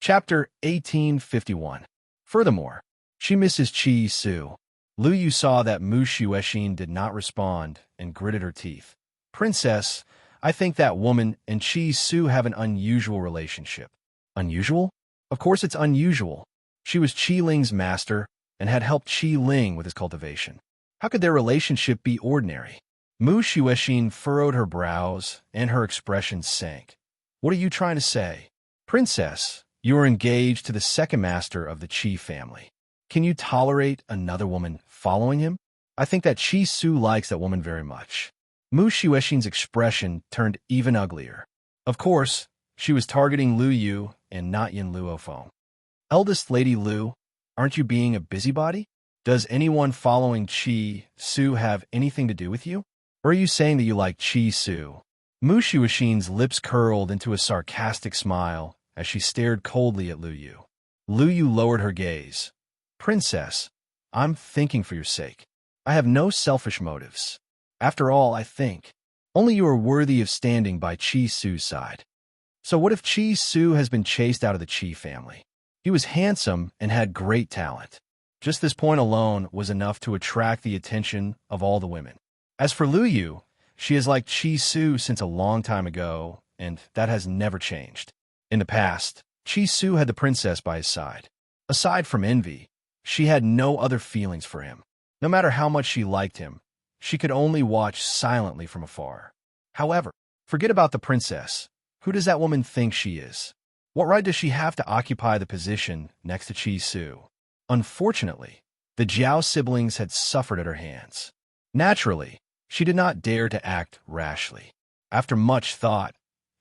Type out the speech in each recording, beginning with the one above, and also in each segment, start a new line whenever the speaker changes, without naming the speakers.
Chapter 1851. Furthermore, she misses Chi Su. Lu Yu saw that Mu Xuexin did not respond and gritted her teeth. Princess, I think that woman and Chi Su have an unusual relationship. Unusual? Of course it's unusual. She was Qi Ling's master and had helped Qi Ling with his cultivation. How could their relationship be ordinary? Mu Xuexin furrowed her brows and her expression sank. What are you trying to say? Princess, you are engaged to the second master of the Qi family. Can you tolerate another woman following him? I think that Chi Su likes that woman very much. Mu Xuexin's expression turned even uglier. Of course, she was targeting Lu Yu and not Yin Luofeng. Eldest Lady Lu, aren't you being a busybody? Does anyone following Chi Su have anything to do with you? Or are you saying that you like Chi Su? Mu Xuexin's lips curled into a sarcastic smile as she stared coldly at Lu Yu. Lu Yu lowered her gaze. Princess, I'm thinking for your sake. I have no selfish motives. After all, I think only you are worthy of standing by Chi Su's side. So what if Chi Su has been chased out of the Qi family? He was handsome and had great talent. Just this point alone was enough to attract the attention of all the women. As for Lu Yu, she has liked Chi Su since a long time ago, and that has never changed. In the past, Chi Su had the princess by his side. Aside from envy, she had no other feelings for him. No matter how much she liked him, she could only watch silently from afar. However, forget about the princess. Who does that woman think she is? What right does she have to occupy the position next to Chi Su? Unfortunately, the Jiao siblings had suffered at her hands. Naturally, she did not dare to act rashly. After much thought,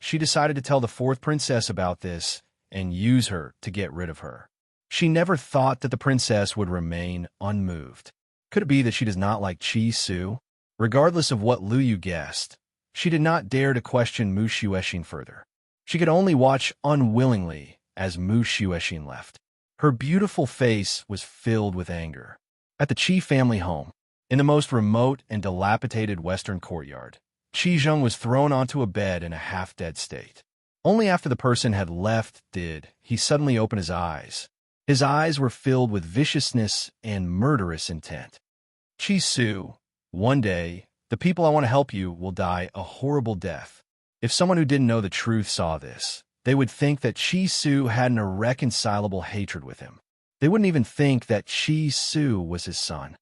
she decided to tell the fourth princess about this and use her to get rid of her. She never thought that the princess would remain unmoved. Could it be that she does not like Chi Su? Regardless of what Lu Yu guessed, she did not dare to question Mu Xuexin further. She could only watch unwillingly as Mu Xuexin left. Her beautiful face was filled with anger. At the Qi family home, in the most remote and dilapidated western courtyard, Qi Zheng was thrown onto a bed in a half-dead state. Only after the person had left did he suddenly open his eyes. His eyes were filled with viciousness and murderous intent. Chi Su, one day, the people I want to help you will die a horrible death. If someone who didn't know the truth saw this, they would think that Chi Su had an irreconcilable hatred with him. They wouldn't even think that Chi Su was his son.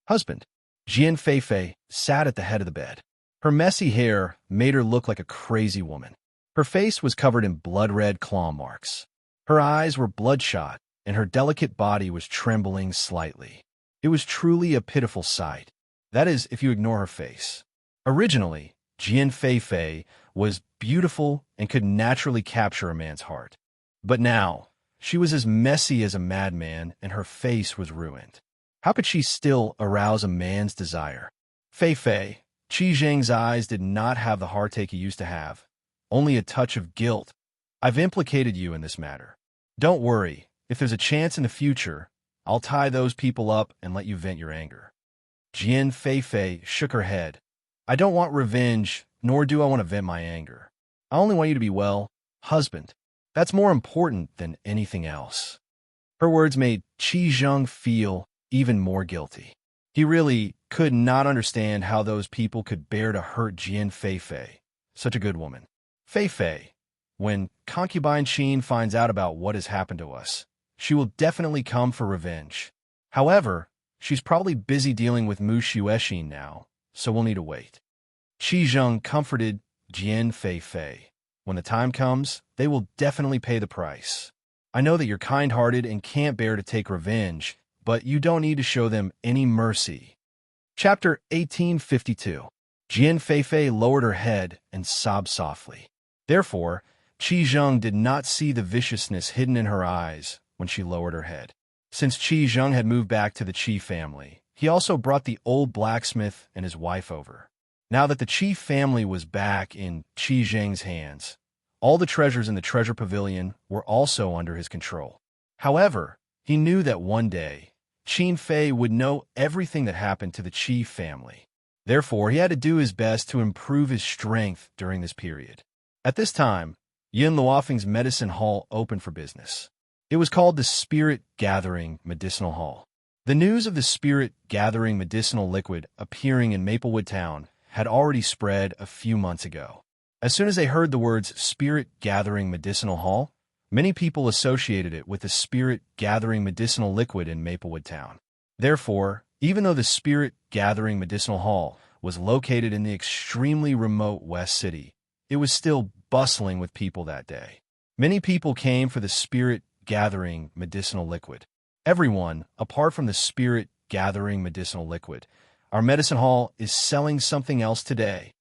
Husband, Jian Feifei, sat at the head of the bed. Her messy hair made her look like a crazy woman. Her face was covered in blood-red claw marks. Her eyes were bloodshot, and her delicate body was trembling slightly. It was truly a pitiful sight. That is, if you ignore her face. Originally, Jian Feifei was beautiful and could naturally capture a man's heart. But now, she was as messy as a madman, and her face was ruined. How could she still arouse a man's desire? Feifei, Qi Zheng's eyes did not have the heartache he used to have, only a touch of guilt. I've implicated you in this matter. Don't worry, if there's a chance in the future, I'll tie those people up and let you vent your anger. Jian Feifei shook her head. I don't want revenge, nor do I want to vent my anger. I only want you to be well, husband. That's more important than anything else. Her words made Qi Zheng feel even more guilty. He really could not understand how those people could bear to hurt Jian Feifei, such a good woman. Feifei, when concubine Qin finds out about what has happened to us, she will definitely come for revenge. However, she's probably busy dealing with Mu Xuexin now, so we'll need to wait. Qi Zheng comforted Jian Feifei. When the time comes, they will definitely pay the price. I know that you're kind-hearted and can't bear to take revenge, but you don't need to show them any mercy. Chapter 1852. Jian Feifei lowered her head and sobbed softly. Therefore, Qi Zheng did not see the viciousness hidden in her eyes when she lowered her head. Since Qi Zheng had moved back to the Qi family, he also brought the old blacksmith and his wife over. Now that the Qi family was back in Qi Zheng's hands, all the treasures in the treasure pavilion were also under his control. However, he knew that one day, Qin Fei would know everything that happened to the Qi family. Therefore, he had to do his best to improve his strength during this period. At this time, Yin Luofeng's medicine hall opened for business. It was called the Spirit Gathering Medicinal Hall. The news of the Spirit Gathering medicinal liquid appearing in Maplewood Town had already spread a few months ago. As soon as they heard the words Spirit Gathering Medicinal Hall, many people associated it with the Spirit Gathering medicinal liquid in Maplewood Town. Therefore, even though the Spirit Gathering Medicinal Hall was located in the extremely remote West City, it was still bustling with people that day. Many people came for the Spirit Gathering medicinal liquid. Everyone, apart from the Spirit Gathering medicinal liquid, our medicine hall is selling something else today.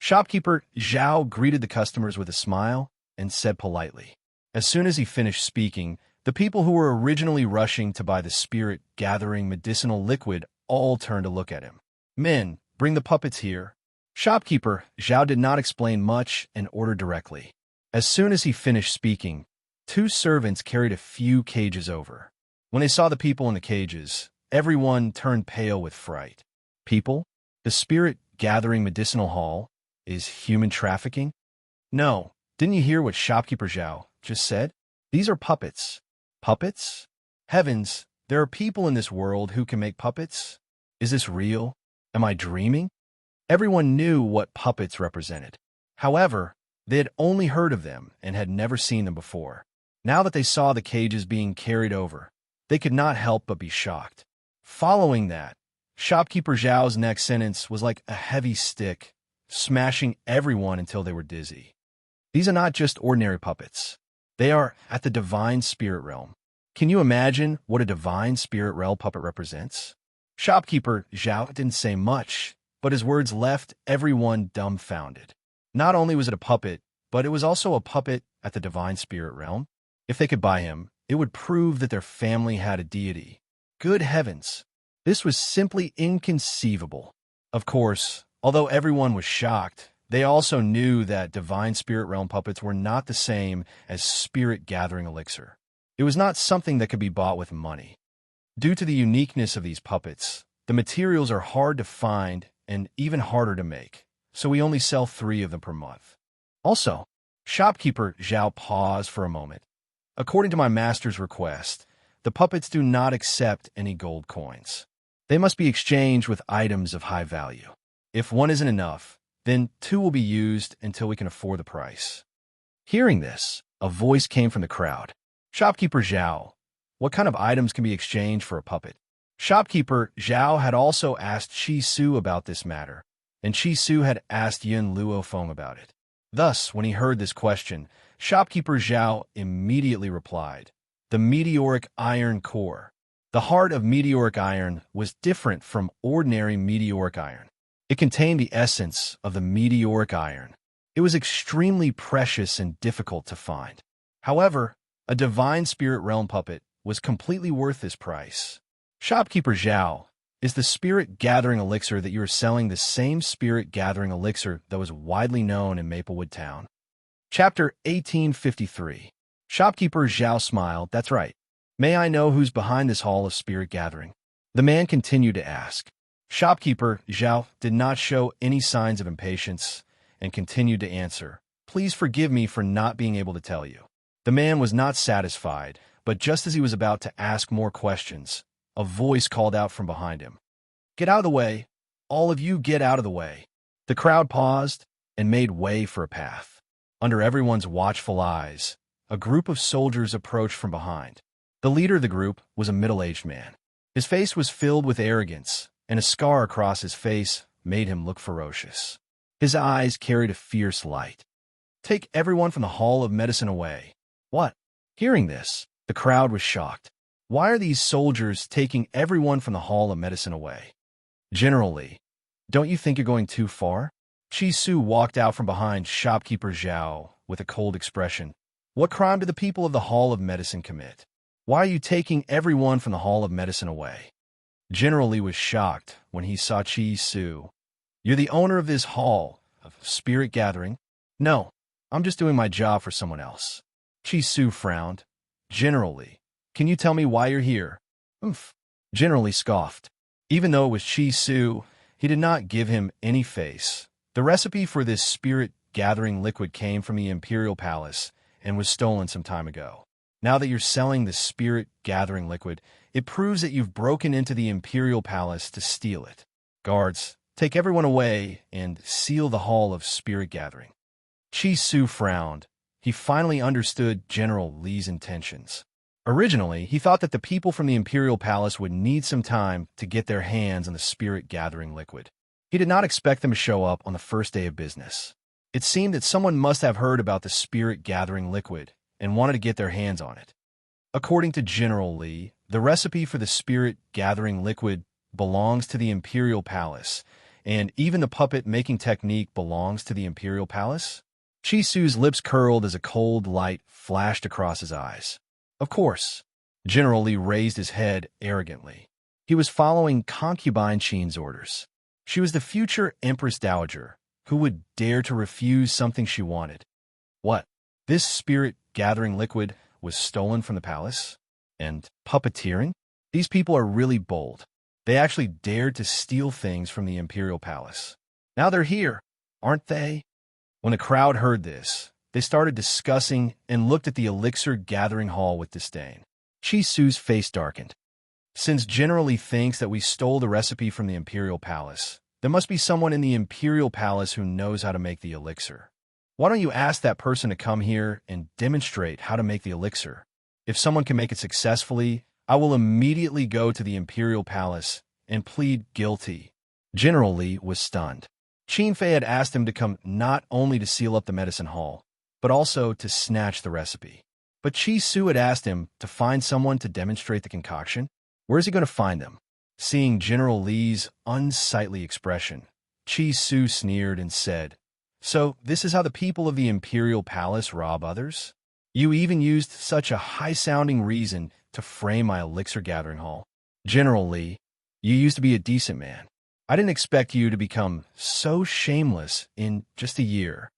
Shopkeeper Zhao greeted the customers with a smile and said politely. As soon as he finished speaking, the people who were originally rushing to buy the Spirit Gathering medicinal liquid all turned to look at him. Men, bring the puppets here. Shopkeeper Zhao did not explain much and ordered directly. As soon as he finished speaking, 2 servants carried a few cages over. When they saw the people in the cages, everyone turned pale with fright. People? The Spirit Gathering Medicinal Hall is human trafficking? No, didn't you hear what Shopkeeper Zhao just said? These are puppets. Puppets? Heavens, there are people in this world who can make puppets? Is this real? Am I dreaming? Everyone knew what puppets represented. However, they had only heard of them and had never seen them before. Now that they saw the cages being carried over, they could not help but be shocked. Following that, Shopkeeper Zhao's next sentence was like a heavy stick, smashing everyone until they were dizzy. These are not just ordinary puppets. They are at the Divine Spirit Realm. Can you imagine what a Divine Spirit Realm puppet represents? Shopkeeper Zhao didn't say much, but his words left everyone dumbfounded. Not only was it a puppet, but it was also a puppet at the Divine Spirit Realm. If they could buy him, it would prove that their family had a deity. Good heavens! This was simply inconceivable. Of course, although everyone was shocked, they also knew that Divine Spirit Realm puppets were not the same as Spirit Gathering Elixir. It was not something that could be bought with money. Due to the uniqueness of these puppets, the materials are hard to find and even harder to make, so we only sell 3 of them per month. Also, Shopkeeper Zhao paused for a moment. According to my master's request, the puppets do not accept any gold coins. They must be exchanged with items of high value. If 1 isn't enough, then 2 will be used until we can afford the price. Hearing this, a voice came from the crowd. Shopkeeper Zhao, what kind of items can be exchanged for a puppet? Shopkeeper Zhao had also asked Chi Su about this matter, and Chi Su had asked Yin Luofeng about it. Thus, when he heard this question, Shopkeeper Zhao immediately replied, the meteoric iron core. The heart of meteoric iron was different from ordinary meteoric iron. It contained the essence of the meteoric iron. It was extremely precious and difficult to find. However, a Divine Spirit Realm puppet was completely worth this price. Shopkeeper Zhao, is the Spirit Gathering Elixir that you are selling the same Spirit Gathering Elixir that was widely known in Maplewood Town? Chapter 1853. Shopkeeper Zhao smiled. That's right. May I know who's behind this hall of Spirit Gathering? The man continued to ask. Shopkeeper Zhao did not show any signs of impatience and continued to answer. Please forgive me for not being able to tell you. The man was not satisfied, but just as he was about to ask more questions, a voice called out from behind him. Get out of the way. All of you get out of the way. The crowd paused and made way for a path. Under everyone's watchful eyes, a group of soldiers approached from behind. The leader of the group was a middle-aged man. His face was filled with arrogance, and a scar across his face made him look ferocious. His eyes carried a fierce light. Take everyone from the Hall of Medicine away. What? Hearing this, the crowd was shocked. Why are these soldiers taking everyone from the Hall of Medicine away? Generally, don't you think you're going too far? Chi Su walked out from behind Shopkeeper Zhao with a cold expression. What crime did the people of the Hall of Medicine commit? Why are you taking everyone from the Hall of Medicine away? General Li was shocked when he saw Chi Su. You're the owner of this hall of Spirit Gathering? No, I'm just doing my job for someone else. Chi Su frowned. General Li, can you tell me why you're here? General Li scoffed. Even though it was Chi Su, he did not give him any face. The recipe for this Spirit gathering liquid came from the Imperial Palace and was stolen some time ago. Now that you're selling the spirit gathering liquid, it proves that you've broken into the Imperial Palace to steal it. Guards, take everyone away and seal the Hall of Spirit Gathering. Chi Su frowned. He finally understood General Li's intentions. Originally, he thought that the people from the Imperial Palace would need some time to get their hands on the spirit gathering liquid. He did not expect them to show up on the first day of business. It seemed that someone must have heard about the spirit gathering liquid and wanted to get their hands on it. According to General Li, the recipe for the spirit gathering liquid belongs to the Imperial Palace, and even the puppet-making technique belongs to the Imperial Palace? Chi Su's lips curled as a cold light flashed across his eyes. Of course. General Li raised his head arrogantly. He was following concubine Qin's orders. She was the future Empress Dowager, who would dare to refuse something she wanted. What? This spirit-gathering liquid was stolen from the palace? And puppeteering? These people are really bold. They actually dared to steal things from the Imperial Palace. Now they're here, aren't they? When the crowd heard this, they started discussing and looked at the elixir gathering hall with disdain. Chi Su's face darkened. Since General Li thinks that we stole the recipe from the Imperial Palace, there must be someone in the Imperial Palace who knows how to make the elixir. Why don't you ask that person to come here and demonstrate how to make the elixir? If someone can make it successfully, I will immediately go to the Imperial Palace and plead guilty. General Li was stunned. Qin Fei had asked him to come not only to seal up the medicine hall, but also to snatch the recipe. But Chi Su had asked him to find someone to demonstrate the concoction. Where is he going to find them? Seeing General Li's unsightly expression, Chi Su sneered and said, "So this is how the people of the Imperial Palace rob others? You even used such a high-sounding reason to frame my elixir gathering hall. General Li, you used to be a decent man. I didn't expect you to become so shameless in just a year."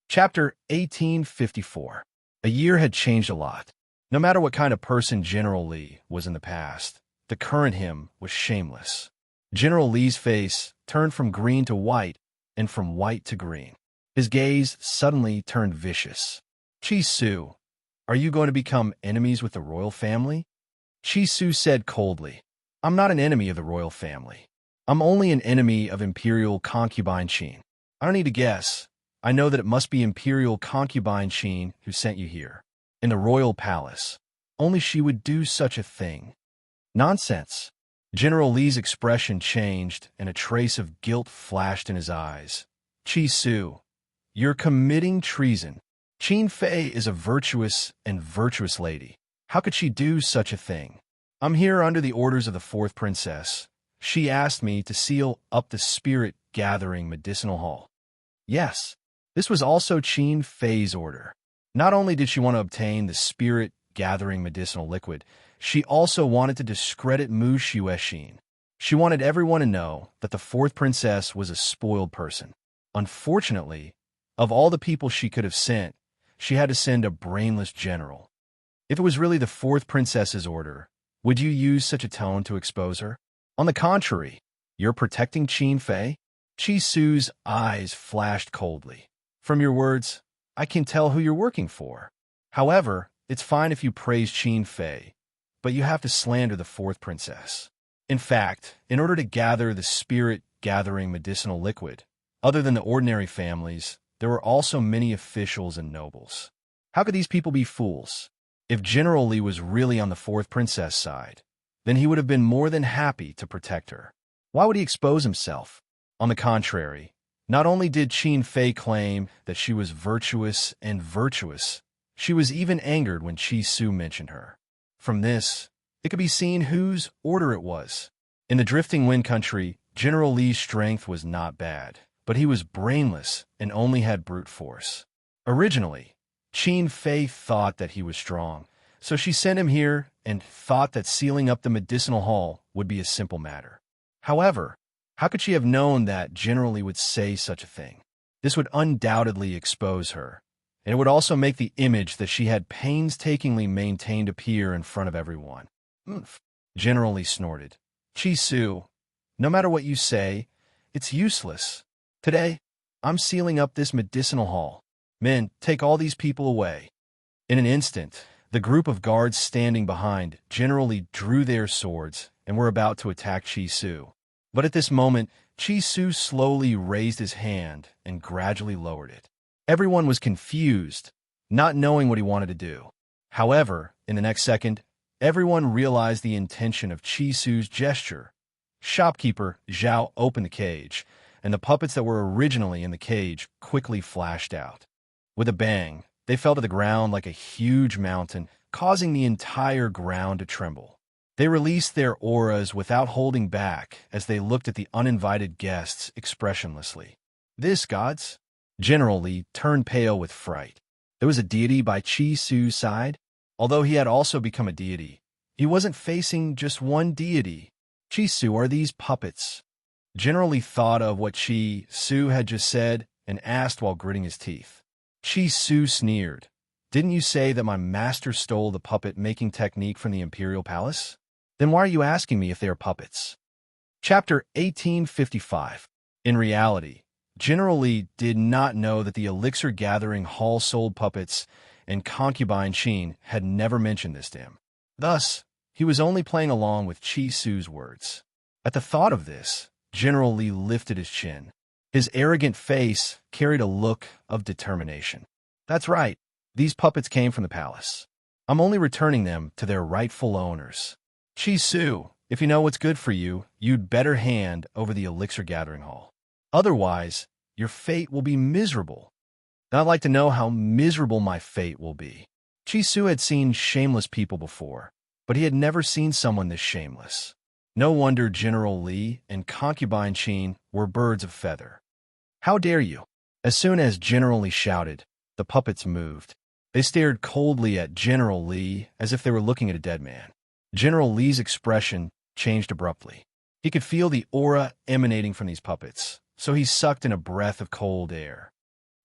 Chapter 1854. A year had changed a lot. No matter what kind of person General Li was in the past, the current him was shameless. General Li's face turned from green to white and from white to green. His gaze suddenly turned vicious. Chi Su, are you going to become enemies with the royal family? Chi Su said coldly, I'm not an enemy of the royal family. I'm only an enemy of Imperial concubine Qin. I don't need to guess. I know that it must be Imperial concubine Qin who sent you here. In the royal palace. Only she would do such a thing. Nonsense. General Li's expression changed and a trace of guilt flashed in his eyes. Chi Su, you're committing treason. Qin Fei is a virtuous lady. How could she do such a thing? I'm here under the orders of the fourth princess. She asked me to seal up the spirit-gathering medicinal hall. Yes, this was also Qin Fei's order. Not only did she want to obtain the spirit-gathering medicinal liquid, she also wanted to discredit Mu Xuexin. She wanted everyone to know that the fourth princess was a spoiled person. Unfortunately, of all the people she could have sent, she had to send a brainless general. If it was really the fourth princess's order, would you use such a tone to expose her? On the contrary, you're protecting Qin Fei? Chi Su's eyes flashed coldly. From your words, I can tell who you're working for. However, it's fine if you praise Qin Fei, but you have to slander the fourth princess. In fact, in order to gather the spirit-gathering medicinal liquid, other than the ordinary families, there were also many officials and nobles. How could these people be fools? If General Li was really on the fourth princess side, then he would have been more than happy to protect her. Why would he expose himself? On the contrary, not only did Qin Fei claim that she was virtuous, she was even angered when Chi Su mentioned her. From this, it could be seen whose order it was. In the Drifting Wind Country, General Li's strength was not bad, but he was brainless and only had brute force. Originally, Qin Fei thought that he was strong, so she sent him here and thought that sealing up the medicinal hall would be a simple matter. However, how could she have known that General Li would say such a thing? This would undoubtedly expose her, and it would also make the image that she had painstakingly maintained appear in front of everyone. Oomph. General Li snorted. Chi Su, no matter what you say, it's useless. Today, I'm sealing up this medicinal hall. Men, take all these people away." In an instant, the group of guards standing behind generally drew their swords and were about to attack Chi-Su. But at this moment, Chi-Su slowly raised his hand and gradually lowered it. Everyone was confused, not knowing what he wanted to do. However, in the next second, everyone realized the intention of Chi-Su's gesture. Shopkeeper Zhao opened the cage, and the puppets that were originally in the cage quickly flashed out. With a bang, they fell to the ground like a huge mountain, causing the entire ground to tremble. They released their auras without holding back as they looked at the uninvited guests expressionlessly. "This, gods?" General Li turned pale with fright. There was a deity by Chi-Su's side. Although he had also become a deity, he wasn't facing just one deity. "Chi-Su, are these puppets?" General Li thought of what Chi-Su had just said and asked while gritting his teeth. Chi-Su sneered. "Didn't you say that my master stole the puppet-making technique from the Imperial Palace? Then why are you asking me if they are puppets?" Chapter 1855. In reality, General Li did not know that the elixir-gathering hall sold puppets, and concubine Qin had never mentioned this to him. Thus, he was only playing along with Chi-Su's words. At the thought of this, General Li lifted his chin. His arrogant face carried a look of determination. "That's right. These puppets came from the palace. I'm only returning them to their rightful owners. Chi-Su, if you know what's good for you, you'd better hand over the elixir-gathering hall. Otherwise, your fate will be miserable." "I'd like to know how miserable my fate will be." Chi-Su had seen shameless people before, but he had never seen someone this shameless. No wonder General Li and concubine Qin were birds of feather. "How dare you!" As soon as General Li shouted, the puppets moved. They stared coldly at General Li as if they were looking at a dead man. General Li's expression changed abruptly. He could feel the aura emanating from these puppets, so he sucked in a breath of cold air.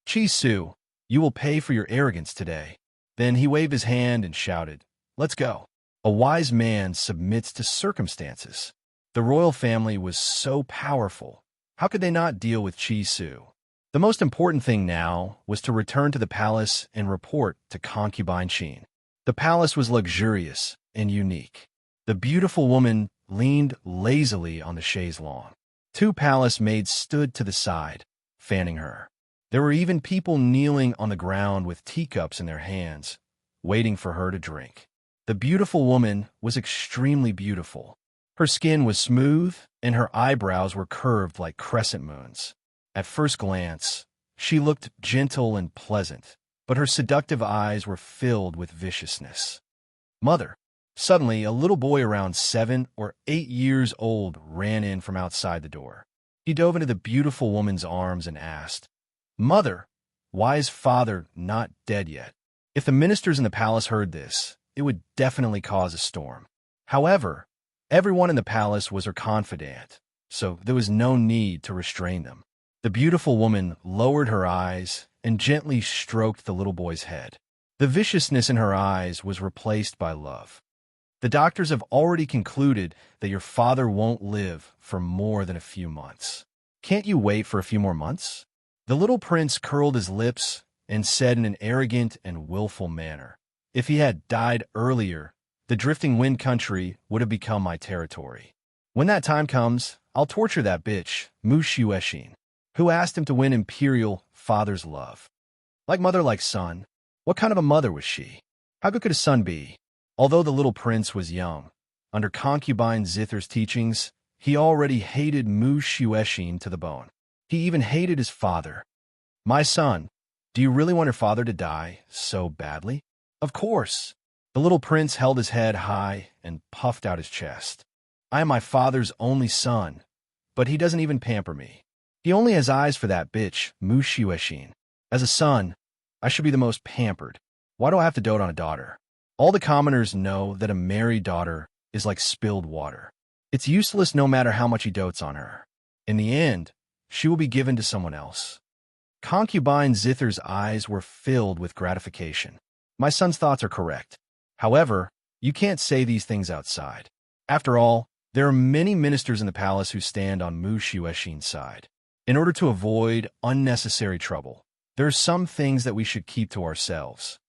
"Chi-Su, you will pay for your arrogance today." Then he waved his hand and shouted, "Let's go." A wise man submits to circumstances. The royal family was so powerful. How could they not deal with Chi-Su? The most important thing now was to return to the palace and report to concubine Qin. The palace was luxurious and unique. The beautiful woman leaned lazily on the chaise longue. Two palace maids stood to the side, fanning her. There were even people kneeling on the ground with teacups in their hands, waiting for her to drink. The beautiful woman was extremely beautiful. Her skin was smooth, and her eyebrows were curved like crescent moons. At first glance, she looked gentle and pleasant, but her seductive eyes were filled with viciousness. "Mother!" Suddenly, a little boy around 7 or 8 years old ran in from outside the door. He dove into the beautiful woman's arms and asked, "Mother, why is father not dead yet?" If the ministers in the palace heard this, it would definitely cause a storm. However, everyone in the palace was her confidant, so there was no need to restrain them. The beautiful woman lowered her eyes and gently stroked the little boy's head. The viciousness in her eyes was replaced by love. "The doctors have already concluded that your father won't live for more than a few months. Can't you wait for a few more months?" The little prince curled his lips and said in an arrogant and willful manner, "If he had died earlier, the drifting wind country would have become my territory. When that time comes, I'll torture that bitch, Mushu, who asked him to win imperial father's love. Like mother, like son. What kind of a mother was she? How good could a son be?" Although the little prince was young, under concubine Zither's teachings, he already hated Mushu to the bone. He even hated his father. "My son, do you really want your father to die so badly?" "Of course." The little prince held his head high and puffed out his chest. "I am my father's only son, but he doesn't even pamper me. He only has eyes for that bitch, Mushu. As a son, I should be the most pampered. Why do I have to dote on a daughter? All the commoners know that a married daughter is like spilled water. It's useless no matter how much he dotes on her. In the end, she will be given to someone else." Concubine Zither's eyes were filled with gratification. "My son's thoughts are correct. However, you can't say these things outside. After all, there are many ministers in the palace who stand on Mushu's side. In order to avoid unnecessary trouble, there are some things that we should keep to ourselves.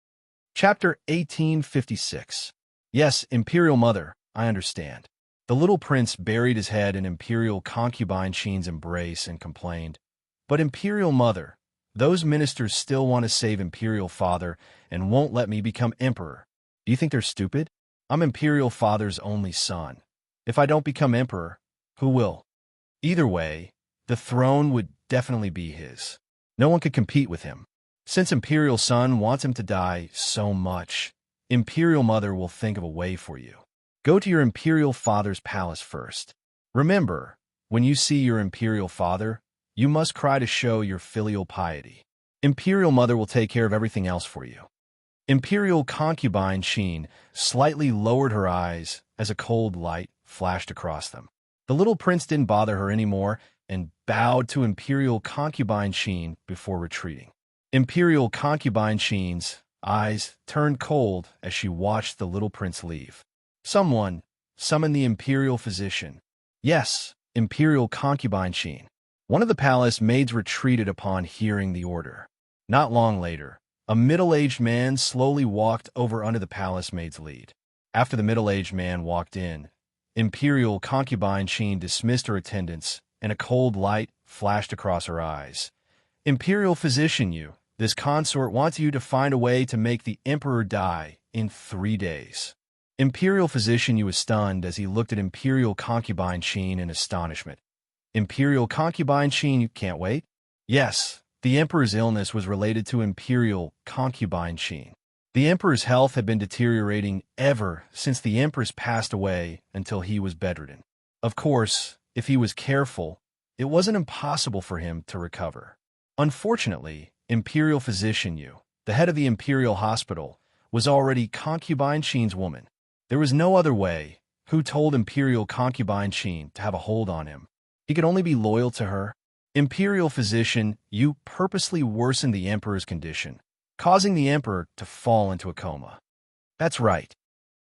Chapter 1856. Yes, Imperial Mother, I understand. The little prince buried his head in Imperial concubine Sheen's embrace and complained, "But Imperial Mother, those ministers still want to save Imperial Father and won't let me become Emperor. Do you think they're stupid? I'm Imperial Father's only son. If I don't become Emperor, who will? Either way, the throne would definitely be his. No one could compete with him. Since Imperial Son wants him to die so much, Imperial Mother will think of a way for you. Go to your Imperial Father's palace first. Remember, when you see your Imperial Father, you must cry to show your filial piety. Imperial Mother will take care of everything else for you." Imperial concubine Sheen slightly lowered her eyes as a cold light flashed across them. The little prince didn't bother her anymore and bowed to Imperial concubine Sheen before retreating. Imperial concubine Sheen's eyes turned cold as she watched the little prince leave. "Someone, summon the Imperial physician." "Yes, Imperial concubine Sheen." One of the palace maids retreated upon hearing the order. Not long later, a middle-aged man slowly walked over under the palace maid's lead. After the middle-aged man walked in, Imperial concubine Sheen dismissed her attendants, and a cold light flashed across her eyes. "Imperial physician Yu, this consort wants you to find a way to make the Emperor die in 3 days." Imperial physician Yu was stunned as he looked at Imperial concubine Sheen in astonishment. "Imperial concubine Sheen, you can't wait?" "Yes, the Emperor's illness was related to Imperial concubine Sheen. The Emperor's health had been deteriorating ever since the Empress passed away until he was bedridden. Of course, if he was careful, it wasn't impossible for him to recover. Unfortunately, Imperial physician Yu, the head of the Imperial Hospital, was already concubine Sheen's woman. There was no other way. Who told Imperial concubine Sheen to have a hold on him? He could only be loyal to her. Imperial physician Yu purposely worsened the Emperor's condition, causing the Emperor to fall into a coma. "That's right."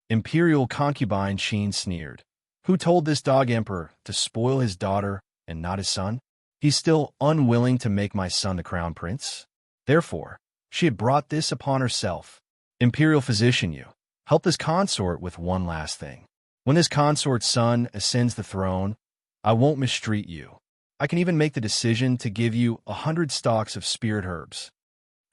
Imperial concubine Sheen sneered. "Who told this dog Emperor to spoil his daughter and not his son? He's still unwilling to make my son the crown prince. Therefore, she had brought this upon herself. Imperial physician Yu, help this consort with one last thing. When this consort's son ascends the throne, I won't mistreat you. I can even make the decision to give you 100 stalks of spirit herbs."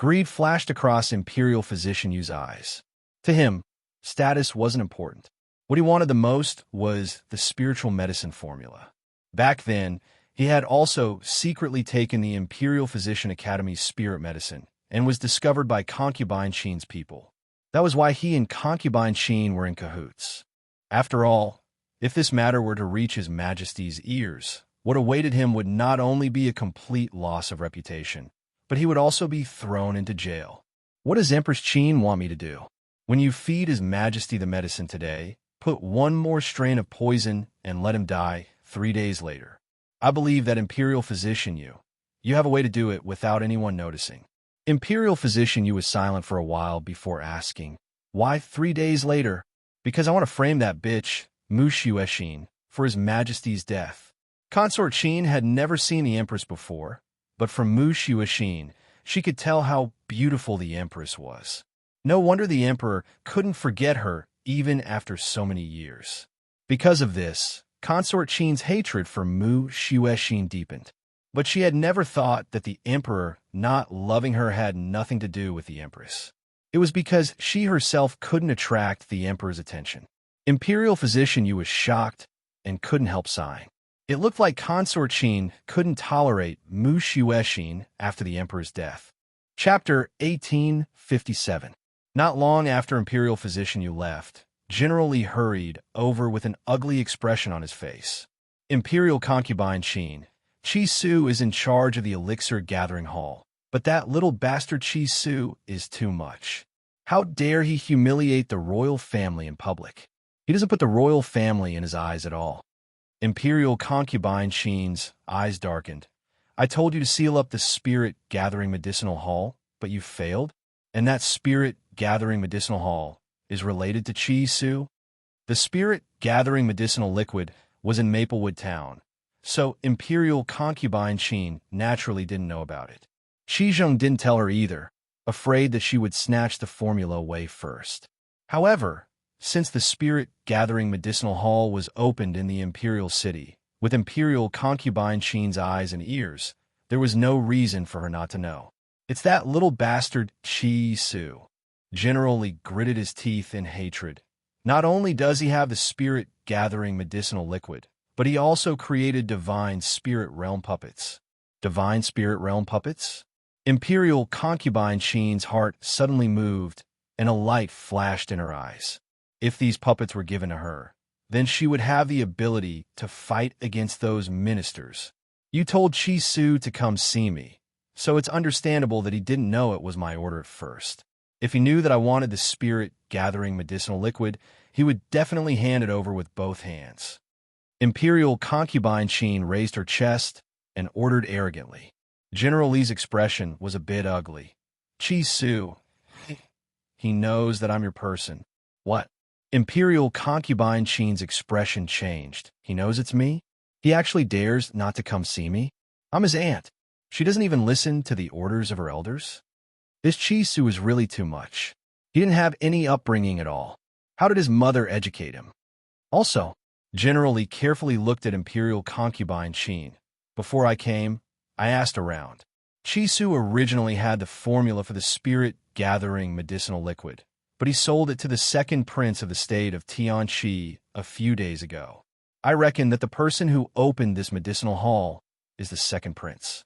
Greed flashed across Imperial physician Yu's eyes. To him, status wasn't important. What he wanted the most was the spiritual medicine formula. Back then, he had also secretly taken the Imperial Physician Academy's spirit medicine and was discovered by concubine Sheen's people. That was why he and concubine Sheen were in cahoots. After all, if this matter were to reach His Majesty's ears, what awaited him would not only be a complete loss of reputation, but he would also be thrown into jail. "What does Empress Sheen want me to do? When you feed His Majesty the medicine today, put one more strain of poison and let him die 3 days later. I believe that Imperial physician Yu, you have a way to do it without anyone noticing." Imperial physician Yu was silent for a while before asking, "Why 3 days later?" "Because I want to frame that bitch, Mushu Sheen, for His Majesty's death." Consort Sheen had never seen the Empress before, but from Mushu Sheen, she could tell how beautiful the Empress was. No wonder the Emperor couldn't forget her even after so many years. Because of this, Consort Sheen's hatred for Mushu Sheen deepened. But she had never thought that the Emperor not loving her had nothing to do with the Empress. It was because she herself couldn't attract the Emperor's attention. Imperial physician Yu was shocked and couldn't help sighing. It looked like Consort Sheen couldn't tolerate Mushu Sheen after the Emperor's death. Chapter 1857. Not long after Imperial physician Yu left, General Li hurried over with an ugly expression on his face. "Imperial concubine Sheen, Chi Su is in charge of the Elixir Gathering Hall, but that little bastard Chi Su is too much. How dare he humiliate the royal family in public? He doesn't put the royal family in his eyes at all." Imperial concubine Sheen's eyes darkened. "I told you to seal up the Spirit Gathering Medicinal Hall, but you failed? And that Spirit Gathering Medicinal Hall is related to Chi Su?" The Spirit Gathering Medicinal Liquid was in Maplewood Town, so imperial concubine Qin naturally didn't know about it. Shizheng didn't tell her either, afraid that she would snatch the formula away first. However, since the spirit-gathering medicinal hall was opened in the imperial city, with imperial concubine Qin's eyes and ears, there was no reason for her not to know. It's that little bastard Qi Su. General Li gritted his teeth in hatred. Not only does he have the spirit-gathering medicinal liquid, but he also created divine spirit realm puppets. Divine spirit realm puppets? Imperial concubine Qin's heart suddenly moved, and a light flashed in her eyes. If these puppets were given to her, then she would have the ability to fight against those ministers. You told Qi Su to come see me, so it's understandable that he didn't know it was my order at first. If he knew that I wanted the spirit-gathering medicinal liquid, he would definitely hand it over with both hands. Imperial concubine Qin raised her chest and ordered arrogantly. General Li's expression was a bit ugly. Qi Su, he knows that I'm your person. What? Imperial concubine Qin's expression changed. He knows it's me? He actually dares not to come see me? I'm his aunt. She doesn't even listen to the orders of her elders? This Qi Su is really too much. He didn't have any upbringing at all. How did his mother educate him? Also, General Li carefully looked at imperial concubine Qin. Before I came, I asked around. Qi Su originally had the formula for the spirit-gathering medicinal liquid, but he sold it to the second prince of the state of Tianqi a few days ago. I reckon that the person who opened this medicinal hall is the second prince.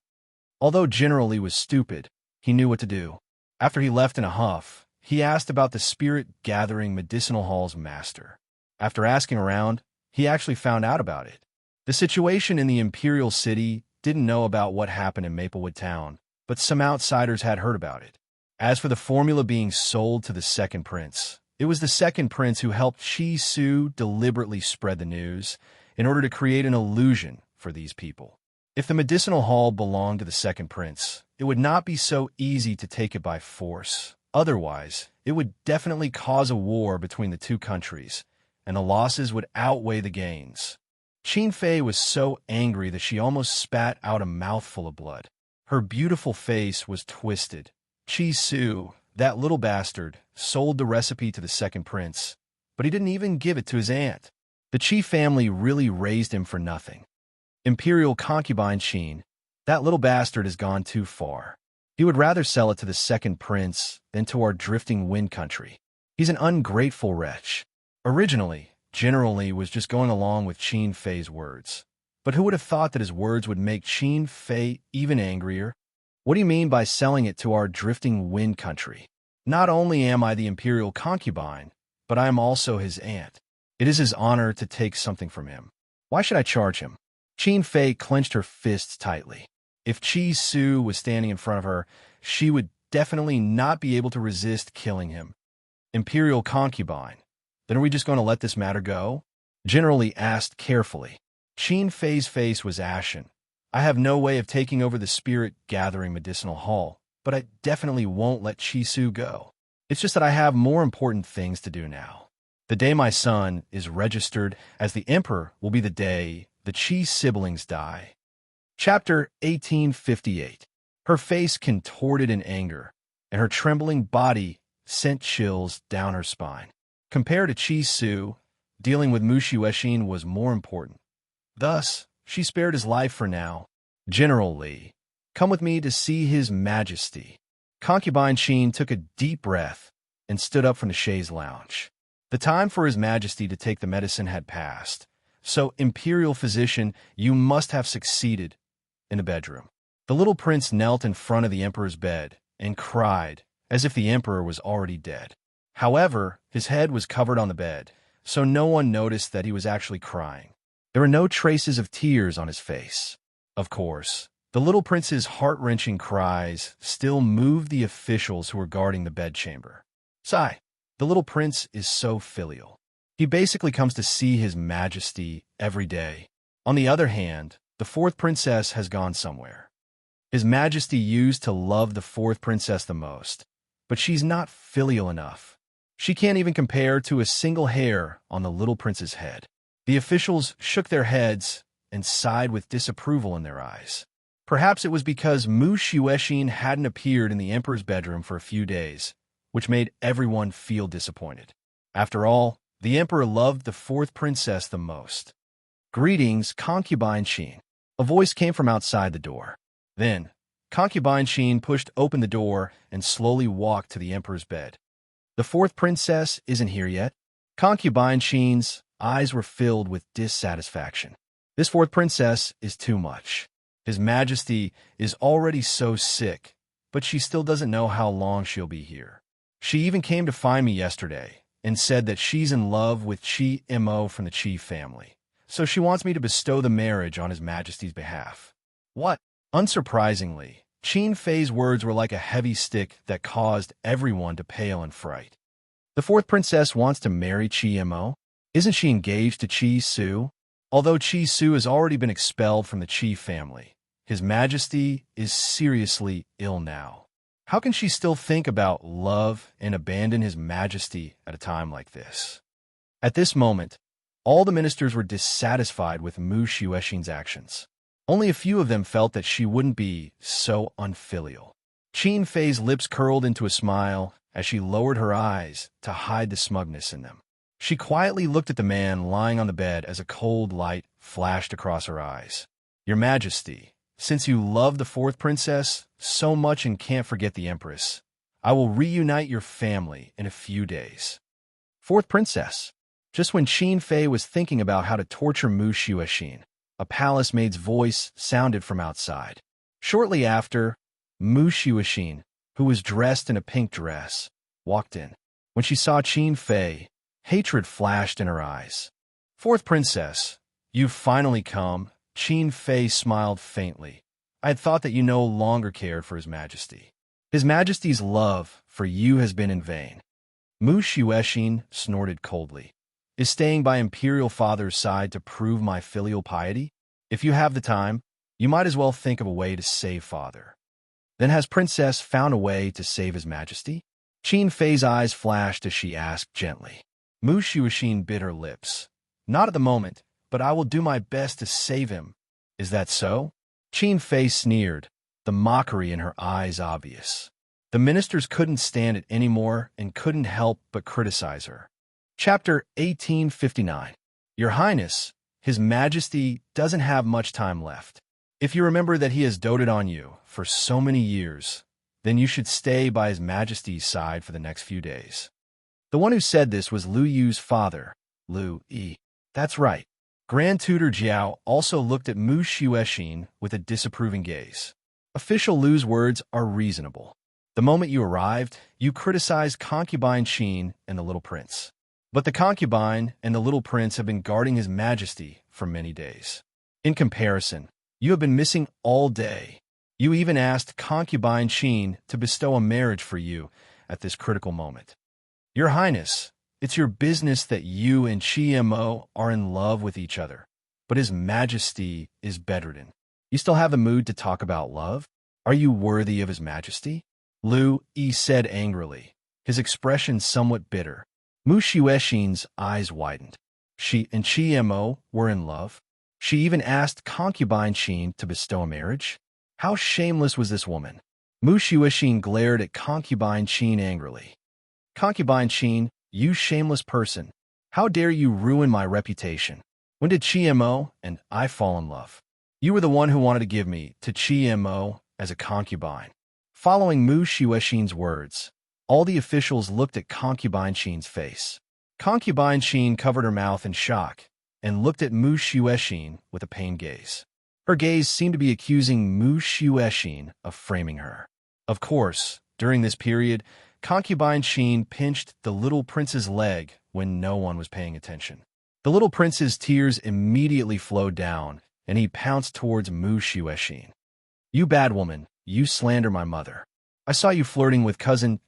Although General Li was stupid, he knew what to do. After he left in a huff, he asked about the spirit-gathering medicinal hall's master. After asking around, he actually found out about it. The situation in the imperial city didn't know about what happened in Maplewood Town, but some outsiders had heard about it. As for the formula being sold to the second prince, it was the second prince who helped Qi Su deliberately spread the news in order to create an illusion for these people. If the medicinal hall belonged to the second prince, it would not be so easy to take it by force. Otherwise, it would definitely cause a war between the two countries, and the losses would outweigh the gains. Qin Fei was so angry that she almost spat out a mouthful of blood. Her beautiful face was twisted. Qi Su, that little bastard, sold the recipe to the second prince, but he didn't even give it to his aunt. The Qi family really raised him for nothing. Imperial concubine Qin, that little bastard has gone too far. He would rather sell it to the second prince than to our drifting wind country. He's an ungrateful wretch. Originally, General Li was just going along with Qin Fei's words. But who would have thought that his words would make Qin Fei even angrier? What do you mean by selling it to our drifting wind country? Not only am I the imperial concubine, but I am also his aunt. It is his honor to take something from him. Why should I charge him? Qin Fei clenched her fists tightly. If Qi Su was standing in front of her, she would definitely not be able to resist killing him. Imperial concubine, then are we just going to let this matter go? General Li asked carefully. Qin Fei's face was ashen. I have no way of taking over the spirit-gathering medicinal hall, but I definitely won't let Qi Su go. It's just that I have more important things to do now. The day my son is registered as the emperor will be the day the Qi siblings die. Chapter 1858. Her face contorted in anger, and her trembling body sent chills down her spine. Compared to Qi Su, dealing with Mushu Eshin was more important. Thus, she spared his life for now. General Li, come with me to see His Majesty. Concubine Qin took a deep breath and stood up from the chaise lounge. The time for His Majesty to take the medicine had passed, so, imperial physician, you must have succeeded. In the bedroom, the little prince knelt in front of the emperor's bed and cried as if the emperor was already dead. However, his head was covered on the bed, so no one noticed that he was actually crying. There were no traces of tears on his face. Of course, the little prince's heart-wrenching cries still moved the officials who were guarding the bedchamber. Sigh, the little prince is so filial. He basically comes to see His Majesty every day. On the other hand, the fourth princess has gone somewhere. His Majesty used to love the fourth princess the most, but she's not filial enough. She can't even compare to a single hair on the little prince's head. The officials shook their heads and sighed with disapproval in their eyes. Perhaps it was because Mu Xuexin hadn't appeared in the emperor's bedroom for a few days, which made everyone feel disappointed. After all, the emperor loved the fourth princess the most. "Greetings, concubine Xin." A voice came from outside the door. Then, concubine Xin pushed open the door and slowly walked to the emperor's bed. "The fourth princess isn't here yet?" Concubine Xin's eyes were filled with dissatisfaction. "This fourth princess is too much. His Majesty is already so sick, but she still doesn't know how long she'll be here. She even came to find me yesterday and said that she's in love with Mo from the Qi family, so she wants me to bestow the marriage on His Majesty's behalf." What? Unsurprisingly, Qin Fei's words were like a heavy stick that caused everyone to pale in fright. The fourth princess wants to marry Mo? Isn't she engaged to Qi Su? Although Qi Su has already been expelled from the Qi family, His Majesty is seriously ill now. How can she still think about love and abandon His Majesty at a time like this? At this moment, all the ministers were dissatisfied with Mu Xuexin's actions. Only a few of them felt that she wouldn't be so unfilial. Qin Fei's lips curled into a smile as she lowered her eyes to hide the smugness in them. She quietly looked at the man lying on the bed as a cold light flashed across her eyes. "Your Majesty, since you love the fourth princess so much and can't forget the empress, I will reunite your family in a few days." Fourth princess. Just when Qin Fei was thinking about how to torture Mu Xuexin, a palace maid's voice sounded from outside. Shortly after, Mu Xuexin, who was dressed in a pink dress, walked in. When she saw Qin Fei, hatred flashed in her eyes. "Fourth princess, you've finally come." Qin Fei smiled faintly. "I had thought that you no longer cared for His Majesty. His Majesty's love for you has been in vain." Mu Xuexin snorted coldly. "Is staying by Imperial Father's side to prove my filial piety? If you have the time, you might as well think of a way to save Father." "Then has Princess found a way to save His Majesty?" Qin Fei's eyes flashed as she asked gently. Mu Xuexin bit her lips. "Not at the moment, but I will do my best to save him." "Is that so?" Qin Fei sneered, the mockery in her eyes obvious. The ministers couldn't stand it anymore and couldn't help but criticize her. Chapter 1859. Your Highness, His Majesty doesn't have much time left. If you remember that he has doted on you for so many years, then you should stay by His Majesty's side for the next few days. The one who said this was Lu Yu's father, Lu Yi. That's right. Grand Tutor Jiao also looked at Mu Xuexin with a disapproving gaze. Official Lu's words are reasonable. The moment you arrived, you criticized concubine Qin and the little prince. But the concubine and the little prince have been guarding His Majesty for many days. In comparison, you have been missing all day. You even asked concubine Qin to bestow a marriage for you at this critical moment. Your Highness, it's your business that you and Mo are in love with each other, but His Majesty is bedridden. You still have the mood to talk about love? Are you worthy of His Majesty? Lu Yi said angrily, his expression somewhat bitter. Mu Xuexin's eyes widened. She and Mo were in love. She even asked concubine Qin to bestow a marriage. How shameless was this woman? Mu Xuexin glared at concubine Qin angrily. Concubine Qin, you shameless person. How dare you ruin my reputation? When did Mo and I fall in love? You were the one who wanted to give me to Mo as a concubine. Following Mu Xuexin's words, all the officials looked at concubine Qin's face. Concubine Qin covered her mouth in shock and looked at Mu Xuexin with a pained gaze. Her gaze seemed to be accusing Mu Xuexin of framing her. Of course, during this period, concubine Qin pinched the little prince's leg when no one was paying attention. The little prince's tears immediately flowed down, and he pounced towards Mu Xuexin. You bad woman, you slander my mother. I saw you flirting with cousin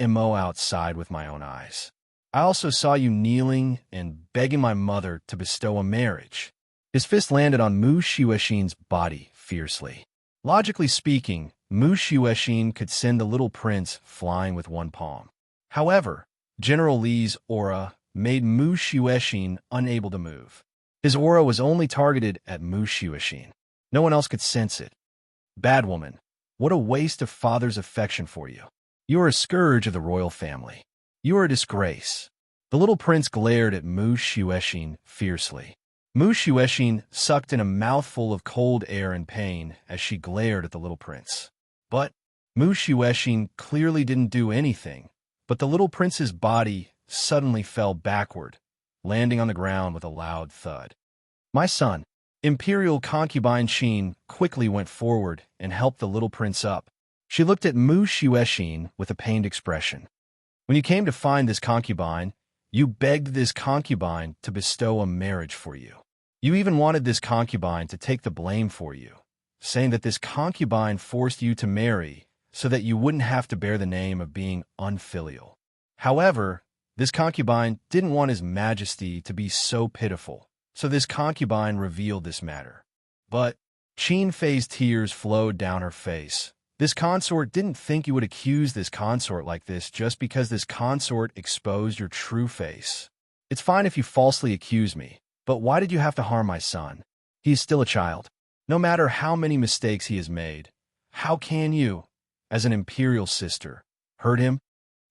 Mo outside with my own eyes. I also saw you kneeling and begging my mother to bestow a marriage. His fist landed on Mu Xuexin's body fiercely. Logically speaking, Mu Xuexin could send the little prince flying with one palm. However, General Li's aura made Mu Xuexin unable to move. His aura was only targeted at Mu Xuexin. No one else could sense it. Bad woman, what a waste of father's affection for you. You are a scourge of the royal family. You are a disgrace. The little prince glared at Mu Xuexin fiercely. Mu Xuexin sucked in a mouthful of cold air in pain as she glared at the little prince. But Mu Xuexin clearly didn't do anything, but the little prince's body suddenly fell backward, landing on the ground with a loud thud. My son, Imperial concubine Qin quickly went forward and helped the little prince up. She looked at Mu Xuexin with a pained expression. When you came to find this concubine, you begged this concubine to bestow a marriage for you. You even wanted this concubine to take the blame for you, saying that this concubine forced you to marry so that you wouldn't have to bear the name of being unfilial. However, this concubine didn't want His Majesty to be so pitiful, so this concubine revealed this matter. But Qin Fei's tears flowed down her face. This consort didn't think you would accuse this consort like this just because this consort exposed your true face. It's fine if you falsely accuse me, but why did you have to harm my son? He is still a child. No matter how many mistakes he has made, how can you, as an imperial sister, hurt him?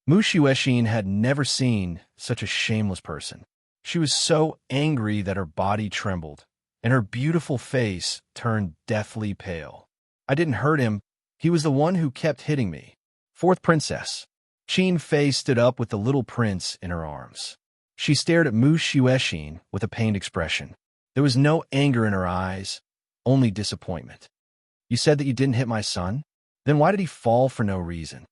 Mu Xuexin had never seen such a shameless person. She was so angry that her body trembled, and her beautiful face turned deathly pale. I didn't hurt him. He was the one who kept hitting me. Fourth princess. Qin Fei stood up with the little prince in her arms. She stared at Mu Xuexin with a pained expression. There was no anger in her eyes, only disappointment. You said that you didn't hit my son? Then why did he fall for no reason?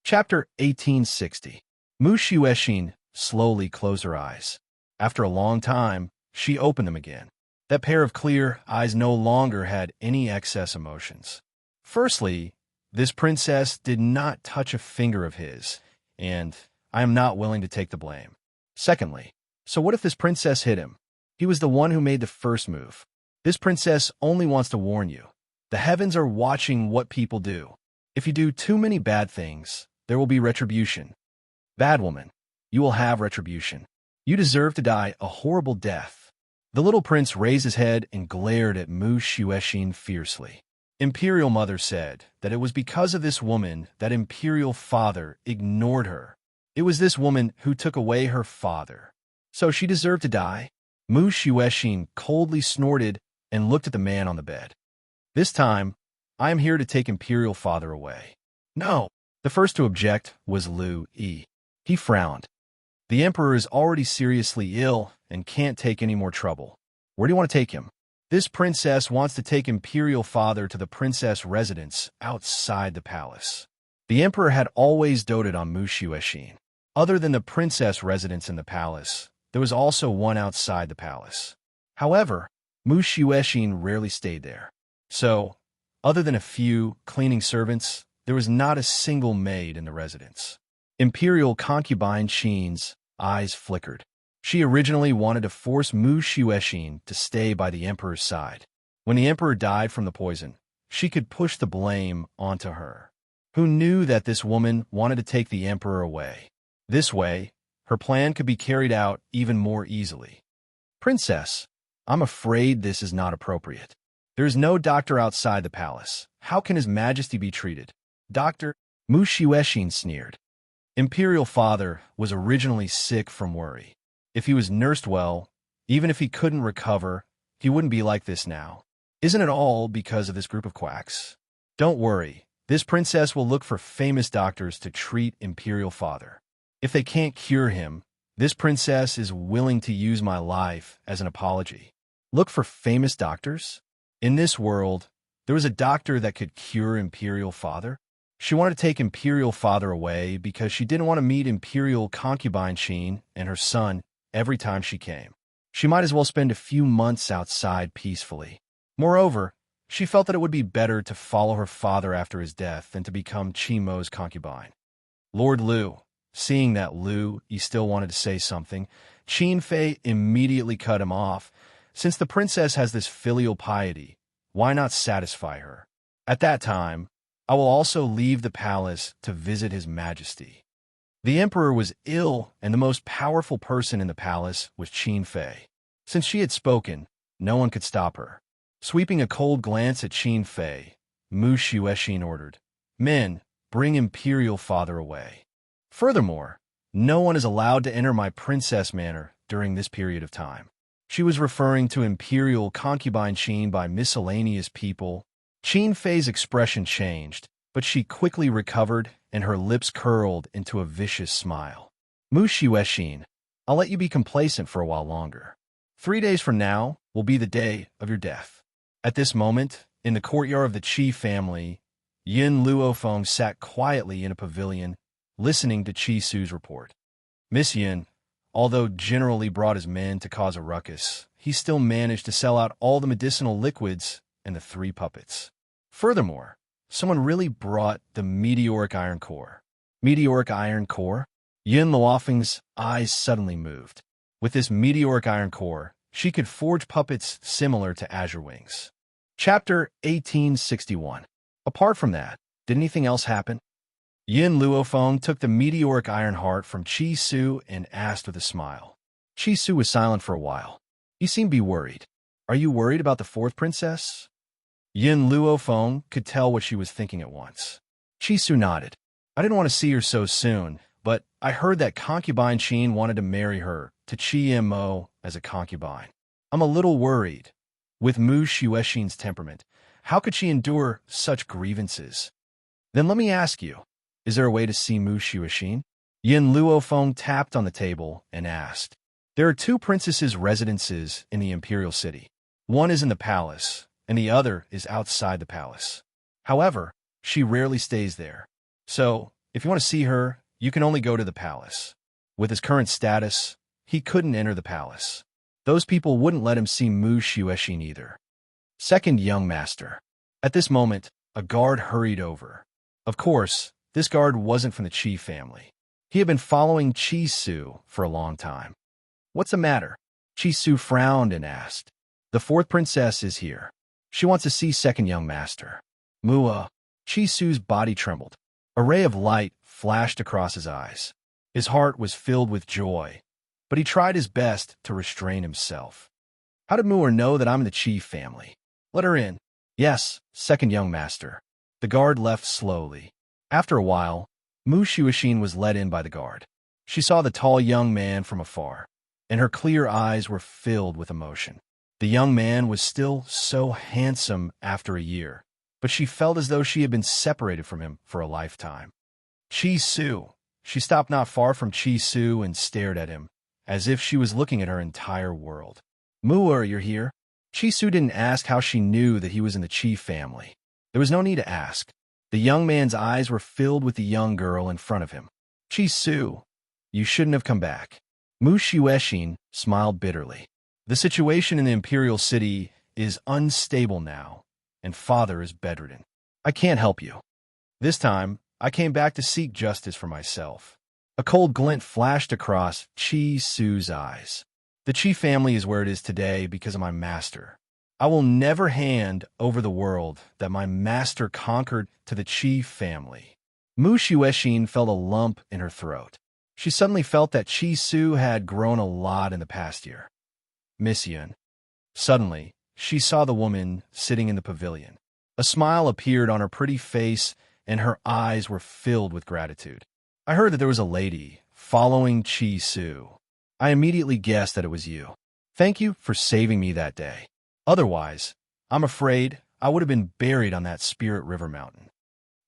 Chapter 1860. Mu Xuexin slowly closed her eyes. After a long time, she opened them again. That pair of clear eyes no longer had any excess emotions. Firstly, this princess did not touch a finger of his, and I am not willing to take the blame. Secondly, so what if this princess hit him? He was the one who made the first move. This princess only wants to warn you. The heavens are watching what people do. If you do too many bad things, there will be retribution. Bad woman, you will have retribution. You deserve to die a horrible death. The little prince raised his head and glared at Mu Xuexin fiercely. Imperial Mother said that it was because of this woman that Imperial Father ignored her. It was this woman who took away her father. So she deserved to die? Mu Xuexin coldly snorted and looked at the man on the bed. This time, I am here to take Imperial Father away. No. The first to object was Lu Yi. He frowned. The Emperor is already seriously ill and can't take any more trouble. Where do you want to take him? This princess wants to take Imperial Father to the princess residence outside the palace. The Emperor had always doted on Mu Xuexin. Other than the princess residence in the palace, there was also one outside the palace. However, Mu Xuexin rarely stayed there. So, other than a few cleaning servants, there was not a single maid in the residence. Imperial concubine Qin's eyes flickered. She originally wanted to force Mu Xuexin to stay by the Emperor's side. When the Emperor died from the poison, she could push the blame onto her. Who knew that this woman wanted to take the Emperor away? This way, her plan could be carried out even more easily. Princess, I'm afraid this is not appropriate. There is no doctor outside the palace. How can His Majesty be treated? Doctor, Mu Xuexin sneered. Imperial Father was originally sick from worry. If he was nursed well, even if he couldn't recover, he wouldn't be like this now. Isn't it all because of this group of quacks? Don't worry, this princess will look for famous doctors to treat Imperial Father. If they can't cure him, this princess is willing to use my life as an apology. Look for famous doctors? In this world, there was a doctor that could cure Imperial Father. She wanted to take Imperial Father away because she didn't want to meet Imperial concubine Qin and her son every time she came. She might as well spend a few months outside peacefully. Moreover, she felt that it would be better to follow her father after his death than to become Qi Mo's concubine. Lord Lu, seeing that Lu Yi still wanted to say something, Qin Fei immediately cut him off. Since the princess has this filial piety, why not satisfy her? At that time, I will also leave the palace to visit His Majesty. The Emperor was ill, and the most powerful person in the palace was Qin Fei. Since she had spoken, no one could stop her. Sweeping a cold glance at Qin Fei, Mu Xuexin ordered, "Men, bring Imperial Father away. Furthermore, no one is allowed to enter my princess manor during this period of time." She was referring to Imperial concubine Qin by miscellaneous people. Qin Fei's expression changed, but she quickly recovered and her lips curled into a vicious smile. "Mu Xuexin, I'll let you be complacent for a while longer. 3 days from now will be the day of your death." At this moment, in the courtyard of the Qi family, Yin Luofeng sat quietly in a pavilion, listening to Qi Su's report. Miss Yin, although generally brought his men to cause a ruckus, he still managed to sell out all the medicinal liquids and the 3 puppets. Furthermore, someone really brought the meteoric iron core. Meteoric iron core? Yin Luofeng's eyes suddenly moved. With this meteoric iron core, she could forge puppets similar to Azure Wings. Chapter 1861. Apart from that, did anything else happen? Yin Luofeng took the meteoric iron heart from Qi Su and asked with a smile. Qi Su was silent for a while. He seemed to be worried. "Are you worried about the 4th princess?" Yin Luofeng could tell what she was thinking at once. Qi Su nodded. "I didn't want to see her so soon, but I heard that concubine Qin wanted to marry her to Qi Mo as a concubine. I'm a little worried. With Mu Xuexin's temperament, how could she endure such grievances?" "Then let me ask you, is there a way to see Mu Xuexin?" Yin Luofeng tapped on the table and asked. "There are 2 princesses' residences in the imperial city. One is in the palace, and the other is outside the palace. However, she rarely stays there. So, if you want to see her, you can only go to the palace. With his current status, he couldn't enter the palace. Those people wouldn't let him see Mu Xuexin either." Second young master. At this moment, a guard hurried over. Of course, this guard wasn't from the Qi family. He had been following Qi Su for a long time. "What's the matter?" Qi Su frowned and asked. "The 4th princess is here. She wants to see second young master." Mua. Qi Su's body trembled. A ray of light flashed across his eyes. His heart was filled with joy, but he tried his best to restrain himself. "How did Mu'er know that I'm in the Qi family?" "Let her in." "Yes, second young master." The guard left slowly. After a while, Mu Xuexin was led in by the guard. She saw the tall young man from afar, and her clear eyes were filled with emotion. The young man was still so handsome after a year, but she felt as though she had been separated from him for a lifetime. Qi Su. She stopped not far from Qi Su and stared at him, as if she was looking at her entire world. "Mu'er, you're here?" Qi Su didn't ask how she knew that he was in the Qi family. There was no need to ask. The young man's eyes were filled with the young girl in front of him. "Qi Su, you shouldn't have come back." Mu Xuexin smiled bitterly. "The situation in the imperial city is unstable now, and father is bedridden. I can't help you. This time, I came back to seek justice for myself." A cold glint flashed across Qi Su's eyes. "The Qi family is where it is today because of my master. I will never hand over the world that my master conquered to the Qi family." Mu Xuexin felt a lump in her throat. She suddenly felt that Qi Su had grown a lot in the past year. "Miss Yun." Suddenly, she saw the woman sitting in the pavilion. A smile appeared on her pretty face, and her eyes were filled with gratitude. "I heard that there was a lady following Qi Su. I immediately guessed that it was you. Thank you for saving me that day. Otherwise, I'm afraid I would have been buried on that Spirit River mountain."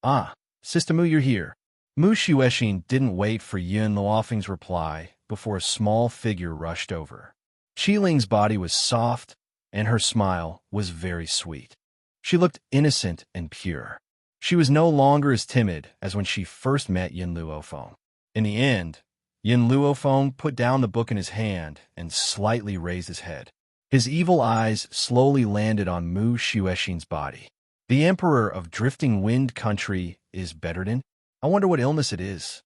"Ah, Sister Mu, you're here." Mu Xuexin didn't wait for Yin Luofeng's reply before a small figure rushed over. Qiling's body was soft, and her smile was very sweet. She looked innocent and pure. She was no longer as timid as when she first met Yin Luofeng. In the end, Yin Luofeng put down the book in his hand and slightly raised his head. His evil eyes slowly landed on Mu Xuexin's body. "The Emperor of Drifting Wind Country is bedridden? I wonder what illness it is."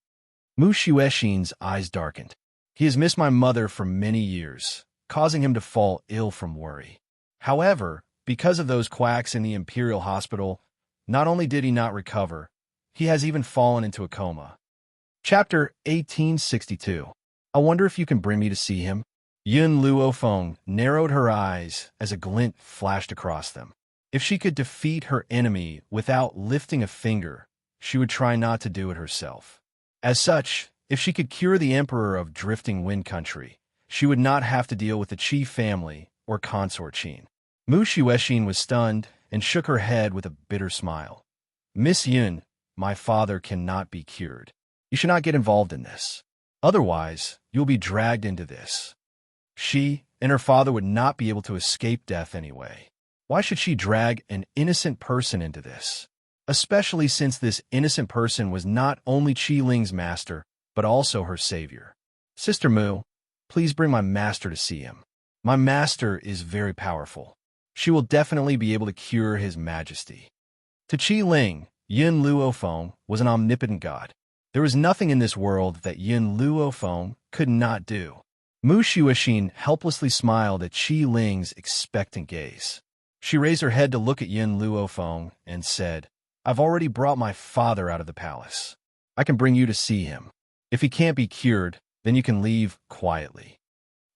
Mu Xuexin's eyes darkened. "He has missed my mother for many years, causing him to fall ill from worry. However, because of those quacks in the Imperial Hospital, not only did he not recover, he has even fallen into a coma." Chapter 1862. "I wonder if you can bring me to see him?" Yun Luofeng narrowed her eyes as a glint flashed across them. If she could defeat her enemy without lifting a finger, she would try not to do it herself. As such, if she could cure the Emperor of Drifting Wind Country, she would not have to deal with the Qi family or consort Qin. Mu Xuexin was stunned and shook her head with a bitter smile. Miss Yun, my father cannot be cured. You should not get involved in this. Otherwise, you'll be dragged into this. She and her father would not be able to escape death anyway. Why should she drag an innocent person into this? Especially since this innocent person was not only Qi Ling's master, but also her savior. Sister Mu, please bring my master to see him. My master is very powerful. She will definitely be able to cure his majesty. To Qi Ling, Yun Luofeng was an omnipotent god. There was nothing in this world that Yun Luofeng could not do. Mu Xuexin helplessly smiled at Qi Ling's expectant gaze. She raised her head to look at Yun Luofeng and said, I've already brought my father out of the palace. I can bring you to see him. If he can't be cured, then you can leave quietly.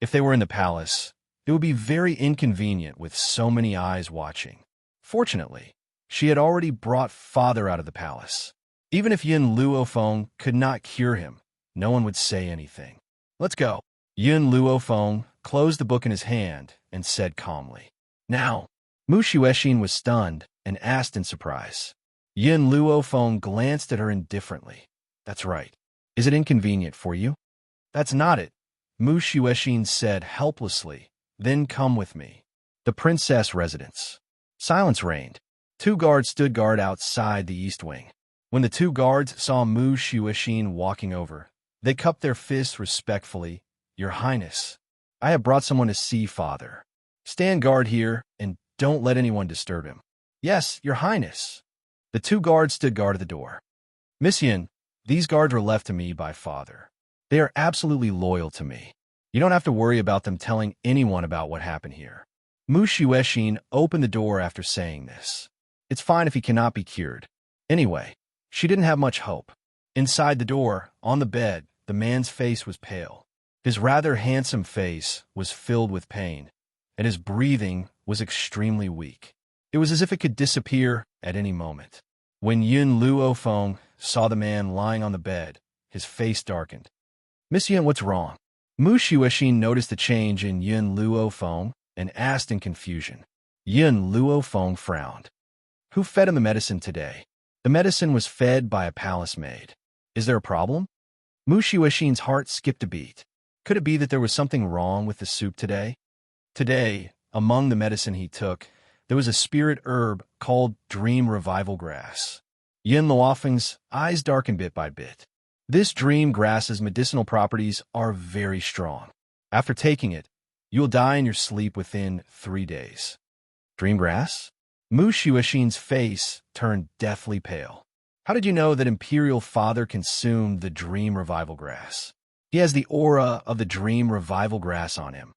If they were in the palace, it would be very inconvenient with so many eyes watching. Fortunately, she had already brought father out of the palace. Even if Yun Luofeng could not cure him, no one would say anything. Let's go. Yun Luofeng closed the book in his hand and said calmly. Now, Mu Xuexin was stunned and asked in surprise. Yun Luofeng glanced at her indifferently. That's right. Is it inconvenient for you? That's not it, Mu Xuexin said helplessly. Then come with me. The princess residence. Silence reigned. 2 guards stood guard outside the east wing. When the 2 guards saw Mu Xuexin walking over, they cupped their fists respectfully. Your Highness, I have brought someone to see father. Stand guard here and don't let anyone disturb him. Yes, Your Highness. The 2 guards stood guard at the door. Miss Yun, these guards were left to me by father. They are absolutely loyal to me. You don't have to worry about them telling anyone about what happened here. Mu Xuexin opened the door after saying this. It's fine if he cannot be cured. Anyway, she didn't have much hope. Inside the door, on the bed, the man's face was pale. His rather handsome face was filled with pain, and his breathing was extremely weak. It was as if it could disappear at any moment. When Yun Luofeng saw the man lying on the bed, his face darkened. Miss Yun, what's wrong? Mu Xuexin noticed the change in Yun Luofeng and asked in confusion. Yun Luofeng frowned. Who fed him the medicine today? The medicine was fed by a palace maid. Is there a problem? Mu Xuexin's heart skipped a beat. Could it be that there was something wrong with the soup today? Today, among the medicine he took, there was a spirit herb called Dream Revival Grass. Yun Luofeng's eyes darkened bit by bit. This dream grass's medicinal properties are very strong. After taking it, you will die in your sleep within 3 days. Dream grass? Mu Xuexin's face turned deathly pale. How did you know that Imperial Father consumed the Dream Revival Grass? He has the aura of the Dream Revival Grass on him.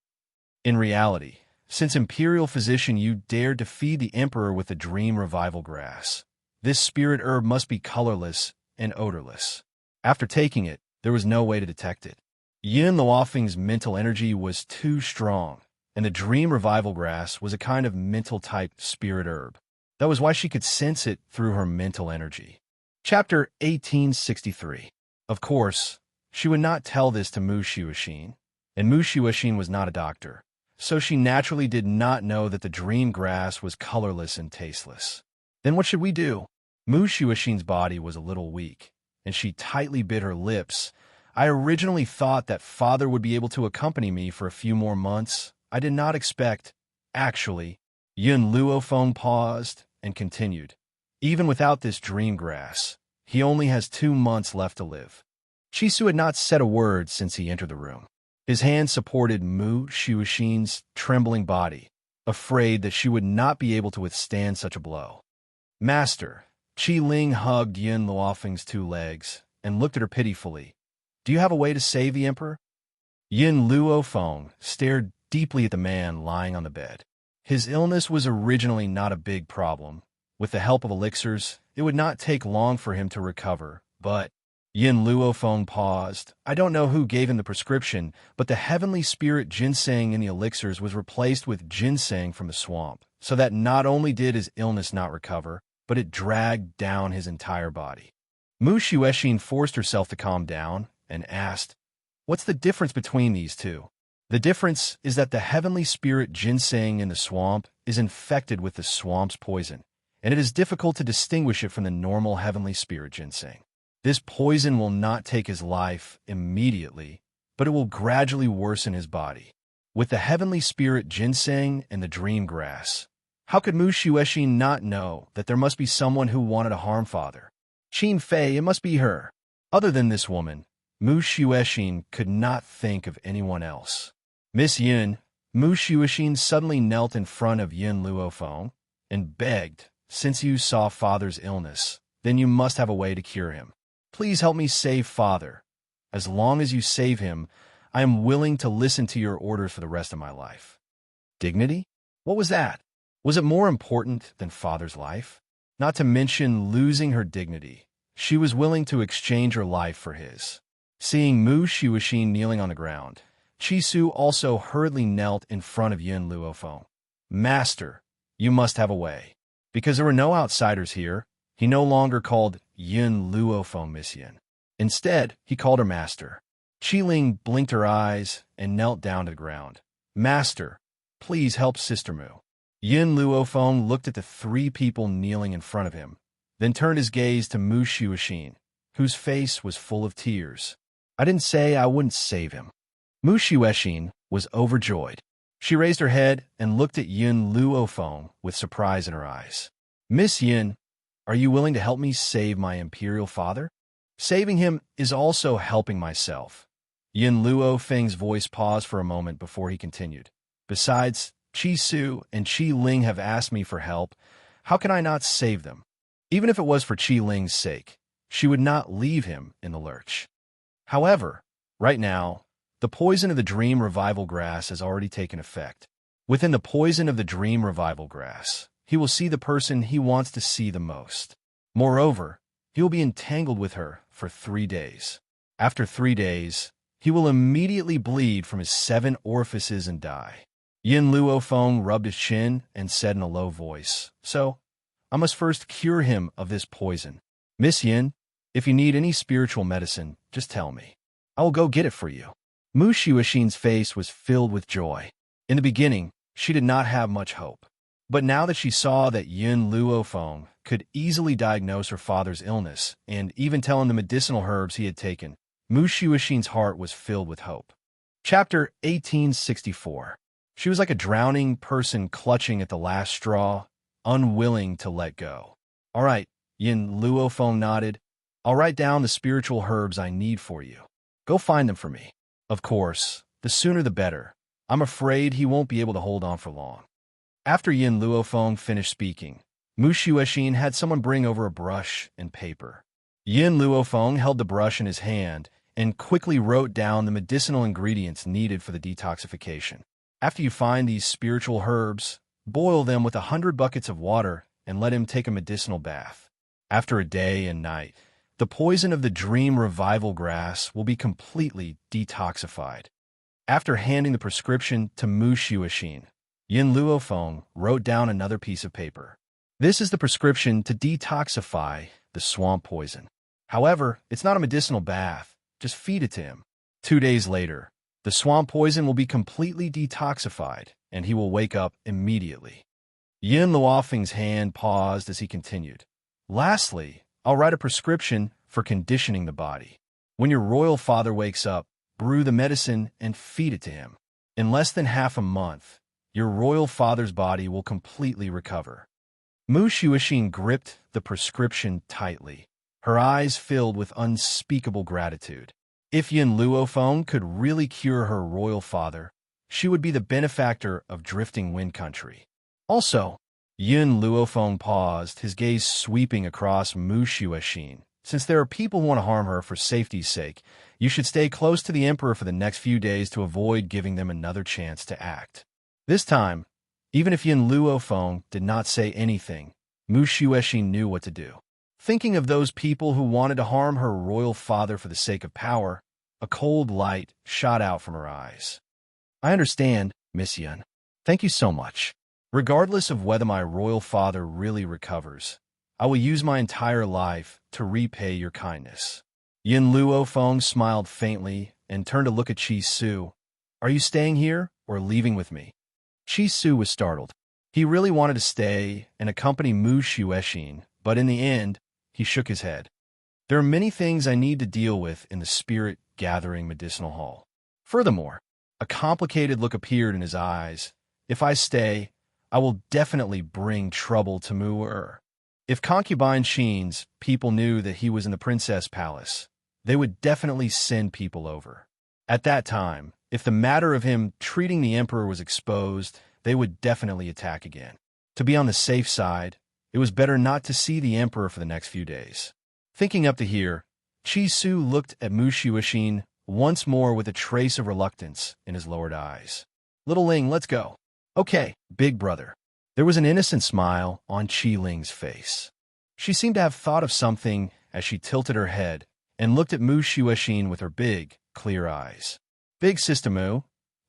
In reality, since Imperial Physician you dared to feed the Emperor with the Dream Revival Grass, this spirit herb must be colorless and odorless. After taking it, there was no way to detect it. Yun Luofeng's mental energy was too strong, and the Dream Revival Grass was a kind of mental-type spirit herb. That was why she could sense it through her mental energy. Chapter 1863. Of course, she would not tell this to Mu Xuexin, and Mu Xuexin was not a doctor, so she naturally did not know that the dream grass was colorless and tasteless. Then what should we do? Mu Xuexin's body was a little weak, and she tightly bit her lips. I originally thought that father would be able to accompany me for a few more months. I did not expect. Actually, Yun Luofeng paused and continued. Even without this dream grass, he only has 2 months left to live. Chisu had not said a word since he entered the room. His hand supported Mu Xuexin's trembling body, afraid that she would not be able to withstand such a blow. Master, Qi Ling hugged Yun Luofeng's 2 legs and looked at her pitifully. Do you have a way to save the Emperor? Yun Luofeng stared deeply at the man lying on the bed. His illness was originally not a big problem. With the help of elixirs, it would not take long for him to recover, but Yin Luofeng paused. I don't know who gave him the prescription, but the heavenly spirit ginseng in the elixirs was replaced with ginseng from the swamp, so that not only did his illness not recover, but it dragged down his entire body. Mu Shuexin forced herself to calm down and asked, "What's the difference between these two?" The difference is that the heavenly spirit ginseng in the swamp is infected with the swamp's poison, and it is difficult to distinguish it from the normal heavenly spirit ginseng. This poison will not take his life immediately, but it will gradually worsen his body. With the heavenly spirit ginseng and the dream grass, how could Mu Shuexin not know that there must be someone who wanted to harm Father? Qin Fei, it must be her. Other than this woman, Mu Shuexin could not think of anyone else. Miss Yin, Mu Shuexin suddenly knelt in front of Yin Luofeng and begged, "Since you saw Father's illness, then you must have a way to cure him. Please help me save Father. As long as you save him, I am willing to listen to your orders for the rest of my life." Dignity? What was that? Was it more important than Father's life? Not to mention losing her dignity, she was willing to exchange her life for his. Seeing Mu Shuexin kneeling on the ground, Qi Su also hurriedly knelt in front of Yin Luofeng. "Master, you must have a way." Because there were no outsiders here, he no longer called Yin Luofeng Miss Yin. Instead, he called her Master. Qi Ling blinked her eyes and knelt down to the ground. "Master, please help Sister Mu." Yin Luofeng looked at the three people kneeling in front of him, then turned his gaze to Mu Shuexin, whose face was full of tears. "I didn't say I wouldn't save him." Mu Shuexin was overjoyed. She raised her head and looked at Yin Luofeng with surprise in her eyes. "Miss Yin, are you willing to help me save my imperial father?" "Saving him is also helping myself." Yin Luofeng's voice paused for a moment before he continued. "Besides, Qi Su and Qi Ling have asked me for help. How can I not save them?" Even if it was for Qi Ling's sake, she would not leave him in the lurch. However, right now, the poison of the dream revival grass has already taken effect. Within the poison of the dream revival grass, he will see the person he wants to see the most. Moreover, he will be entangled with her for 3 days. After 3 days, he will immediately bleed from his 7 orifices and die. Yin Luofeng rubbed his chin and said in a low voice, "So, I must first cure him of this poison. Miss Yin, if you need any spiritual medicine, just tell me. I will go get it for you." Mu Shuexin's face was filled with joy. In the beginning, she did not have much hope. But now that she saw that Yin Luofeng could easily diagnose her father's illness and even tell him the medicinal herbs he had taken, Mu Shuexin's heart was filled with hope. Chapter 1864. She was like a drowning person clutching at the last straw, unwilling to let go. "All right," Yin Luofeng nodded. "I'll write down the spiritual herbs I need for you. Go find them for me. Of course, the sooner the better. I'm afraid he won't be able to hold on for long." After Yin Luofeng finished speaking, Mu Shuexin had someone bring over a brush and paper. Yin Luofeng held the brush in his hand and quickly wrote down the medicinal ingredients needed for the detoxification. After you find these spiritual herbs, boil them with 100 buckets of water and let him take a medicinal bath. After a day and night, the poison of the dream revival grass will be completely detoxified. After handing the prescription to Mu Shuexin, Yin Luofeng wrote down another piece of paper. "This is the prescription to detoxify the swamp poison. However, it's not a medicinal bath. Just feed it to him. 2 days later, the swamp poison will be completely detoxified, and he will wake up immediately." Yin Luofeng's hand paused as he continued. "Lastly, I'll write a prescription for conditioning the body. When your royal father wakes up, brew the medicine and feed it to him. In less than half a month, your royal father's body will completely recover." Mu Shuexin gripped the prescription tightly, her eyes filled with unspeakable gratitude. If Yin Luofeng could really cure her royal father, she would be the benefactor of Drifting Wind Country. Also, Yin Luofeng paused, his gaze sweeping across Mu Shuexin. "Since there are people who want to harm her for safety's sake, you should stay close to the Emperor for the next few days to avoid giving them another chance to act." This time, even if Yin Luofeng did not say anything, Mu Shuexin knew what to do. Thinking of those people who wanted to harm her royal father for the sake of power, a cold light shot out from her eyes. I understand, Miss Yun. Thank you so much. Regardless of whether my royal father really recovers, I will use my entire life to repay your kindness. Yin Luofeng smiled faintly and turned to look at Chi Su. Are you staying here or leaving with me? Chi Su was startled. He really wanted to stay and accompany Mu Shuexin, but in the end, he shook his head. There are many things I need to deal with in the spirit-gathering medicinal hall. Furthermore, a complicated look appeared in his eyes. If I stay, I will definitely bring trouble to Mu-Er. If concubine Sheen's people knew that he was in the princess palace, they would definitely send people over. At that time, if the matter of him treating the emperor was exposed, they would definitely attack again. To be on the safe side, it was better not to see the emperor for the next few days. Thinking up to here, Chi Su looked at Mu Shuexin once more with a trace of reluctance in his lowered eyes. Little Ling, let's go. Okay, big brother. There was an innocent smile on Chi Ling's face. She seemed to have thought of something as she tilted her head and looked at Mu Shuexin with her big, clear eyes. Big sister Mu,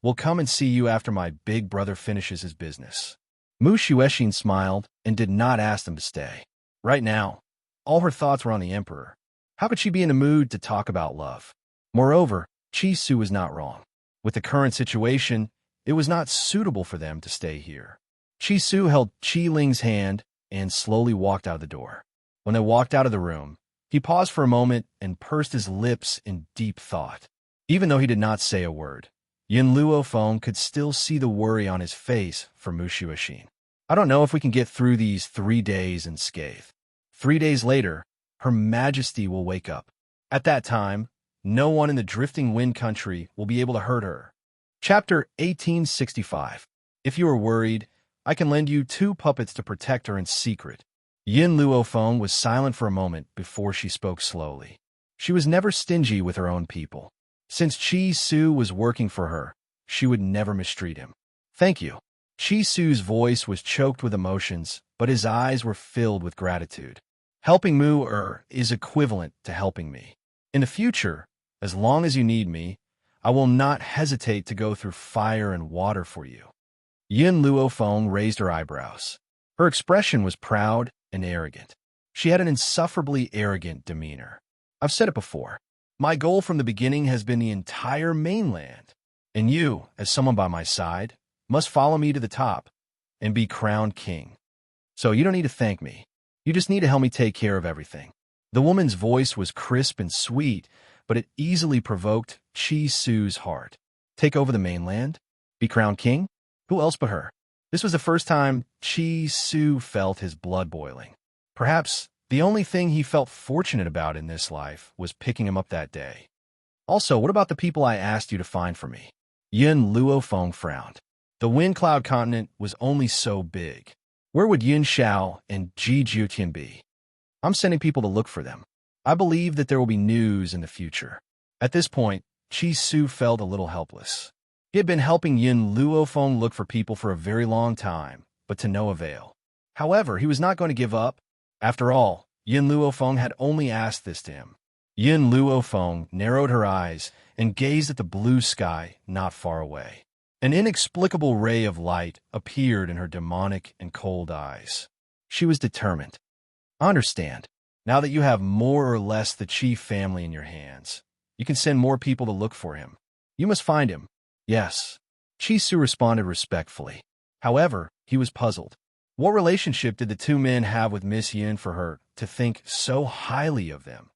we'll come and see you after my big brother finishes his business. Mu Shuexin smiled and did not ask them to stay. Right now, all her thoughts were on the emperor. How could she be in the mood to talk about love? Moreover, Chi Su was not wrong. With the current situation, it was not suitable for them to stay here. Chi Su held Chi Ling's hand and slowly walked out of the door. When they walked out of the room, he paused for a moment and pursed his lips in deep thought. Even though he did not say a word, Yin Luofeng could still see the worry on his face for Mu Shuexin. I don't know if we can get through these 3 days unscathed. 3 days later, Her Majesty will wake up. At that time, no one in the drifting wind country will be able to hurt her. Chapter 1865. If you are worried, I can lend you 2 puppets to protect her in secret. Yin Luofeng was silent for a moment before she spoke slowly. She was never stingy with her own people. Since Chi Su was working for her, she would never mistreat him. Thank you. Chi Su's voice was choked with emotions, but his eyes were filled with gratitude. Helping Mu-Er is equivalent to helping me. In the future, as long as you need me, I will not hesitate to go through fire and water for you. Yin Luofeng raised her eyebrows. Her expression was proud and arrogant. She had an insufferably arrogant demeanor. I've said it before. My goal from the beginning has been the entire mainland, and you, as someone by my side, must follow me to the top and be crowned king. So you don't need to thank me. You just need to help me take care of everything. The woman's voice was crisp and sweet, but it easily provoked Chi Su's heart. Take over the mainland? Be crowned king? Who else but her? This was the first time Chi Su felt his blood boiling. Perhaps the only thing he felt fortunate about in this life was picking him up that day. Also, what about the people I asked you to find for me? Yin Luofeng frowned. The Wind Cloud continent was only so big. Where would Yin Xiao and Ji Jutian be? I'm sending people to look for them. I believe that there will be news in the future. At this point, Chi Su felt a little helpless. He had been helping Yin Luofeng look for people for a very long time, but to no avail. However, he was not going to give up. After all, Yin Luofeng had only asked this to him. Yin Luofeng narrowed her eyes and gazed at the blue sky not far away. An inexplicable ray of light appeared in her demonic and cold eyes. She was determined. I understand. Now that you have more or less the chief family in your hands, you can send more people to look for him. You must find him. Yes. Chi Su responded respectfully. However, he was puzzled. What relationship did the 2 men have with Miss Yin for her to think so highly of them?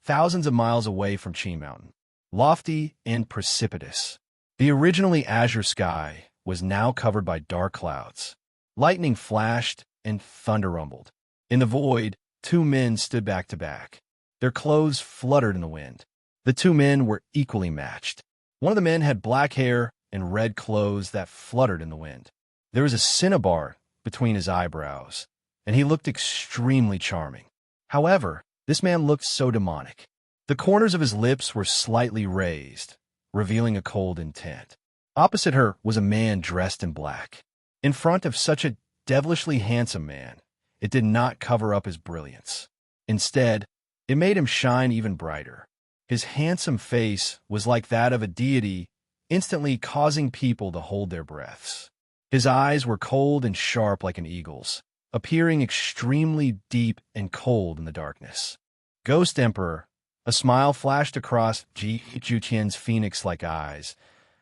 Thousands of miles away from Qi Mountain, lofty and precipitous, the originally azure sky was now covered by dark clouds. Lightning flashed and thunder rumbled. In the void, 2 men stood back to back. Their clothes fluttered in the wind. The 2 men were equally matched. One of the men had black hair and red clothes that fluttered in the wind. There was a cinnabar between his eyebrows, and he looked extremely charming. However, this man looked so demonic. The corners of his lips were slightly raised, revealing a cold intent. Opposite her was a man dressed in black. In front of such a devilishly handsome man, it did not cover up his brilliance. Instead, it made him shine even brighter. His handsome face was like that of a deity, instantly causing people to hold their breaths. His eyes were cold and sharp like an eagle's, appearing extremely deep and cold in the darkness. Ghost Emperor, a smile flashed across Ji Juqian's phoenix-like eyes.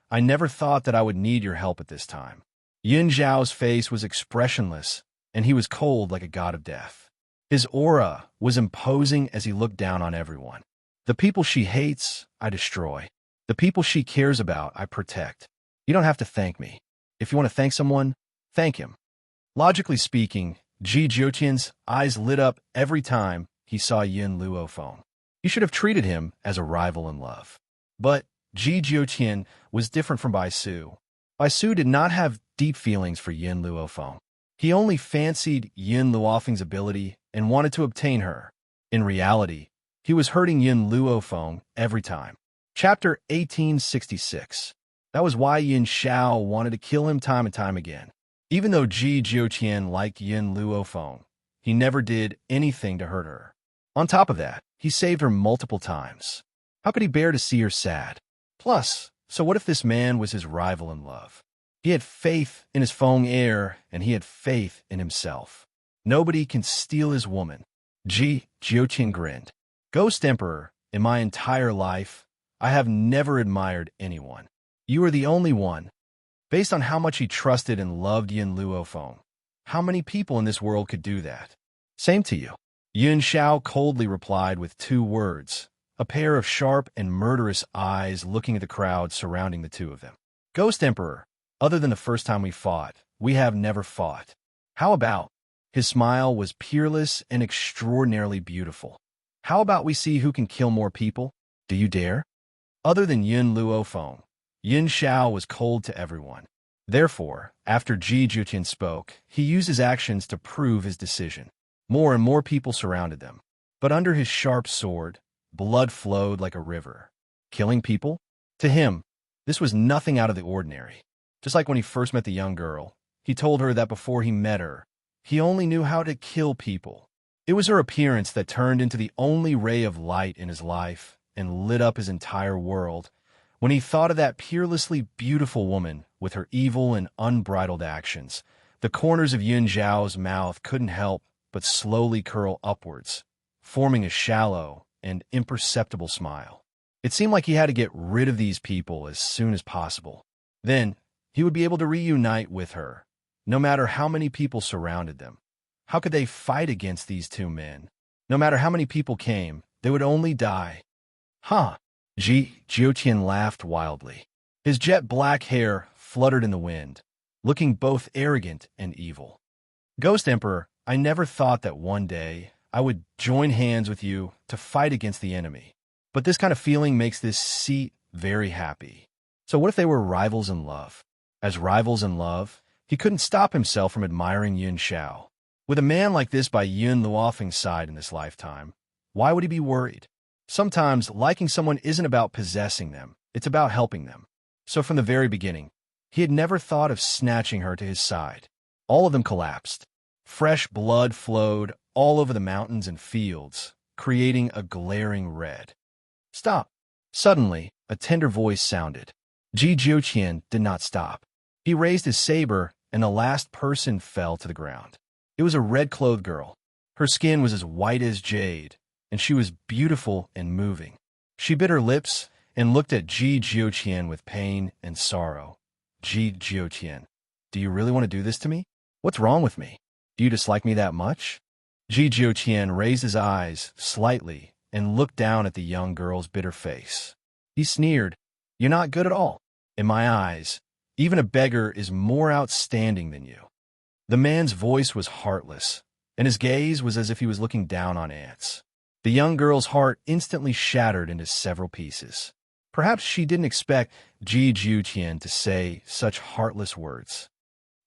I never thought that I would need your help at this time. Yin Zhao's face was expressionless, and he was cold like a god of death. His aura was imposing as he looked down on everyone. The people she hates, I destroy. The people she cares about, I protect. You don't have to thank me. If you want to thank someone, thank him. Logically speaking, Ji Juqian's eyes lit up every time he saw Yin Luofeng. He should have treated him as a rival in love. But Ji Juqian was different from Bai Su. Bai Su did not have deep feelings for Yin Luofeng. He only fancied Yin Luofeng's ability and wanted to obtain her. In reality, he was hurting Yin Luofeng every time. Chapter 1866. That was why Yin Xiao wanted to kill him time and time again. Even though Ji Juqian liked Yin Luofeng, he never did anything to hurt her. On top of that, he saved her multiple times. How could he bear to see her sad? Plus, so what if this man was his rival in love? He had faith in his Feng heir, and he had faith in himself. Nobody can steal his woman. Ji Juqian grinned. Ghost Emperor, in my entire life, I have never admired anyone. You are the only one. Based on how much he trusted and loved Yin Luofeng, how many people in this world could do that? Same to you. Yin Xiao coldly replied with 2 words, a pair of sharp and murderous eyes looking at the crowd surrounding the two of them. Ghost Emperor, other than the first time we fought, we have never fought. How about? His smile was peerless and extraordinarily beautiful. How about we see who can kill more people? Do you dare? Other than Yin Luofeng, Yin Xiao was cold to everyone. Therefore, after Ji Juqian spoke, he used his actions to prove his decision. More and more people surrounded them. But under his sharp sword, blood flowed like a river. Killing people? To him, this was nothing out of the ordinary. Just like when he first met the young girl, he told her that before he met her, he only knew how to kill people. It was her appearance that turned into the only ray of light in his life and lit up his entire world. When he thought of that peerlessly beautiful woman with her evil and unbridled actions, the corners of Yin Zhao's mouth couldn't help but slowly curl upwards, forming a shallow and imperceptible smile. It seemed like he had to get rid of these people as soon as possible. Then, he would be able to reunite with her, no matter how many people surrounded them. How could they fight against these 2 men? No matter how many people came, they would only die. Huh? Ji Juqian laughed wildly. His jet black hair fluttered in the wind, looking both arrogant and evil. Ghost Emperor, I never thought that one day I would join hands with you to fight against the enemy. But this kind of feeling makes this seat very happy. So what if they were rivals in love? As rivals in love, he couldn't stop himself from admiring Yin Xiao. With a man like this by Yin Luofeng's side in this lifetime, why would he be worried? Sometimes liking someone isn't about possessing them, it's about helping them. So from the very beginning, he had never thought of snatching her to his side. All of them collapsed. Fresh blood flowed all over the mountains and fields, creating a glaring red. Stop. Suddenly, a tender voice sounded. Ji Juqian did not stop. He raised his saber, and the last person fell to the ground. It was a red-clothed girl. Her skin was as white as jade, and she was beautiful and moving. She bit her lips and looked at Ji Juqian with pain and sorrow. Ji Juqian, do you really want to do this to me? What's wrong with me? Do you dislike me that much? Ji Juqian raised his eyes slightly and looked down at the young girl's bitter face. He sneered, You're not good at all. In my eyes, even a beggar is more outstanding than you. The man's voice was heartless, and his gaze was as if he was looking down on ants. The young girl's heart instantly shattered into several pieces. Perhaps she didn't expect Ji Juqian to say such heartless words.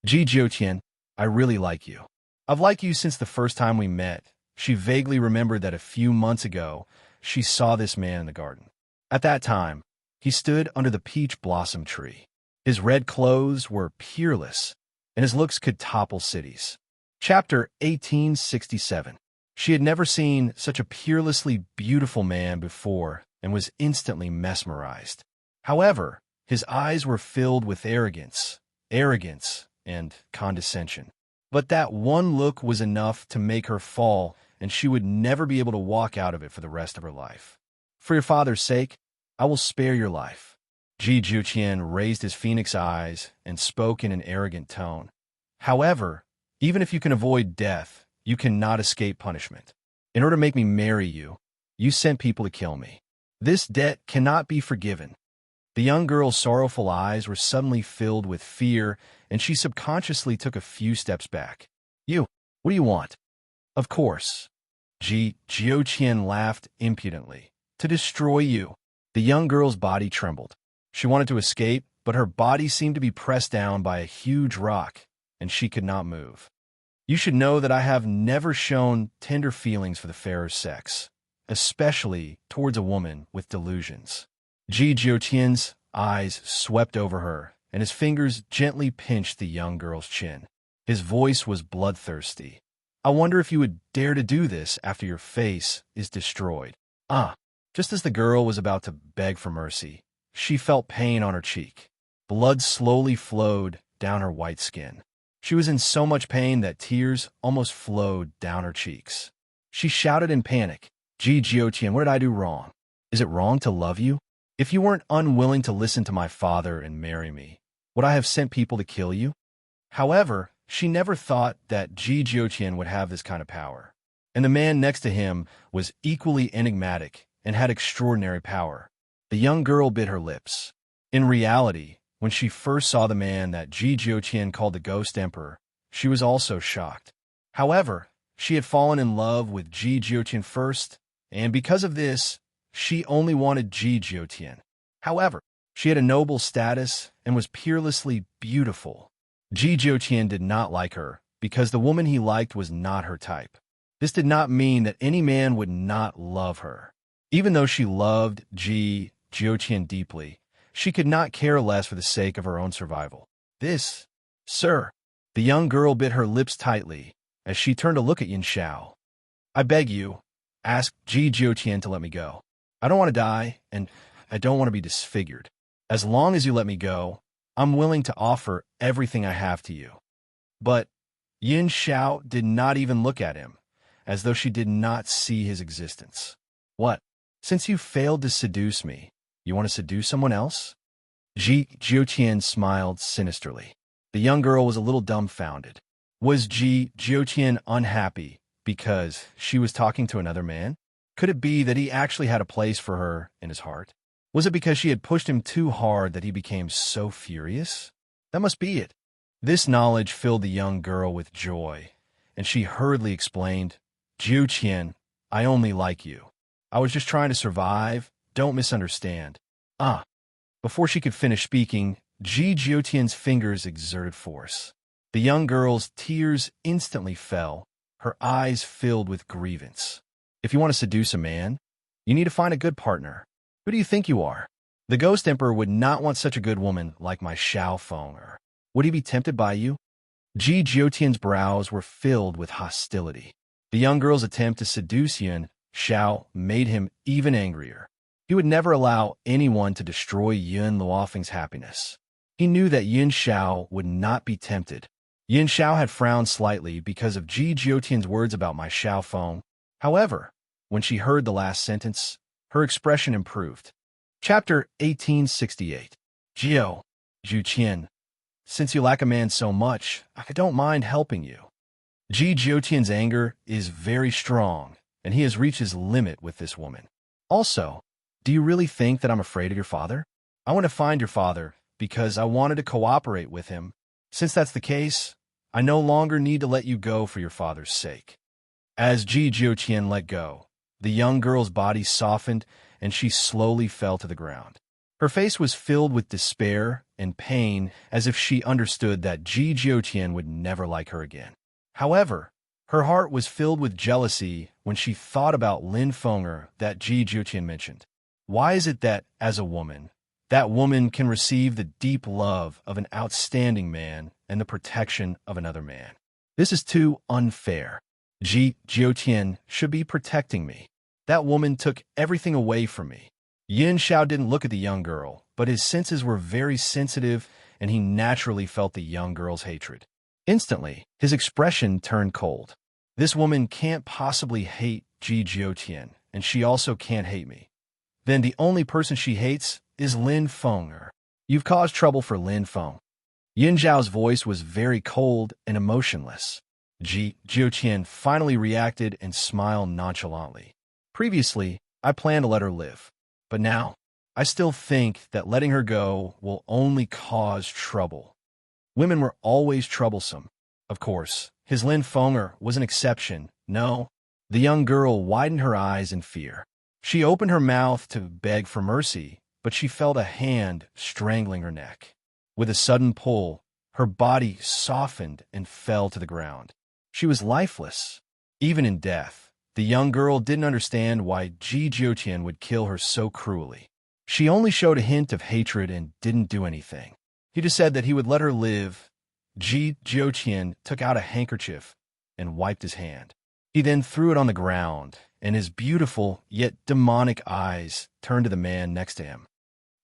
Ji Juqian, I really like you. I've liked you since the first time we met. She vaguely remembered that a few months ago, she saw this man in the garden. At that time, he stood under the peach blossom tree. His red clothes were peerless, and his looks could topple cities. Chapter 1867. She had never seen such a peerlessly beautiful man before and was instantly mesmerized. However, his eyes were filled with arrogance, and condescension. But that one look was enough to make her fall, and she would never be able to walk out of it for the rest of her life. For your father's sake, I will spare your life. Ji Jiuqian raised his phoenix eyes and spoke in an arrogant tone. However, even if you can avoid death, you cannot escape punishment. In order to make me marry you, you sent people to kill me. This debt cannot be forgiven. The young girl's sorrowful eyes were suddenly filled with fear, and she subconsciously took a few steps back. What do you want? Of course. Ji Jiuqian laughed impudently. To destroy you. The young girl's body trembled. She wanted to escape, but her body seemed to be pressed down by a huge rock, and she could not move. You should know that I have never shown tender feelings for the fairer sex, especially towards a woman with delusions. Ji Jiuqian's eyes swept over her, and his fingers gently pinched the young girl's chin. His voice was bloodthirsty. I wonder if you would dare to do this after your face is destroyed. Just as the girl was about to beg for mercy, she felt pain on her cheek. Blood slowly flowed down her white skin. She was in so much pain that tears almost flowed down her cheeks. She shouted in panic, Ji Jiuqian, what did I do wrong? Is it wrong to love you? If you weren't unwilling to listen to my father and marry me, would I have sent people to kill you? However, she never thought that Ji Jiuqian would have this kind of power. And the man next to him was equally enigmatic and had extraordinary power. The young girl bit her lips. In reality, when she first saw the man that Ji Jiuqian called the Ghost Emperor, she was also shocked. However, she had fallen in love with Ji Jiuqian first, and because of this, she only wanted Ji Jiuqian. However, she had a noble status and was peerlessly beautiful. Ji Jiuqian did not like her because the woman he liked was not her type. This did not mean that any man would not love her. Even though she loved Ji Jiuqian deeply, she could not care less for the sake of her own survival. Sir, the young girl bit her lips tightly as she turned to look at Yin Xiao. I beg you, ask Ji Jiuqian to let me go. I don't want to die, and I don't want to be disfigured. As long as you let me go, I'm willing to offer everything I have to you. But Yin Xiao did not even look at him, as though she did not see his existence. What? Since you failed to seduce me, you want to seduce someone else? Ji Jiuqian smiled sinisterly. The young girl was a little dumbfounded. Was Ji Jiuqian unhappy because she was talking to another man? Could it be that he actually had a place for her in his heart? Was it because she had pushed him too hard that he became so furious? That must be it. This knowledge filled the young girl with joy, and she hurriedly explained, Jiuqian, I only like you. I was just trying to survive. Don't misunderstand. Before she could finish speaking, Ji Jiuqian's fingers exerted force. The young girl's tears instantly fell, her eyes filled with grievance. If you want to seduce a man, you need to find a good partner. Who do you think you are? The Ghost Emperor would not want such a good woman like my Xiao Feng. Would he be tempted by you? Ji Jiuqian's brows were filled with hostility. The young girl's attempt to seduce Yin Xiao made him even angrier. He would never allow anyone to destroy Yin Luofeng's happiness. He knew that Yin Xiao would not be tempted. Yin Xiao had frowned slightly because of Ji Jiuqian's words about my Xiao Feng. However, when she heard the last sentence, her expression improved. Chapter 1868. Jiuqian, since you lack a man so much, I don't mind helping you. Ji Jiuqian's anger is very strong, and he has reached his limit with this woman. Also, do you really think that I'm afraid of your father? I want to find your father because I wanted to cooperate with him. Since that's the case, I no longer need to let you go for your father's sake. As Ji Jiuqian let go, the young girl's body softened and she slowly fell to the ground. Her face was filled with despair and pain as if she understood that Ji Jiuqian would never like her again. However, her heart was filled with jealousy when she thought about Lin Fenger that Ji Jiuqian mentioned. Why is it that, as a woman, that woman can receive the deep love of an outstanding man and the protection of another man? This is too unfair. Ji Jiutian should be protecting me. That woman took everything away from me. Yin Xiao didn't look at the young girl, but his senses were very sensitive, and he naturally felt the young girl's hatred. Instantly, his expression turned cold. This woman can't possibly hate Ji Jiutian, and she also can't hate me. Then the only person she hates is Lin Feng. You've caused trouble for Lin Feng. Yin Zhao's voice was very cold and emotionless. Ji Jiutian finally reacted and smiled nonchalantly. Previously, I planned to let her live. But now, I still think that letting her go will only cause trouble. Women were always troublesome. Of course, his Lin Fenger was an exception. No. The young girl widened her eyes in fear. She opened her mouth to beg for mercy, but she felt a hand strangling her neck. With a sudden pull, her body softened and fell to the ground. She was lifeless. Even in death, the young girl didn't understand why Ji Jiutian would kill her so cruelly. She only showed a hint of hatred and didn't do anything. He just said that he would let her live. Ji Jiutian took out a handkerchief and wiped his hand. He then threw it on the ground, and his beautiful yet demonic eyes turned to the man next to him.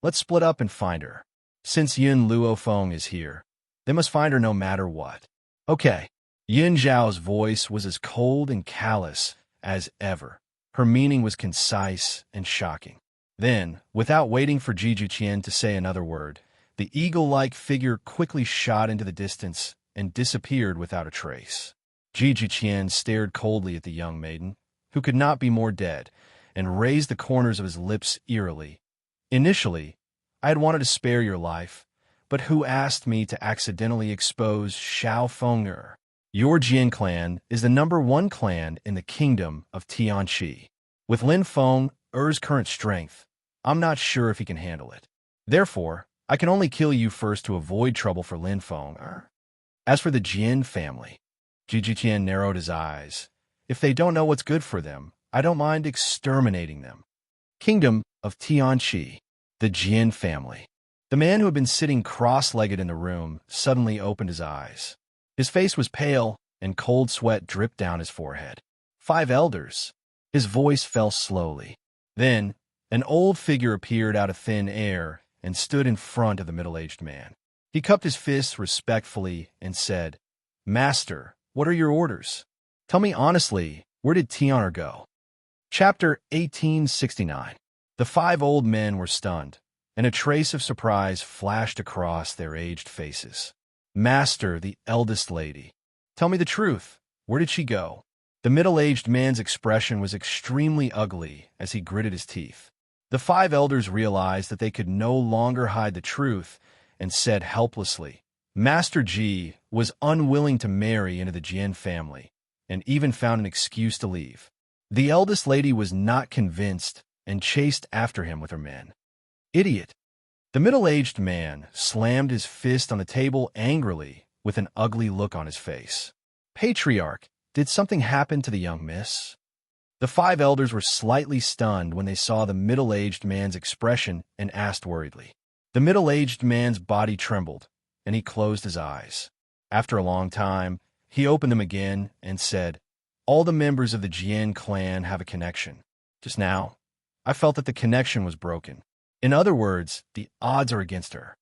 Let's split up and find her. Since Yun Luofeng is here, they must find her no matter what. Okay. Yin Zhao's voice was as cold and callous as ever. Her meaning was concise and shocking. Then, without waiting for Ji Jiutian to say another word, the eagle-like figure quickly shot into the distance and disappeared without a trace. Ji Jiutian stared coldly at the young maiden, who could not be more dead, and raised the corners of his lips eerily. Initially, I had wanted to spare your life, but who asked me to accidentally expose Xiao Fenger? Your Jian clan is the #1 clan in the kingdom of Tianqi. With Lin Feng, Er's current strength, I'm not sure if he can handle it. Therefore, I can only kill you first to avoid trouble for Lin Feng. As for the Jian family, Ji Jiutian narrowed his eyes. If they don't know what's good for them, I don't mind exterminating them. Kingdom of Tianqi, the Jian family. The man who had been sitting cross-legged in the room suddenly opened his eyes. His face was pale, and cold sweat dripped down his forehead. 5 elders. His voice fell slowly. Then, an old figure appeared out of thin air and stood in front of the middle-aged man. He cupped his fists respectfully and said, Master, what are your orders? Tell me honestly, where did Tianer go? Chapter 1869. The 5 old men were stunned, and a trace of surprise flashed across their aged faces. Master, the eldest lady. Tell me the truth. Where did she go? The middle-aged man's expression was extremely ugly as he gritted his teeth. The 5 elders realized that they could no longer hide the truth and said helplessly, Master Ji was unwilling to marry into the Jian family and even found an excuse to leave. The eldest lady was not convinced and chased after him with her men. Idiot. The middle-aged man slammed his fist on the table angrily with an ugly look on his face. Patriarch, did something happen to the young miss? The 5 elders were slightly stunned when they saw the middle-aged man's expression and asked worriedly. The middle-aged man's body trembled, and he closed his eyes. After a long time, he opened them again and said, All the members of the Jian clan have a connection. Just now, I felt that the connection was broken. In other words, the odds are against her.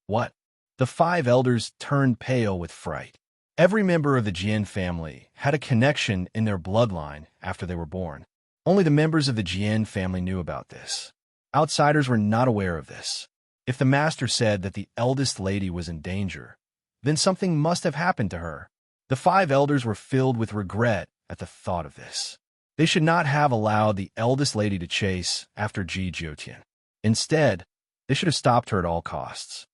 What? The 5 elders turned pale with fright. Every member of the Jian family had a connection in their bloodline after they were born. Only the members of the Jian family knew about this. Outsiders were not aware of this. If the master said that the eldest lady was in danger, then something must have happened to her. The 5 elders were filled with regret at the thought of this. They should not have allowed the eldest lady to chase after Ji Jiutian. Instead, they should have stopped her at all costs.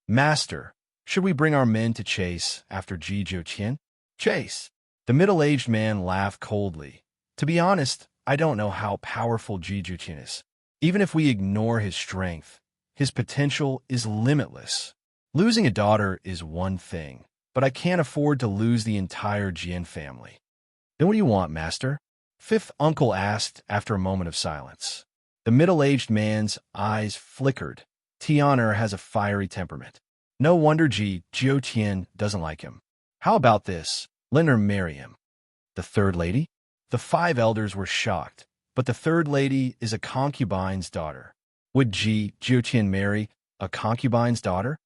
Master, should we bring our men to chase after Ji Jiutian? Chase? The middle-aged man laughed coldly. To be honest, I don't know how powerful Ji Jiutian is. Even if we ignore his strength, his potential is limitless. Losing a daughter is one thing, but I can't afford to lose the entire Jian family. Then what do you want, master? 5th uncle asked after a moment of silence. The middle-aged man's eyes flickered. Tianer has a fiery temperament. No wonder Ji Jiutian doesn't like him. How about this? Let her marry him. The third lady? The five elders were shocked, but the third lady is a concubine's daughter. Would Jiuqian marry a concubine's daughter?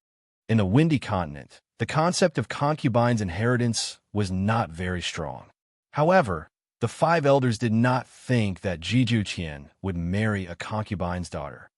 In the Windy Continent, the concept of concubine's inheritance was not very strong. However, the five elders did not think that Jiuqian would marry a concubine's daughter.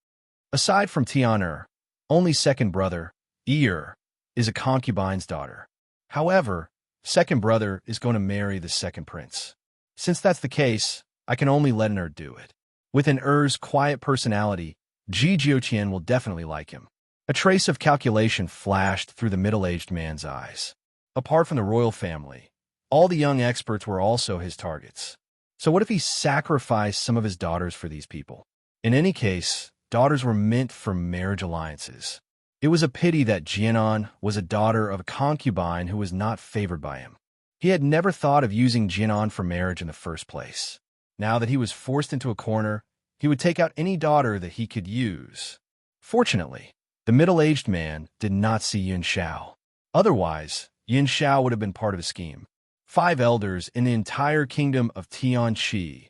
Aside from Tian'er, only second brother, Er, is a concubine's daughter. However, second brother is going to marry the second prince. Since that's the case, I can only let an Er do it. With an Er's quiet personality, Jiuqian will definitely like him. A trace of calculation flashed through the middle-aged man's eyes. Apart from the royal family, all the young experts were also his targets. So what if he sacrificed some of his daughters for these people? In any case, daughters were meant for marriage alliances. It was a pity that Jianan was a daughter of a concubine who was not favored by him. He had never thought of using Jianan for marriage in the first place. Now that he was forced into a corner, he would take out any daughter that he could use. Fortunately, the middle-aged man did not see Yin Shao. Otherwise, Yin Shao would have been part of a scheme. Five elders in the entire kingdom of Tianqi.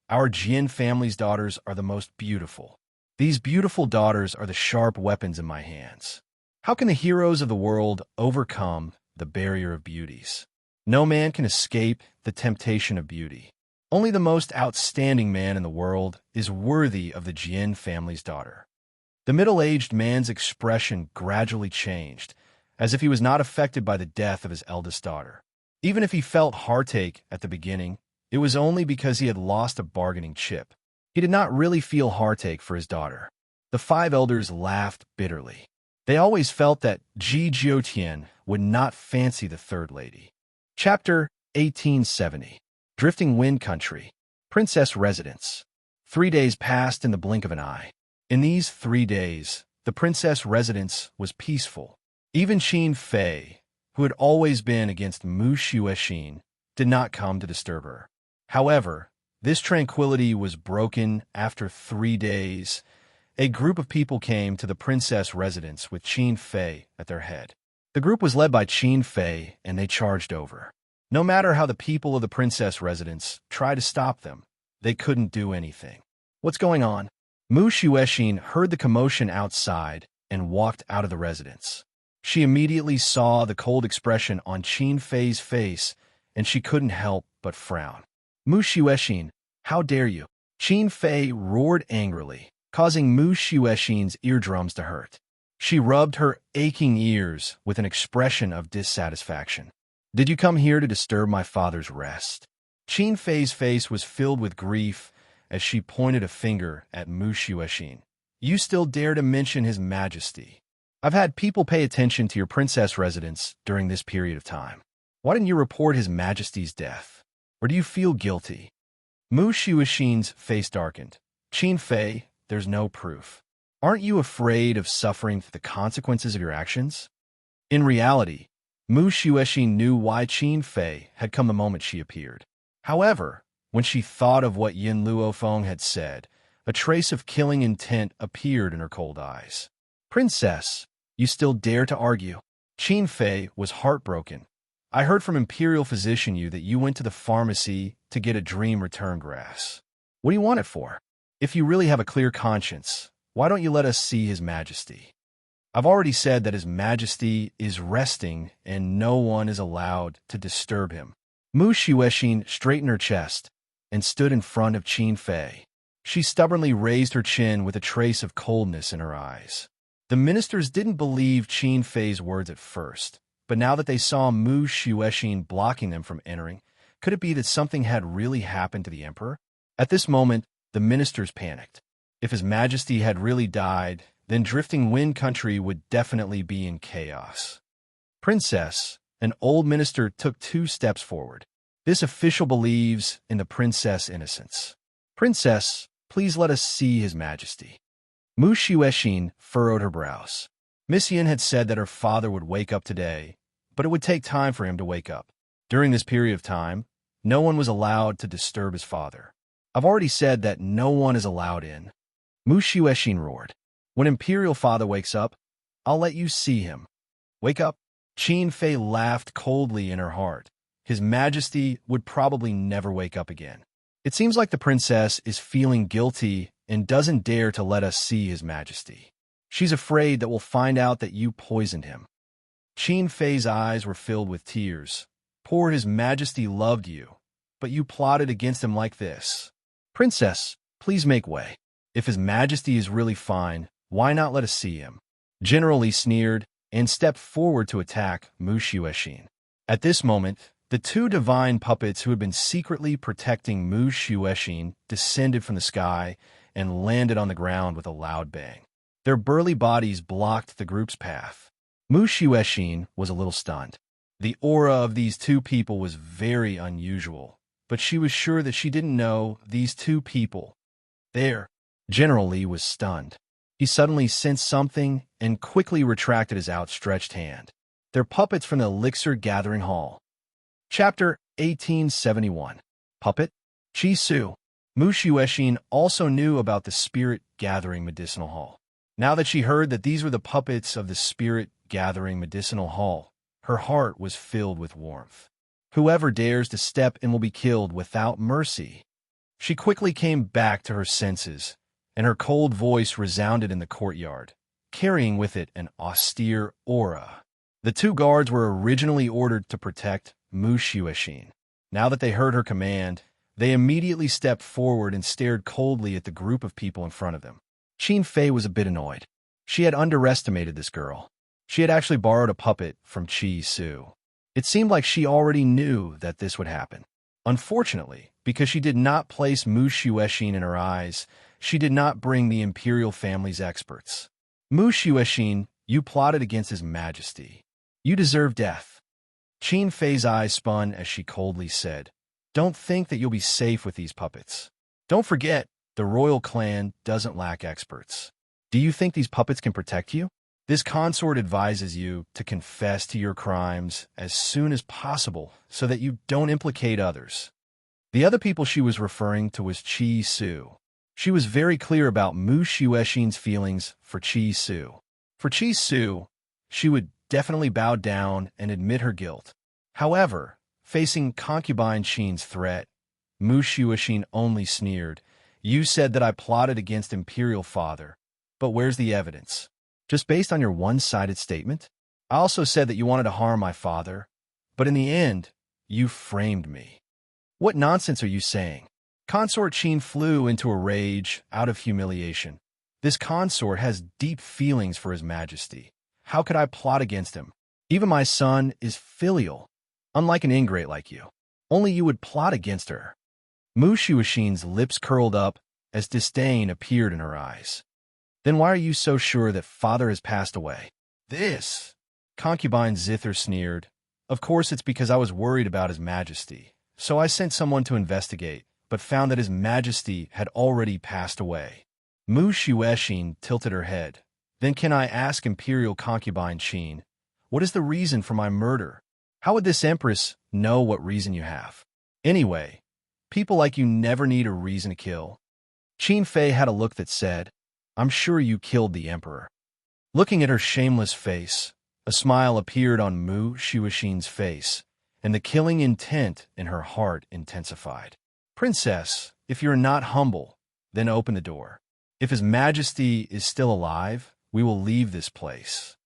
Our Jin family's daughters are the most beautiful. These beautiful daughters are the sharp weapons in my hands. How can the heroes of the world overcome the barrier of beauties? No man can escape the temptation of beauty. Only the most outstanding man in the world is worthy of the Jin family's daughter. The middle-aged man's expression gradually changed, as if he was not affected by the death of his eldest daughter. Even if he felt heartache at the beginning, it was only because he had lost a bargaining chip. He did not really feel heartache for his daughter. The five elders laughed bitterly. They always felt that Jiuqian would not fancy the third lady. Chapter 1870. Drifting Wind Country. Princess Residence. 3 days passed in the blink of an eye. In these 3 days, the princess residence was peaceful. Even Qin Fei, who had always been against Mu Xuexin, did not come to disturb her. However, this tranquility was broken after 3 days. A group of people came to the princess residence with Qin Fei at their head. The group was led by Qin Fei, and they charged over. No matter how the people of the princess residence tried to stop them, they couldn't do anything. What's going on? Mu Xuexin heard the commotion outside and walked out of the residence. She immediately saw the cold expression on Qin Fei's face, and she couldn't help but frown. Mu Xuexin, how dare you? Qin Fei roared angrily, causing Mu Xuexin's eardrums to hurt. She rubbed her aching ears with an expression of dissatisfaction. Did you come here to disturb my father's rest? Qin Fei's face was filled with grief as she pointed a finger at Mu Xuexin. You still dare to mention His Majesty. I've had people pay attention to your princess residence during this period of time. Why didn't you report His Majesty's death? Or do you feel guilty? Mu Xuexin's face darkened. Qin Fei, there's no proof. Aren't you afraid of suffering the consequences of your actions? In reality, Mu Xuexin knew why Qin Fei had come the moment she appeared. However, when she thought of what Yin Luofeng had said, a trace of killing intent appeared in her cold eyes. Princess, you still dare to argue? Qin Fei was heartbroken. I heard from Imperial Physician Yu that you went to the pharmacy to get a dream return grass. What do you want it for? If you really have a clear conscience, why don't you let us see His Majesty? I've already said that His Majesty is resting and no one is allowed to disturb him. Mu Xuexin straightened her chest and stood in front of Qin Fei. She stubbornly raised her chin with a trace of coldness in her eyes. The ministers didn't believe Qin Fei's words at first, but now that they saw Mu Xuexin blocking them from entering, could it be that something had really happened to the emperor? At this moment, the ministers panicked. If His Majesty had really died, then Drifting Wind Country would definitely be in chaos. Princess, an old minister took 2 steps forward. This official believes in the princess' innocence. Princess, please let us see His Majesty. Mu Xuexin furrowed her brows. Miss Yin had said that her father would wake up today, but it would take time for him to wake up. During this period of time, no one was allowed to disturb his father. I've already said that no one is allowed in. Mu Xuexin roared. When Imperial Father wakes up, I'll let you see him. Wake up. Qin Fei laughed coldly in her heart, His Majesty would probably never wake up again. It seems like the princess is feeling guilty and doesn't dare to let us see His Majesty. She's afraid that we'll find out that you poisoned him. Qin Fei's eyes were filled with tears. Poor His Majesty loved you, but you plotted against him like this. Princess, please make way. If His Majesty is really fine, why not let us see him? General Li sneered and stepped forward to attack Mu Xuexin. At this moment, the two divine puppets who had been secretly protecting Mu Xuexin descended from the sky and landed on the ground with a loud bang. Their burly bodies blocked the group's path. Mu Xuexin was a little stunned. The aura of these two people was very unusual, but she was sure that she didn't know these two people. There, General Li was stunned. He suddenly sensed something and quickly retracted his outstretched hand. They're puppets from the Elixir Gathering Hall. Chapter 1871. Puppet? Qi Su. Mu Xuexin also knew about the Spirit Gathering Medicinal Hall. Now that she heard that these were the puppets of the Spirit Gathering Medicinal Hall, her heart was filled with warmth. Whoever dares to step in will be killed without mercy. She quickly came back to her senses, and her cold voice resounded in the courtyard, carrying with it an austere aura. The two guards were originally ordered to protect Mu Xuexin. Now that they heard her command, they immediately stepped forward and stared coldly at the group of people in front of them. Qin Fei was a bit annoyed. She had underestimated this girl. She had actually borrowed a puppet from Qi Su. It seemed like she already knew that this would happen. Unfortunately, because she did not place Mu Xuexin in her eyes, she did not bring the imperial family's experts. Mu Xuexin, you plotted against His Majesty. You deserve death. Qin Fei's eyes spun as she coldly said, Don't think that you'll be safe with these puppets. Don't forget, the royal clan doesn't lack experts. Do you think these puppets can protect you? This consort advises you to confess to your crimes as soon as possible so that you don't implicate others. The other people she was referring to was Qi Su. She was very clear about Mu Xuexin's feelings for Qi Su. For Qi Su, she would definitely bow down and admit her guilt. However, facing concubine Qin's threat, Mu Xuexin only sneered. You said that I plotted against Imperial Father, but where's the evidence? Just based on your one-sided statement? I also said that you wanted to harm my father, but in the end, you framed me. What nonsense are you saying? Consort Qin flew into a rage out of humiliation. This consort has deep feelings for His Majesty. How could I plot against him? Even my son is filial, unlike an ingrate like you. Only you would plot against her. Mu Xuexin's lips curled up as disdain appeared in her eyes. Then why are you so sure that father has passed away? This, concubine Zither sneered. Of course it's because I was worried about His Majesty, so I sent someone to investigate, but found that His Majesty had already passed away. Mu Xuexin tilted her head. Then can I ask Imperial Concubine Qin, what is the reason for my murder? How would this Empress know what reason you have? Anyway, people like you never need a reason to kill. Qin Fei had a look that said, I'm sure you killed the Emperor. Looking at her shameless face, a smile appeared on Mu Xuexin's face, and the killing intent in her heart intensified. Princess, if you're not humble, then open the door. If His Majesty is still alive, we will leave this place.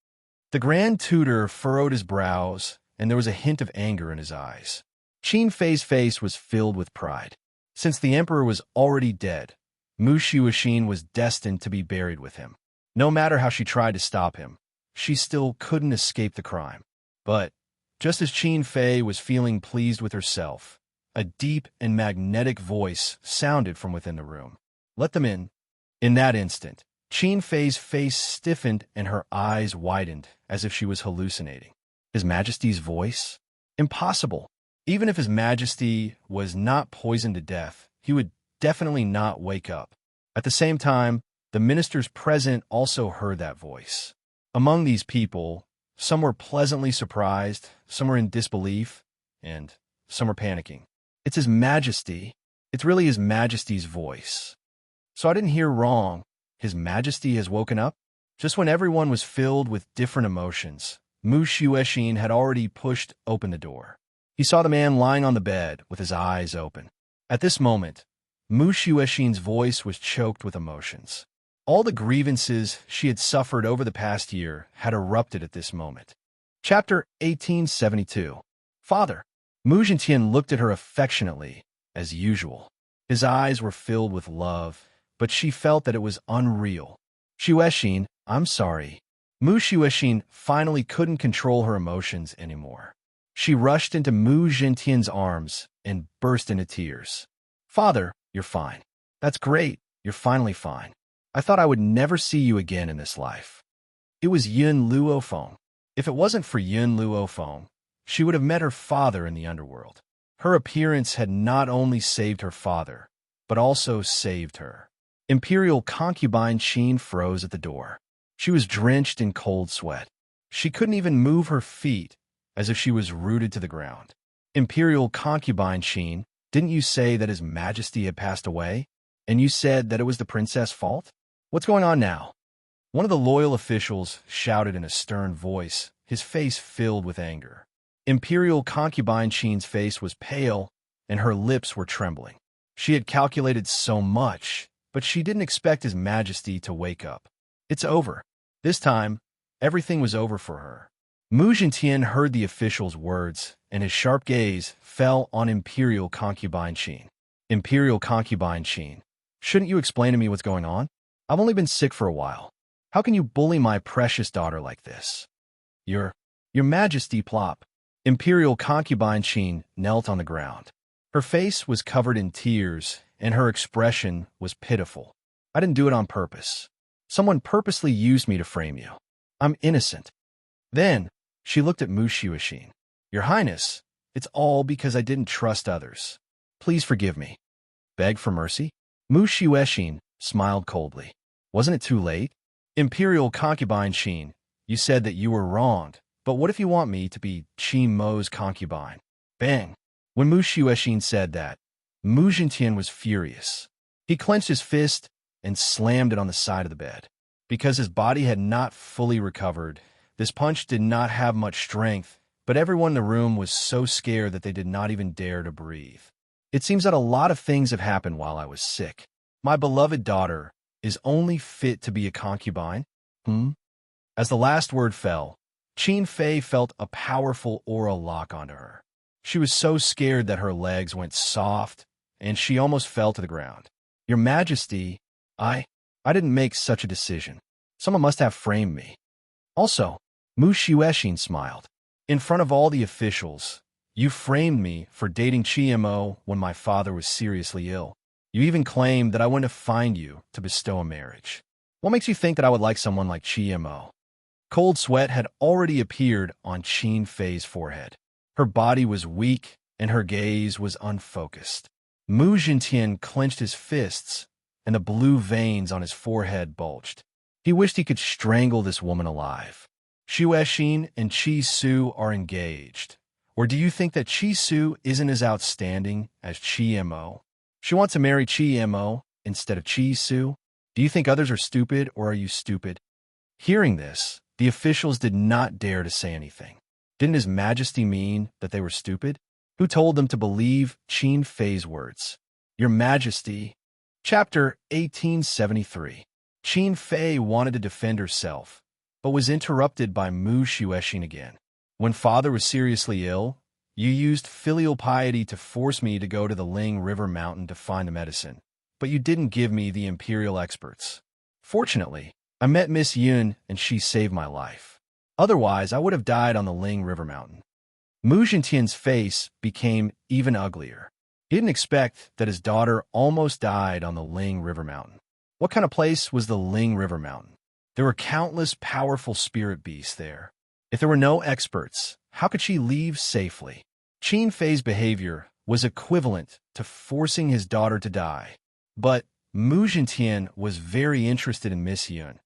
The Grand Tutor furrowed his brows, and there was a hint of anger in his eyes. Qin Fei's face was filled with pride. Since the Emperor was already dead, Mu Xuexin was destined to be buried with him. No matter how she tried to stop him, she still couldn't escape the crime. But, just as Qin Fei was feeling pleased with herself, a deep and magnetic voice sounded from within the room. Let them in. In that instant, Qin Fei's face stiffened and her eyes widened as if she was hallucinating. His Majesty's voice? Impossible. Even if His Majesty was not poisoned to death, he would definitely not wake up. At the same time, the ministers present also heard that voice. Among these people, some were pleasantly surprised, some were in disbelief, and some were panicking. It's His Majesty. It's really His Majesty's voice. So I didn't hear wrong. His Majesty has woken up? Just when everyone was filled with different emotions, Mu Xuexin had already pushed open the door. He saw the man lying on the bed with his eyes open. At this moment, Mu Shuexin's voice was choked with emotions. All the grievances she had suffered over the past year had erupted at this moment. Chapter 1872. Father. Mu Zhentian looked at her affectionately, as usual. His eyes were filled with love, but she felt that it was unreal. Shuexin, I'm sorry. Mu Shuexin finally couldn't control her emotions anymore. She rushed into Mu Zhentian's arms and burst into tears. Father, you're fine. That's great. You're finally fine. I thought I would never see you again in this life. It was Yun Luofeng. If it wasn't for Yun Luofeng, she would have met her father in the underworld. Her appearance had not only saved her father, but also saved her. Imperial concubine Qin froze at the door. She was drenched in cold sweat. She couldn't even move her feet, as if she was rooted to the ground. Imperial concubine Qin, didn't you say that His Majesty had passed away? And you said that it was the princess' fault? What's going on now? One of the loyal officials shouted in a stern voice, his face filled with anger. Imperial concubine Qin's face was pale, and her lips were trembling. She had calculated so much, but she didn't expect His Majesty to wake up. It's over. This time, everything was over for her. Mu Zhentian heard the official's words, and his sharp gaze fell on Imperial concubine Qin. Imperial concubine Qin, shouldn't you explain to me what's going on? I've only been sick for a while. How can you bully my precious daughter like this? Your Majesty, plop. Imperial concubine Qin knelt on the ground. Her face was covered in tears, and her expression was pitiful. I didn't do it on purpose. Someone purposely used me to frame you. I'm innocent. Then, she looked at Mu Shuexin. Your Highness, it's all because I didn't trust others. Please forgive me. Beg for mercy? Mu Shuexin smiled coldly. Wasn't it too late? Imperial concubine Qin, you said that you were wronged, but what if you want me to be Qin Mo's concubine? Bang! When Mu Shuexin said that, Mu Zhentian was furious. He clenched his fist and slammed it on the side of the bed. Because his body had not fully recovered, this punch did not have much strength, but everyone in the room was so scared that they did not even dare to breathe. It seems that a lot of things have happened while I was sick. My beloved daughter is only fit to be a concubine? As the last word fell, Qin Fei felt a powerful aura lock onto her. She was so scared that her legs went soft, and she almost fell to the ground. Your Majesty, I didn't make such a decision. Someone must have framed me. Also, Mu Shuexin smiled. In front of all the officials, you framed me for dating Mo when my father was seriously ill. You even claimed that I went to find you to bestow a marriage. What makes you think that I would like someone like Mo? Cold sweat had already appeared on Qin Fei's forehead. Her body was weak, and her gaze was unfocused. Mu Zhentian clenched his fists, and the blue veins on his forehead bulged. He wished he could strangle this woman alive. Shuexin and Qi Su are engaged. Or do you think that Qi Su isn't as outstanding as Mo? She wants to marry Mo instead of Qi Su? Do you think others are stupid, or are you stupid? Hearing this, the officials did not dare to say anything. Didn't His Majesty mean that they were stupid? Who told them to believe Qin Fei's words? Your Majesty. Chapter 1873. Qin Fei wanted to defend herself, but was interrupted by Mu Shuexin again. When father was seriously ill, you used filial piety to force me to go to the Ling River Mountain to find the medicine, but you didn't give me the imperial experts. Fortunately, I met Miss Yun and she saved my life. Otherwise, I would have died on the Ling River Mountain. Mu Zhentian's face became even uglier. He didn't expect that his daughter almost died on the Ling River Mountain. What kind of place was the Ling River Mountain? There were countless powerful spirit beasts there. If there were no experts, how could she leave safely? Qin Fei's behavior was equivalent to forcing his daughter to die. But Mu Zhentian was very interested in Miss Yun,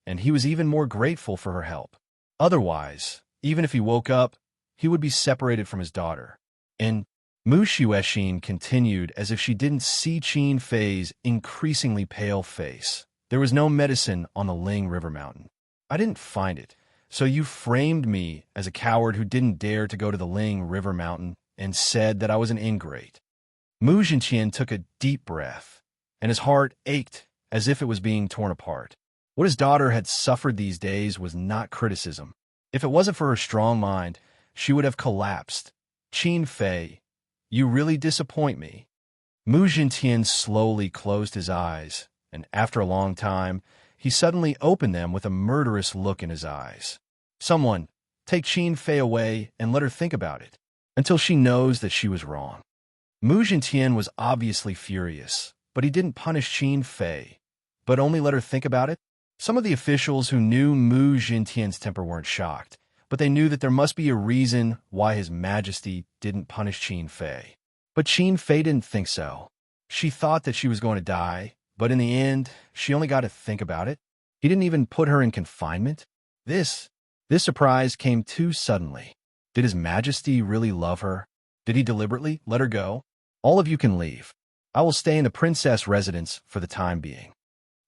and he was even more grateful for her help. Otherwise, even if he woke up, he would be separated from his daughter. And Mu Shuexin continued as if she didn't see Qin Fei's increasingly pale face. There was no medicine on the Ling River Mountain. I didn't find it, so you framed me as a coward who didn't dare to go to the Ling River Mountain and said that I was an ingrate. Mu Jintian took a deep breath, and his heart ached as if it was being torn apart. What his daughter had suffered these days was not criticism. If it wasn't for her strong mind, she would have collapsed. Qin Fei, you really disappoint me. Mu Jintian slowly closed his eyes, and after a long time, he suddenly opened them with a murderous look in his eyes. Someone, take Qin Fei away and let her think about it, until she knows that she was wrong. Mu Jintian was obviously furious, but he didn't punish Qin Fei, but only let her think about it. Some of the officials who knew Mu Jintian's temper weren't shocked, but they knew that there must be a reason why His Majesty didn't punish Qin Fei. But Qin Fei didn't think so. She thought that she was going to die, but in the end, she only got to think about it. He didn't even put her in confinement. This surprise came too suddenly. Did His Majesty really love her? Did he deliberately let her go? All of you can leave. I will stay in the princess residence for the time being.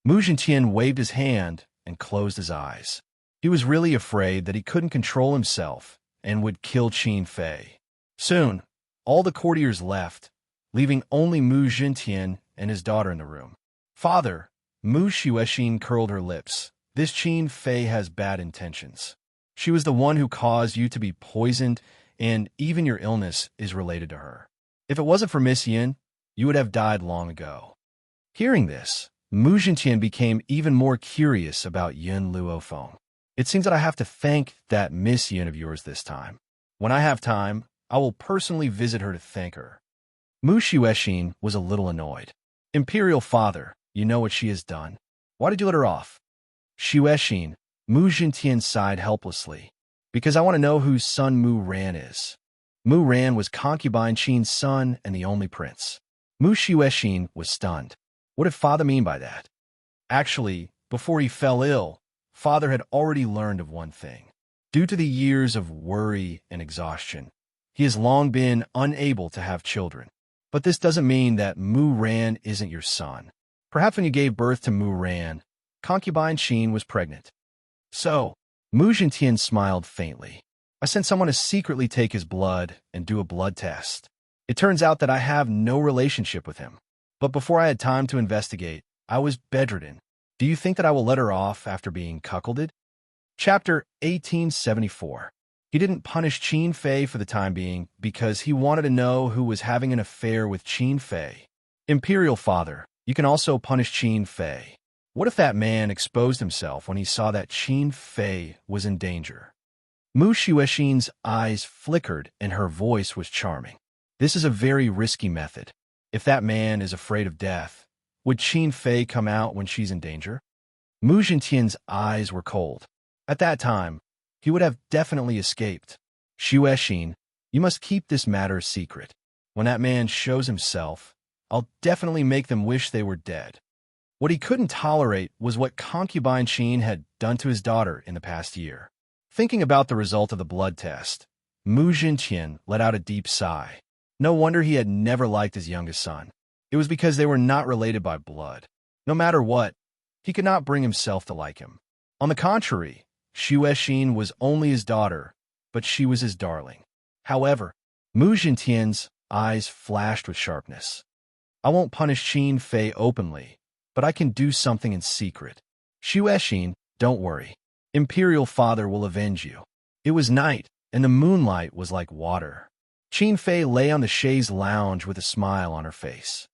Mu Jintian waved his hand and closed his eyes. He was really afraid that he couldn't control himself and would kill Qin Fei. Soon, all the courtiers left, leaving only Mu Jintian and his daughter in the room. Father, Mu Xuexin curled her lips. This Qin Fei has bad intentions. She was the one who caused you to be poisoned, and even your illness is related to her. If it wasn't for Miss Yin, you would have died long ago. Hearing this, Mu Jintian became even more curious about Yin Luofeng. It seems that I have to thank that Miss Yin of yours this time. When I have time, I will personally visit her to thank her. Mu Xuexin was a little annoyed. Imperial Father, you know what she has done. Why did you let her off? Xuexin, Mu Jintian sighed helplessly. Because I want to know whose son Mu Ran is. Mu Ran was concubine Qin's son and the only prince. Mu Xuexin was stunned. What did Father mean by that? Actually, before he fell ill, Father had already learned of one thing. Due to the years of worry and exhaustion, he has long been unable to have children. But this doesn't mean that Mu Ran isn't your son. Perhaps when you gave birth to Mu Ran, concubine Qin was pregnant. So, Mu Jintian smiled faintly. I sent someone to secretly take his blood and do a blood test. It turns out that I have no relationship with him. But before I had time to investigate, I was bedridden. Do you think that I will let her off after being cuckolded? Chapter 1874. He didn't punish Qin Fei for the time being because he wanted to know who was having an affair with Qin Fei. Imperial Father, you can also punish Qin Fei. What if that man exposed himself when he saw that Qin Fei was in danger? Mu Xuexin's eyes flickered and her voice was charming. This is a very risky method. If that man is afraid of death, would Qin Fei come out when she's in danger? Mu Jintian's eyes were cold. At that time, he would have definitely escaped. Xuexin, you must keep this matter secret. When that man shows himself, I'll definitely make them wish they were dead. What he couldn't tolerate was what concubine Qin had done to his daughter in the past year. Thinking about the result of the blood test, Mu Jintian let out a deep sigh. No wonder he had never liked his youngest son. It was because they were not related by blood. No matter what, he could not bring himself to like him. On the contrary, Xuexin was only his daughter, but she was his darling. However, Mu Jintian's eyes flashed with sharpness. I won't punish Qin Fei openly, but I can do something in secret. Xuexin, don't worry. Imperial Father will avenge you. It was night, and the moonlight was like water. Qin Fei lay on the chaise lounge with a smile on her face.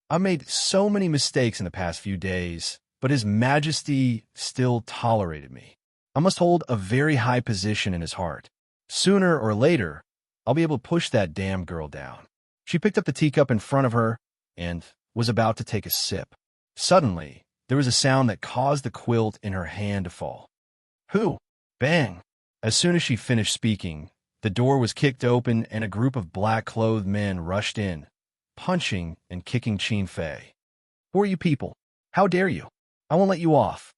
I made so many mistakes in the past few days, but His Majesty still tolerated me. I must hold a very high position in his heart. Sooner or later, I'll be able to push that damn girl down. She picked up the teacup in front of her and was about to take a sip. Suddenly, there was a sound that caused the quilt in her hand to fall. Who? Bang! As soon as she finished speaking, the door was kicked open and a group of black-clothed men rushed in, punching and kicking Qin Fei. Who are you people? How dare you? I won't let you off.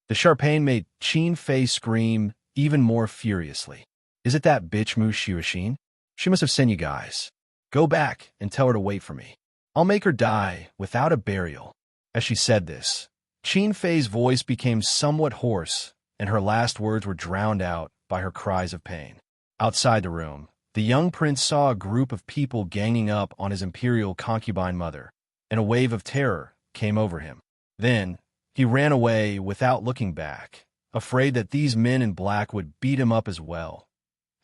The sharp pain made Qin Fei scream even more furiously. Is it that bitch Mu Xuexin? She must have sent you guys. Go back and tell her to wait for me. I'll make her die without a burial. As she said this, Qin Fei's voice became somewhat hoarse, and her last words were drowned out by her cries of pain. Outside the room, The young prince saw a group of people ganging up on his imperial concubine mother, and a wave of terror came over him. Then, he ran away without looking back, afraid that these men in black would beat him up as well.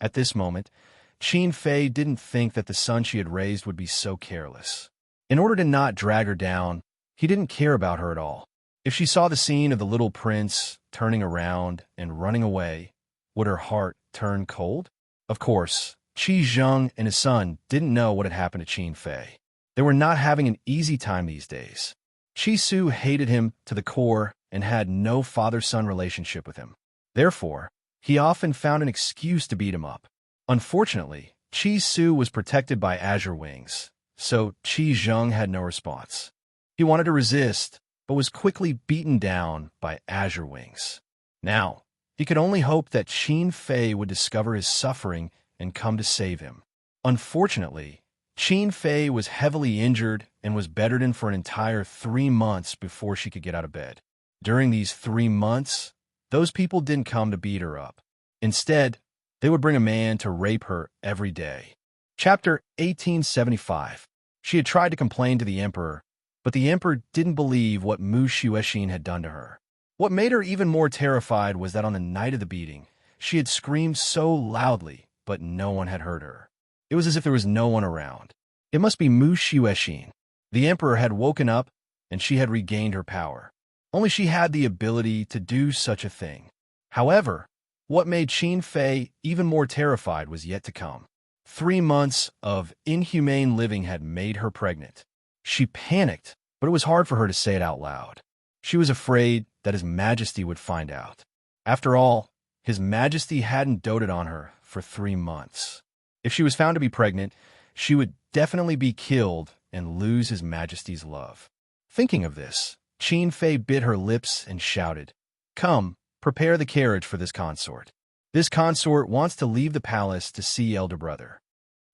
At this moment, Qin Fei didn't think that the son she had raised would be so careless. In order to not drag her down, he didn't care about her at all. If she saw the scene of the little prince turning around and running away, would her heart turn cold? Of course, Qi Zheng and his son didn't know what had happened to Qin Fei. They were not having an easy time these days. Qi Su hated him to the core and had no father-son relationship with him. Therefore, he often found an excuse to beat him up. Unfortunately, Qi Su was protected by azure wings, so Qi Zheng had no response. He wanted to resist, but was quickly beaten down by azure wings. Now, he could only hope that Qin Fei would discover his suffering and come to save him. Unfortunately, Qin Fei was heavily injured and was bedridden for an entire 3 months before she could get out of bed. During these 3 months, those people didn't come to beat her up. Instead, they would bring a man to rape her every day. Chapter 1875. She had tried to complain to the emperor, but the emperor didn't believe what Mu Xuexin had done to her. What made her even more terrified was that on the night of the beating, she had screamed so loudly, but no one had heard her. It was as if there was no one around. It must be Mu Xuexin. The emperor had woken up, and she had regained her power. Only she had the ability to do such a thing. However, what made Qin Fei even more terrified was yet to come. 3 months of inhumane living had made her pregnant. She panicked, but it was hard for her to say it out loud. She was afraid that His Majesty would find out. After all, His Majesty hadn't doted on her for 3 months. If she was found to be pregnant, she would definitely be killed and lose His Majesty's love. Thinking of this, Qin Fei bit her lips and shouted, "Come, prepare the carriage for this consort. This consort wants to leave the palace to see elder brother."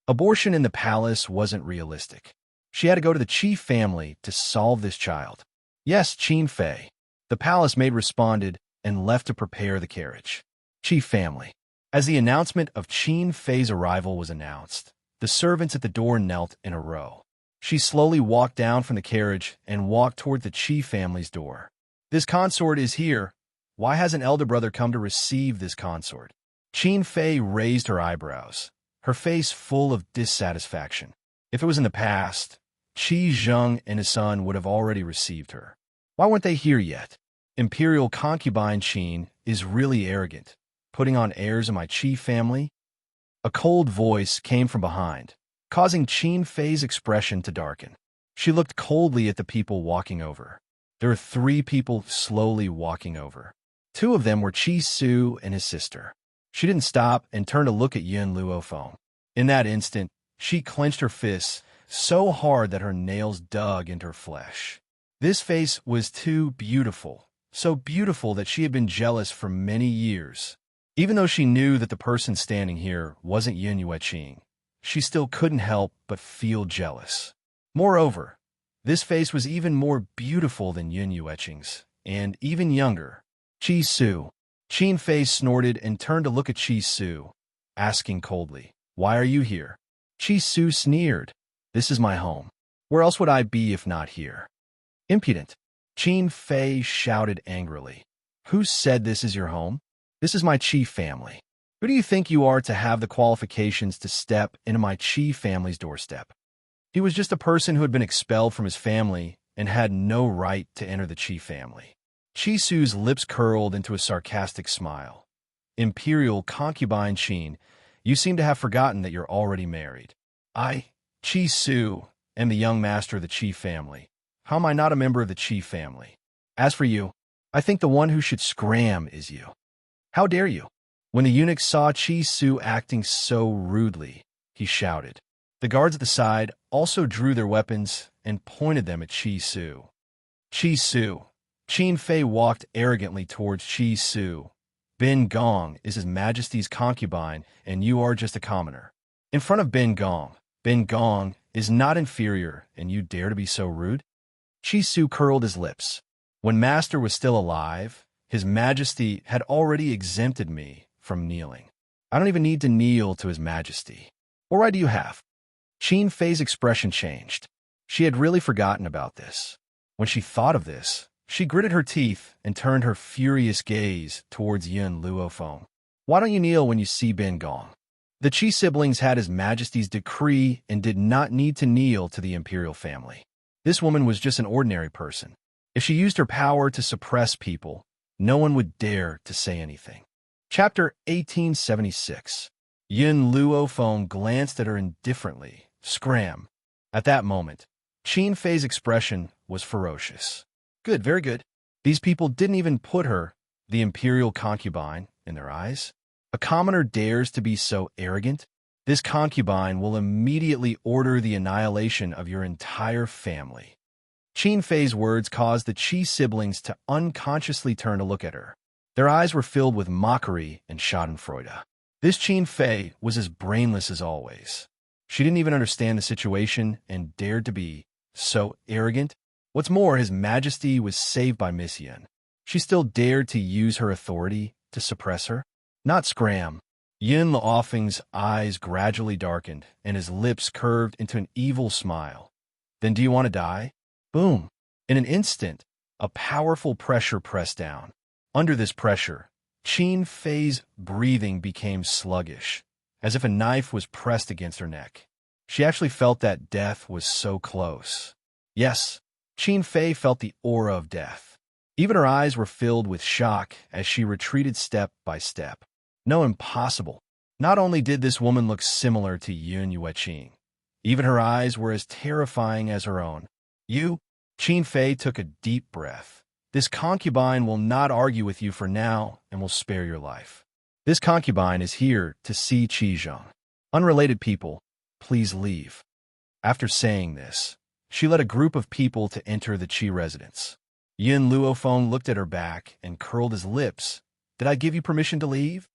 Abortion in the palace wasn't realistic. She had to go to the Qi family to solve this child. "Yes, Qin Fei." The palace maid responded and left to prepare the carriage. Qi family. As the announcement of Qin Fei's arrival was announced, the servants at the door knelt in a row. She slowly walked down from the carriage and walked toward the Qi family's door. "This consort is here. Why hasn't elder brother come to receive this consort?" Qin Fei raised her eyebrows, her face full of dissatisfaction. If it was in the past, Qi Zheng and his son would have already received her. Why weren't they here yet? Imperial concubine Qin is really arrogant, putting on airs of my Qi family. A cold voice came from behind, causing Qin Fei's expression to darken. She looked coldly at the people walking over. There were 3 people slowly walking over. 2 of them were Qi Su and his sister. She didn't stop and turn to look at Yun Luofeng. In that instant, she clenched her fists so hard that her nails dug into her flesh. This face was too beautiful, so beautiful that she had been jealous for many years. Even though she knew that the person standing here wasn't Yun Yueqing, she still couldn't help but feel jealous. Moreover, this face was even more beautiful than Yun Yueqing's, and even younger. "Qi Su." Qin Fei snorted and turned to look at Qi Su, asking coldly, "Why are you here?" Qi Su sneered, "This is my home. Where else would I be if not here?" "Impudent." Qin Fei shouted angrily. "Who said this is your home? This is my Qi family. Who do you think you are to have the qualifications to step into my Qi family's doorstep?" He was just a person who had been expelled from his family and had no right to enter the Qi family. Qi Su's lips curled into a sarcastic smile. "Imperial concubine Qin, you seem to have forgotten that you're already married. I, Qi Su, am the young master of the Qi family. How am I not a member of the Qi family? As for you, I think the one who should scram is you. How dare you?" When the eunuch saw Qi Su acting so rudely, he shouted. The guards at the side also drew their weapons and pointed them at Qi Su. "Qi Su." Qin Fei walked arrogantly towards Qi Su. "Ben Gong is His Majesty's concubine, and you are just a commoner. In front of Ben Gong is not inferior, and you dare to be so rude?" Qi Su curled his lips. "When Master was still alive, His Majesty had already exempted me from kneeling. I don't even need to kneel to His Majesty." What right do you have? Qin Fei's expression changed. She had really forgotten about this. When she thought of this, she gritted her teeth and turned her furious gaze towards Yun Luofeng. Why don't you kneel when you see Ben Gong? The Qi siblings had His Majesty's decree and did not need to kneel to the imperial family. This woman was just an ordinary person. If she used her power to suppress people, no one would dare to say anything. Chapter 1876. Yun Luofeng glanced at her indifferently. Scram. At that moment, Qin Fei's expression was ferocious. Good, very good. These people didn't even put her, the imperial concubine, in their eyes. A commoner dares to be so arrogant? This concubine will immediately order the annihilation of your entire family. Qin Fei's words caused the Qi siblings to unconsciously turn to look at her. Their eyes were filled with mockery and schadenfreude. This Qin Fei was as brainless as always. She didn't even understand the situation and dared to be so arrogant. What's more, His Majesty was saved by Miss Yun. She still dared to use her authority to suppress her? Not scram. Yun Luofeng's eyes gradually darkened, and his lips curved into an evil smile. Then do you want to die? Boom. In an instant, a powerful pressure pressed down. Under this pressure, Qin Fei's breathing became sluggish, as if a knife was pressed against her neck. She actually felt that death was so close. Yes, Qin Fei felt the aura of death. Even her eyes were filled with shock as she retreated step by step. No, impossible. Not only did this woman look similar to Yun Yueqing, even her eyes were as terrifying as her own. Qin Fei took a deep breath. This concubine will not argue with you for now and will spare your life. This concubine is here to see Qi Zheng. Unrelated people, please leave. After saying this, she led a group of people to enter the Qi residence. Yun Luofeng looked at her back and curled his lips. Did I give you permission to leave?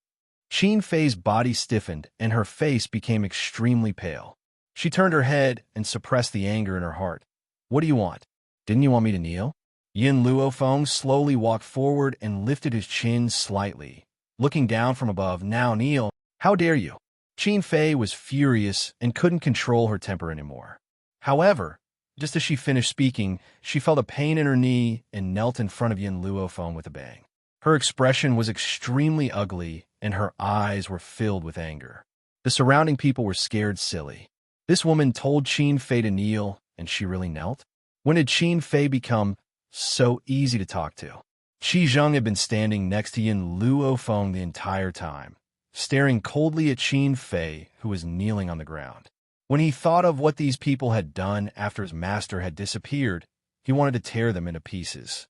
Qin Fei's body stiffened and her face became extremely pale. She turned her head and suppressed the anger in her heart. What do you want? Didn't you want me to kneel? Yun Luofeng slowly walked forward and lifted his chin slightly. Looking down from above, now kneel. How dare you? Qin Fei was furious and couldn't control her temper anymore. However, just as she finished speaking, she felt a pain in her knee and knelt in front of Yun Luofeng with a bang. Her expression was extremely ugly and her eyes were filled with anger. The surrounding people were scared silly. This woman told Qin Fei to kneel, and she really knelt? When did Qin Fei become so easy to talk to? Qi Zheng had been standing next to Yun Luofeng the entire time, staring coldly at Qin Fei, who was kneeling on the ground. When he thought of what these people had done after his master had disappeared, he wanted to tear them into pieces.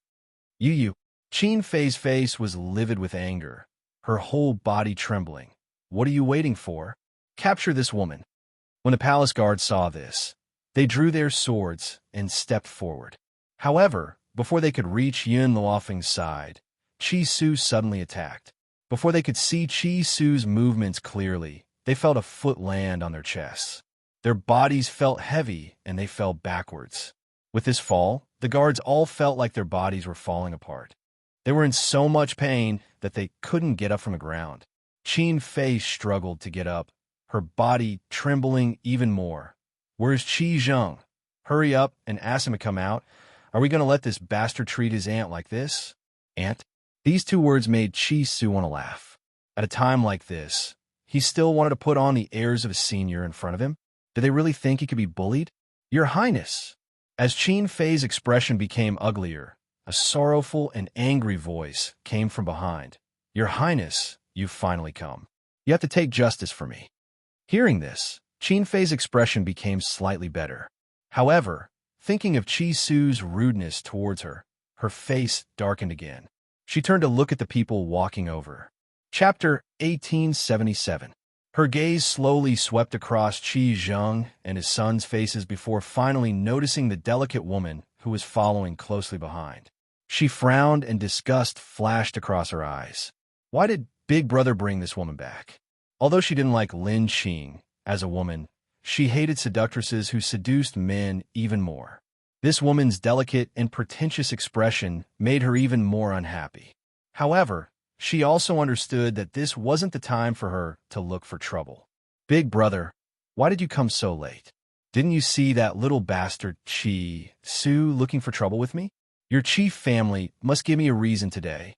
Qin Fei's face was livid with anger, her whole body trembling. What are you waiting for? Capture this woman. When the palace guards saw this, they drew their swords and stepped forward. However, before they could reach Yun Luofeng's side, Qi Su suddenly attacked. Before they could see Qi Su's movements clearly, they felt a foot land on their chests. Their bodies felt heavy and they fell backwards. With this fall, the guards all felt like their bodies were falling apart. They were in so much pain that they couldn't get up from the ground. Qin Fei struggled to get up, her body trembling even more. Where's Qi Zheng? Hurry up and ask him to come out. Are we going to let this bastard treat his aunt like this? Aunt? These two words made Qi Su want to laugh. At a time like this, he still wanted to put on the airs of a senior in front of him. Did they really think he could be bullied? Your Highness! As Qin Fei's expression became uglier, a sorrowful and angry voice came from behind. Your Highness, you've finally come. You have to take justice for me. Hearing this, Qin Fei's expression became slightly better. However, thinking of Qi Su's rudeness towards her, her face darkened again. She turned to look at the people walking over. Chapter 1877. Her gaze slowly swept across Qi Zheng and his son's faces before finally noticing the delicate woman who was following closely behind. She frowned and disgust flashed across her eyes. Why did Big Brother bring this woman back? Although she didn't like Lin Qing as a woman, she hated seductresses who seduced men even more. This woman's delicate and pretentious expression made her even more unhappy. However, she also understood that this wasn't the time for her to look for trouble. Big Brother, Why did you come so late? Didn't you see that little bastard Chi Su looking for trouble with me? Your chief family must give me a reason today.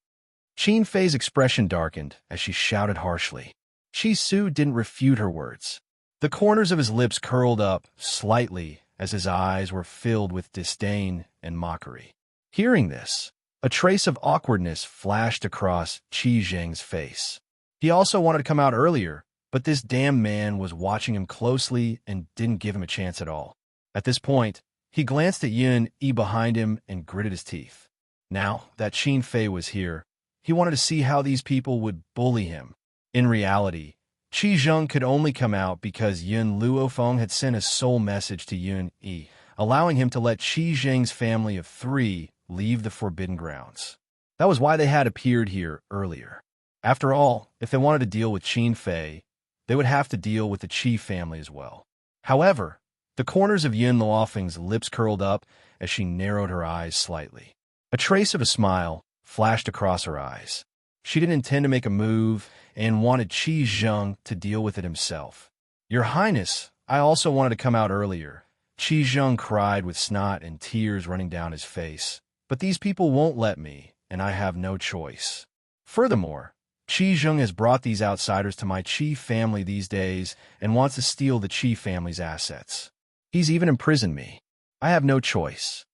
Qin Fei's expression darkened as she shouted harshly. Chi Su didn't refute her words. The corners of his lips curled up slightly as his eyes were filled with disdain and mockery. Hearing this, a trace of awkwardness flashed across Qi Zheng's face. He also wanted to come out earlier, but this damn man was watching him closely and didn't give him a chance at all. At this point, he glanced at Yun Yi behind him and gritted his teeth. Now that Qin Fei was here, he wanted to see how these people would bully him. In reality, Qi Zheng could only come out because Yun Luofeng had sent a soul message to Yun Yi, allowing him to let Qi Zheng's family of 3 leave the Forbidden Grounds. That was why they had appeared here earlier. After all, if they wanted to deal with Qin Fei, they would have to deal with the Qi family as well. However, the corners of Yun Luofeng's lips curled up as she narrowed her eyes slightly. A trace of a smile flashed across her eyes. She didn't intend to make a move and wanted Qi Zheng to deal with it himself. Your Highness, I also wanted to come out earlier. Qi Zheng cried with snot and tears running down his face. But these people won't let me, and I have no choice. Furthermore, Qi Zheng has brought these outsiders to my Qi family these days and wants to steal the Qi family's assets. He's even imprisoned me. I have no choice.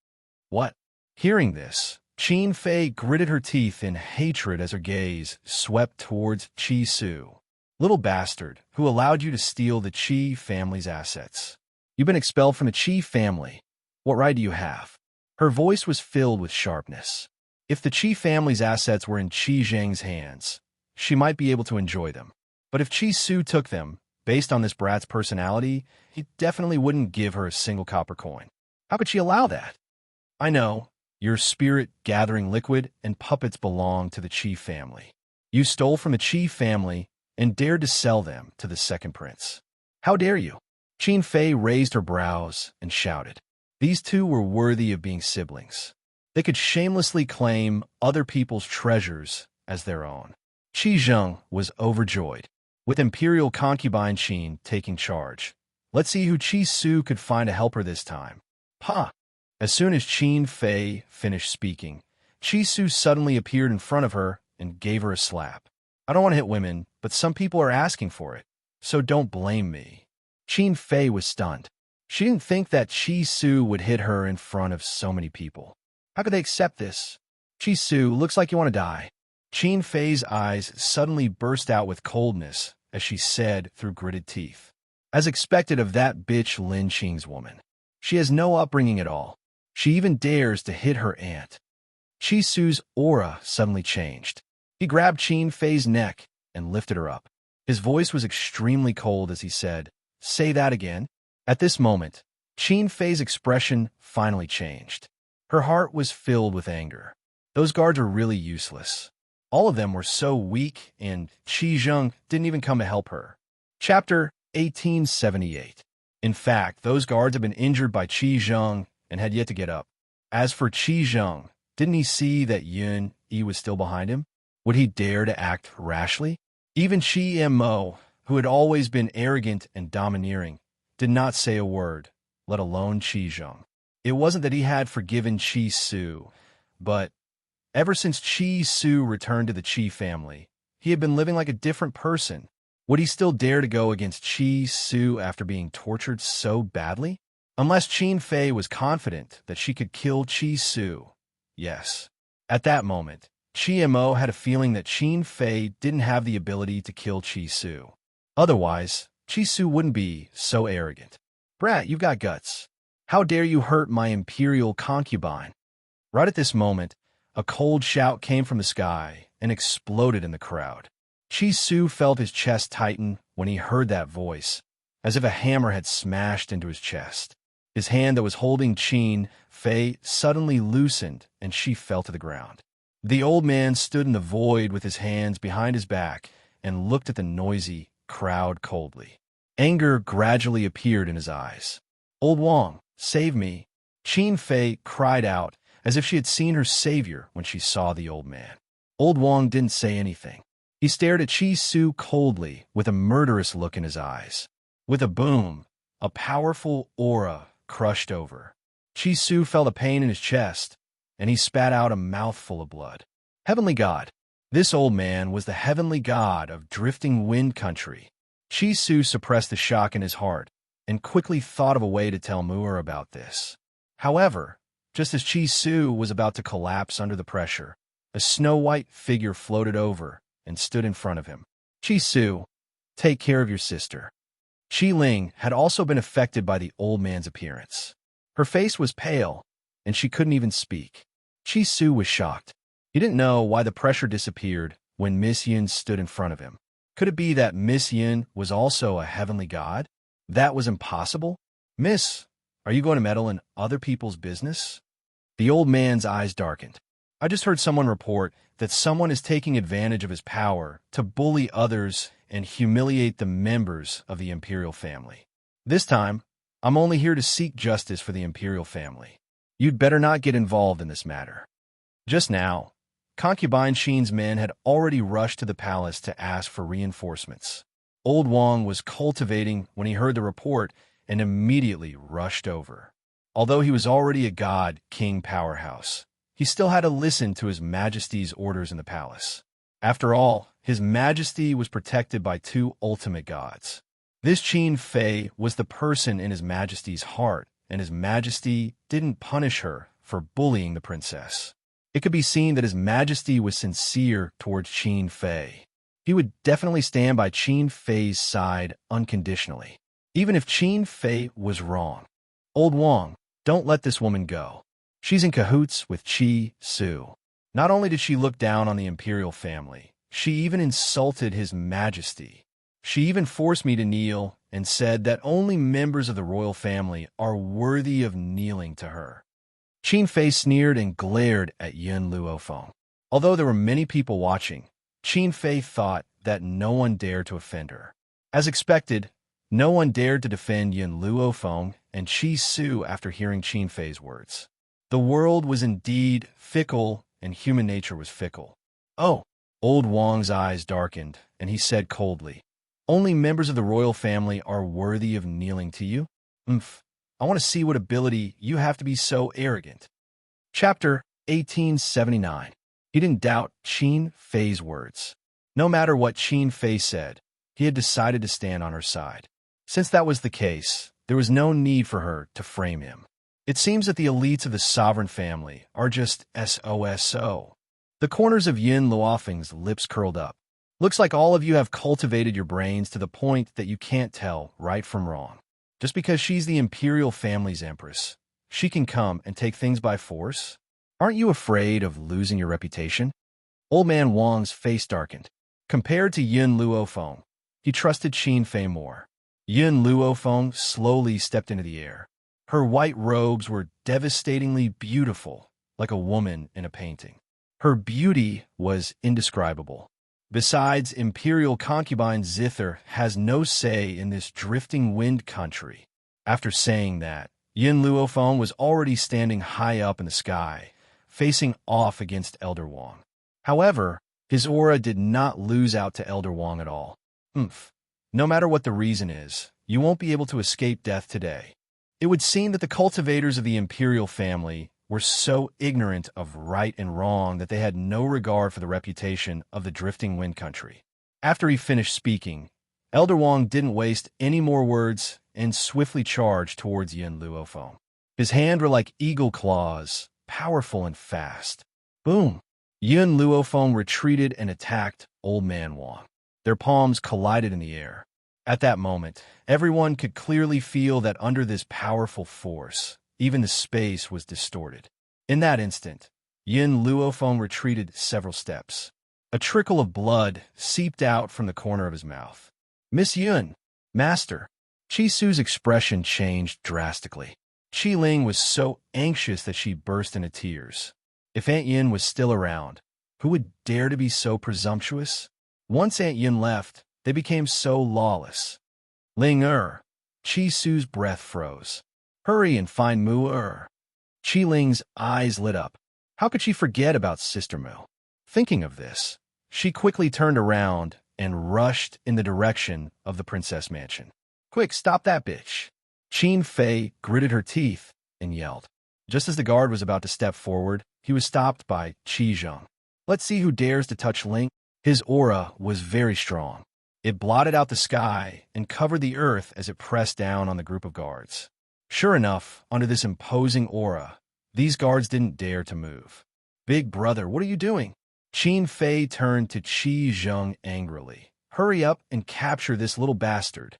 What? Hearing this, Qin Fei gritted her teeth in hatred as her gaze swept towards Qi Su. Little bastard, who allowed you to steal the Qi family's assets. You've been expelled from the Qi family. What right do you have? Her voice was filled with sharpness. If the Qi family's assets were in Qi Zheng's hands, she might be able to enjoy them. But if Qi Su took them, based on this brat's personality, he definitely wouldn't give her a single copper coin. How could she allow that? I know, your spirit-gathering liquid and puppets belong to the Qi family. You stole from the Qi family and dared to sell them to the second prince. How dare you? Qin Fei raised her brows and shouted. These two were worthy of being siblings. They could shamelessly claim other people's treasures as their own. Qi Zheng was overjoyed. With Imperial concubine Qin taking charge, let's see who Qi Su could find to help her this time. Pa! As soon as Qin Fei finished speaking, Qi Su suddenly appeared in front of her and gave her a slap. I don't want to hit women, but some people are asking for it, so don't blame me. Qin Fei was stunned. She didn't think that Qi Su would hit her in front of so many people. How could they accept this? Qi Su, looks like you want to die. Qin Fei's eyes suddenly burst out with coldness as she said through gritted teeth. As expected of that bitch Lin Qing's woman. She has no upbringing at all. She even dares to hit her aunt. Qi Su's aura suddenly changed. He grabbed Qin Fei's neck and lifted her up. His voice was extremely cold as he said, "Say that again." At this moment, Qin Fei's expression finally changed. Her heart was filled with anger. Those guards are really useless. All of them were so weak, and Qi Zheng didn't even come to help her. Chapter 1878. In fact, those guards had been injured by Qi Zheng and had yet to get up. As for Qi Zheng, didn't he see that Yun Yi was still behind him? Would he dare to act rashly? Even Qi Mo, who had always been arrogant and domineering, did not say a word, let alone Qi Zheng. It wasn't that he had forgiven Qi Su, but ever since Qi Su returned to the Qi family, he had been living like a different person. Would he still dare to go against Qi Su after being tortured so badly? Unless Qin Fei was confident that she could kill Qi Su. Yes. At that moment, Qi Mo had a feeling that Qin Fei didn't have the ability to kill Qi Su. Otherwise, Qi Su wouldn't be so arrogant. Brat, you've got guts. How dare you hurt my imperial concubine? Right at this moment, a cold shout came from the sky and exploded in the crowd. Qi Su felt his chest tighten when he heard that voice, as if a hammer had smashed into his chest. His hand that was holding Qin Fei suddenly loosened and she fell to the ground. The old man stood in the void with his hands behind his back and looked at the noisy crowd coldly. Anger gradually appeared in his eyes. Old Wang, save me. Qin Fei cried out as if she had seen her savior when she saw the old man. Old Wang didn't say anything. He stared at Qi Su coldly with a murderous look in his eyes. With a boom, a powerful aura crushed over. Chi Su felt a pain in his chest, and he spat out a mouthful of blood. Heavenly God. This old man was the heavenly god of drifting wind country. Chi Su suppressed the shock in his heart and quickly thought of a way to tell Muir about this. However, just as Chi Su was about to collapse under the pressure, a snow-white figure floated over and stood in front of him. Chi Su, take care of your sister. Chi Ling had also been affected by the old man's appearance. Her face was pale, and she couldn't even speak. Chi Su was shocked. He didn't know why the pressure disappeared when Miss Yin stood in front of him. Could it be that Miss Yin was also a heavenly god? That was impossible? Miss, are you going to meddle in other people's business? The old man's eyes darkened. I just heard someone report that someone is taking advantage of his power to bully others and humiliate the members of the imperial family. This time, I'm only here to seek justice for the imperial family. You'd better not get involved in this matter. Just now, Concubine Sheen's men had already rushed to the palace to ask for reinforcements. Old Wang was cultivating when he heard the report and immediately rushed over. Although he was already a god-king powerhouse, he still had to listen to His Majesty's orders in the palace. After all, His Majesty was protected by two ultimate gods. This Qin Fei was the person in His Majesty's heart, and His Majesty didn't punish her for bullying the princess. It could be seen that His Majesty was sincere towards Qin Fei. He would definitely stand by Qin Fei's side unconditionally, even if Qin Fei was wrong. Old Wang, don't let this woman go. She's in cahoots with Chi Su. Not only did she look down on the imperial family, she even insulted His Majesty. She even forced me to kneel and said that only members of the royal family are worthy of kneeling to her. Qin Fei sneered and glared at Yun Luofeng. Although there were many people watching, Qin Fei thought that no one dared to offend her. As expected, no one dared to defend Yun Luofeng and Chi Su after hearing Qin Fei's words. The world was indeed fickle, and human nature was fickle. Oh, Old Wang's eyes darkened, and he said coldly, only members of the royal family are worthy of kneeling to you? I want to see what ability you have to be so arrogant. Chapter 1879. He didn't doubt Qin Fei's words. No matter what Qin Fei said, he had decided to stand on her side. Since that was the case, there was no need for her to frame him. It seems that the elites of the sovereign family are just SOSO. The corners of Yun Luofeng's lips curled up. Looks like all of you have cultivated your brains to the point that you can't tell right from wrong. Just because she's the imperial family's empress, she can come and take things by force? Aren't you afraid of losing your reputation? Old man Wang's face darkened. Compared to Yun Luofeng, he trusted Qin Fei more. Yun Luofeng slowly stepped into the air. Her white robes were devastatingly beautiful, like a woman in a painting. Her beauty was indescribable. Besides, imperial concubine Zither has no say in this drifting wind country. After saying that, Yun Luofeng was already standing high up in the sky, facing off against Elder Wang. However, his aura did not lose out to Elder Wang at all. No matter what the reason is, you won't be able to escape death today. It would seem that the cultivators of the imperial family were so ignorant of right and wrong that they had no regard for the reputation of the drifting wind country. After he finished speaking, Elder Wang didn't waste any more words and swiftly charged towards Yun Luofeng. His hands were like eagle claws, powerful and fast. Boom! Yun Luofeng retreated and attacked Old Man Wang. Their palms collided in the air. At that moment, everyone could clearly feel that under this powerful force, even the space was distorted. In that instant, Yun Luofeng retreated several steps. A trickle of blood seeped out from the corner of his mouth. Miss Yun, Master. Chi Su's expression changed drastically. Chi Ling was so anxious that she burst into tears. If Aunt Yin was still around, who would dare to be so presumptuous? Once Aunt Yin left, they became so lawless. Ling Chi Su's breath froze. Hurry and find Mu Chi Ling's eyes lit up. How could she forget about Sister Mu? Thinking of this, she quickly turned around and rushed in the direction of the princess mansion. Quick, stop that bitch. Qin Fei gritted her teeth and yelled. Just as the guard was about to step forward, he was stopped by Qi Zheng. Let's see who dares to touch Ling. His aura was very strong. It blotted out the sky and covered the earth as it pressed down on the group of guards. Sure enough, under this imposing aura, these guards didn't dare to move. Big brother, what are you doing? Qin Fei turned to Qi Zheng angrily. Hurry up and capture this little bastard.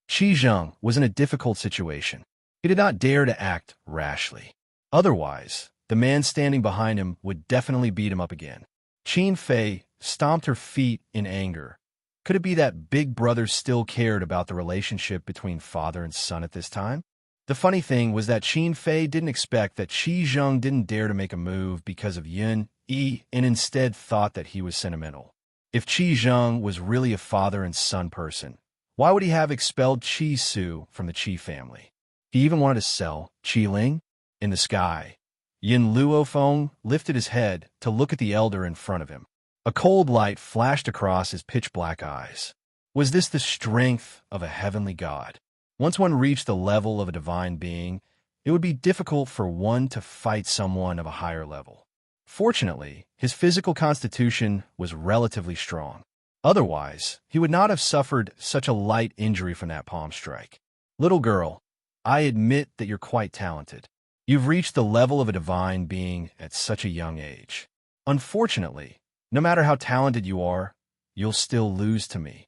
Qi Zheng was in a difficult situation. He did not dare to act rashly. Otherwise, the man standing behind him would definitely beat him up again. Qin Fei stomped her feet in anger. Could it be that Big Brother still cared about the relationship between father and son at this time? The funny thing was that Qin Fei didn't expect that Qi Zheng didn't dare to make a move because of Yin Yi and instead thought that he was sentimental. If Qi Zheng was really a father and son person, why would he have expelled Qi Su from the Qi family? He even wanted to sell Qi Ling? In the sky, Yin Luofeng lifted his head to look at the elder in front of him. A cold light flashed across his pitch-black eyes. Was this the strength of a heavenly god? Once one reached the level of a divine being, it would be difficult for one to fight someone of a higher level. Fortunately, his physical constitution was relatively strong. Otherwise, he would not have suffered such a light injury from that palm strike. Little girl, I admit that you're quite talented. You've reached the level of a divine being at such a young age. Unfortunately, no matter how talented you are, you'll still lose to me.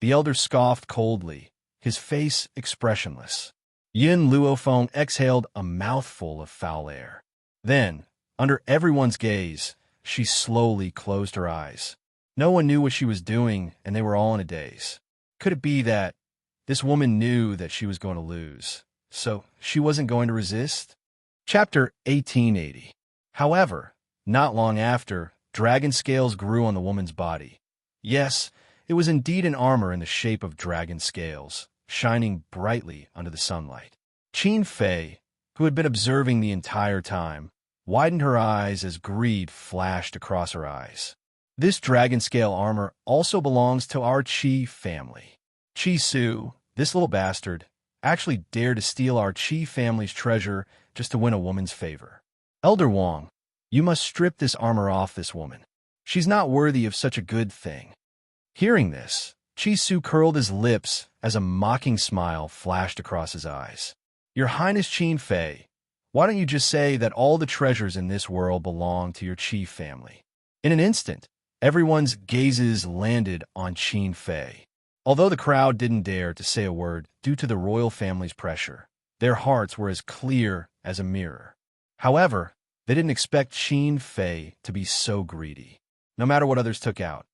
The elder scoffed coldly, his face expressionless. Yin Luofeng exhaled a mouthful of foul air. Then, under everyone's gaze, she slowly closed her eyes. No one knew what she was doing, and they were all in a daze. Could it be that this woman knew that she was going to lose, so she wasn't going to resist? Chapter 1880. However, not long after, dragon scales grew on the woman's body. Yes, it was indeed an armor in the shape of dragon scales, shining brightly under the sunlight. Qin Fei, who had been observing the entire time, widened her eyes as greed flashed across her eyes. This dragon scale armor also belongs to our Qi family. Qi Su, this little bastard, actually dared to steal our Qi family's treasure just to win a woman's favor. Elder Wang, you must strip this armor off this woman. She's not worthy of such a good thing. Hearing this, Qi Su curled his lips as a mocking smile flashed across his eyes. Your Highness Qin Fei, why don't you just say that all the treasures in this world belong to your Qi family? In an instant, everyone's gazes landed on Qin Fei. Although the crowd didn't dare to say a word due to the royal family's pressure, their hearts were as clear as a mirror. However, they didn't expect Qin Fei to be so greedy. No matter what others took out,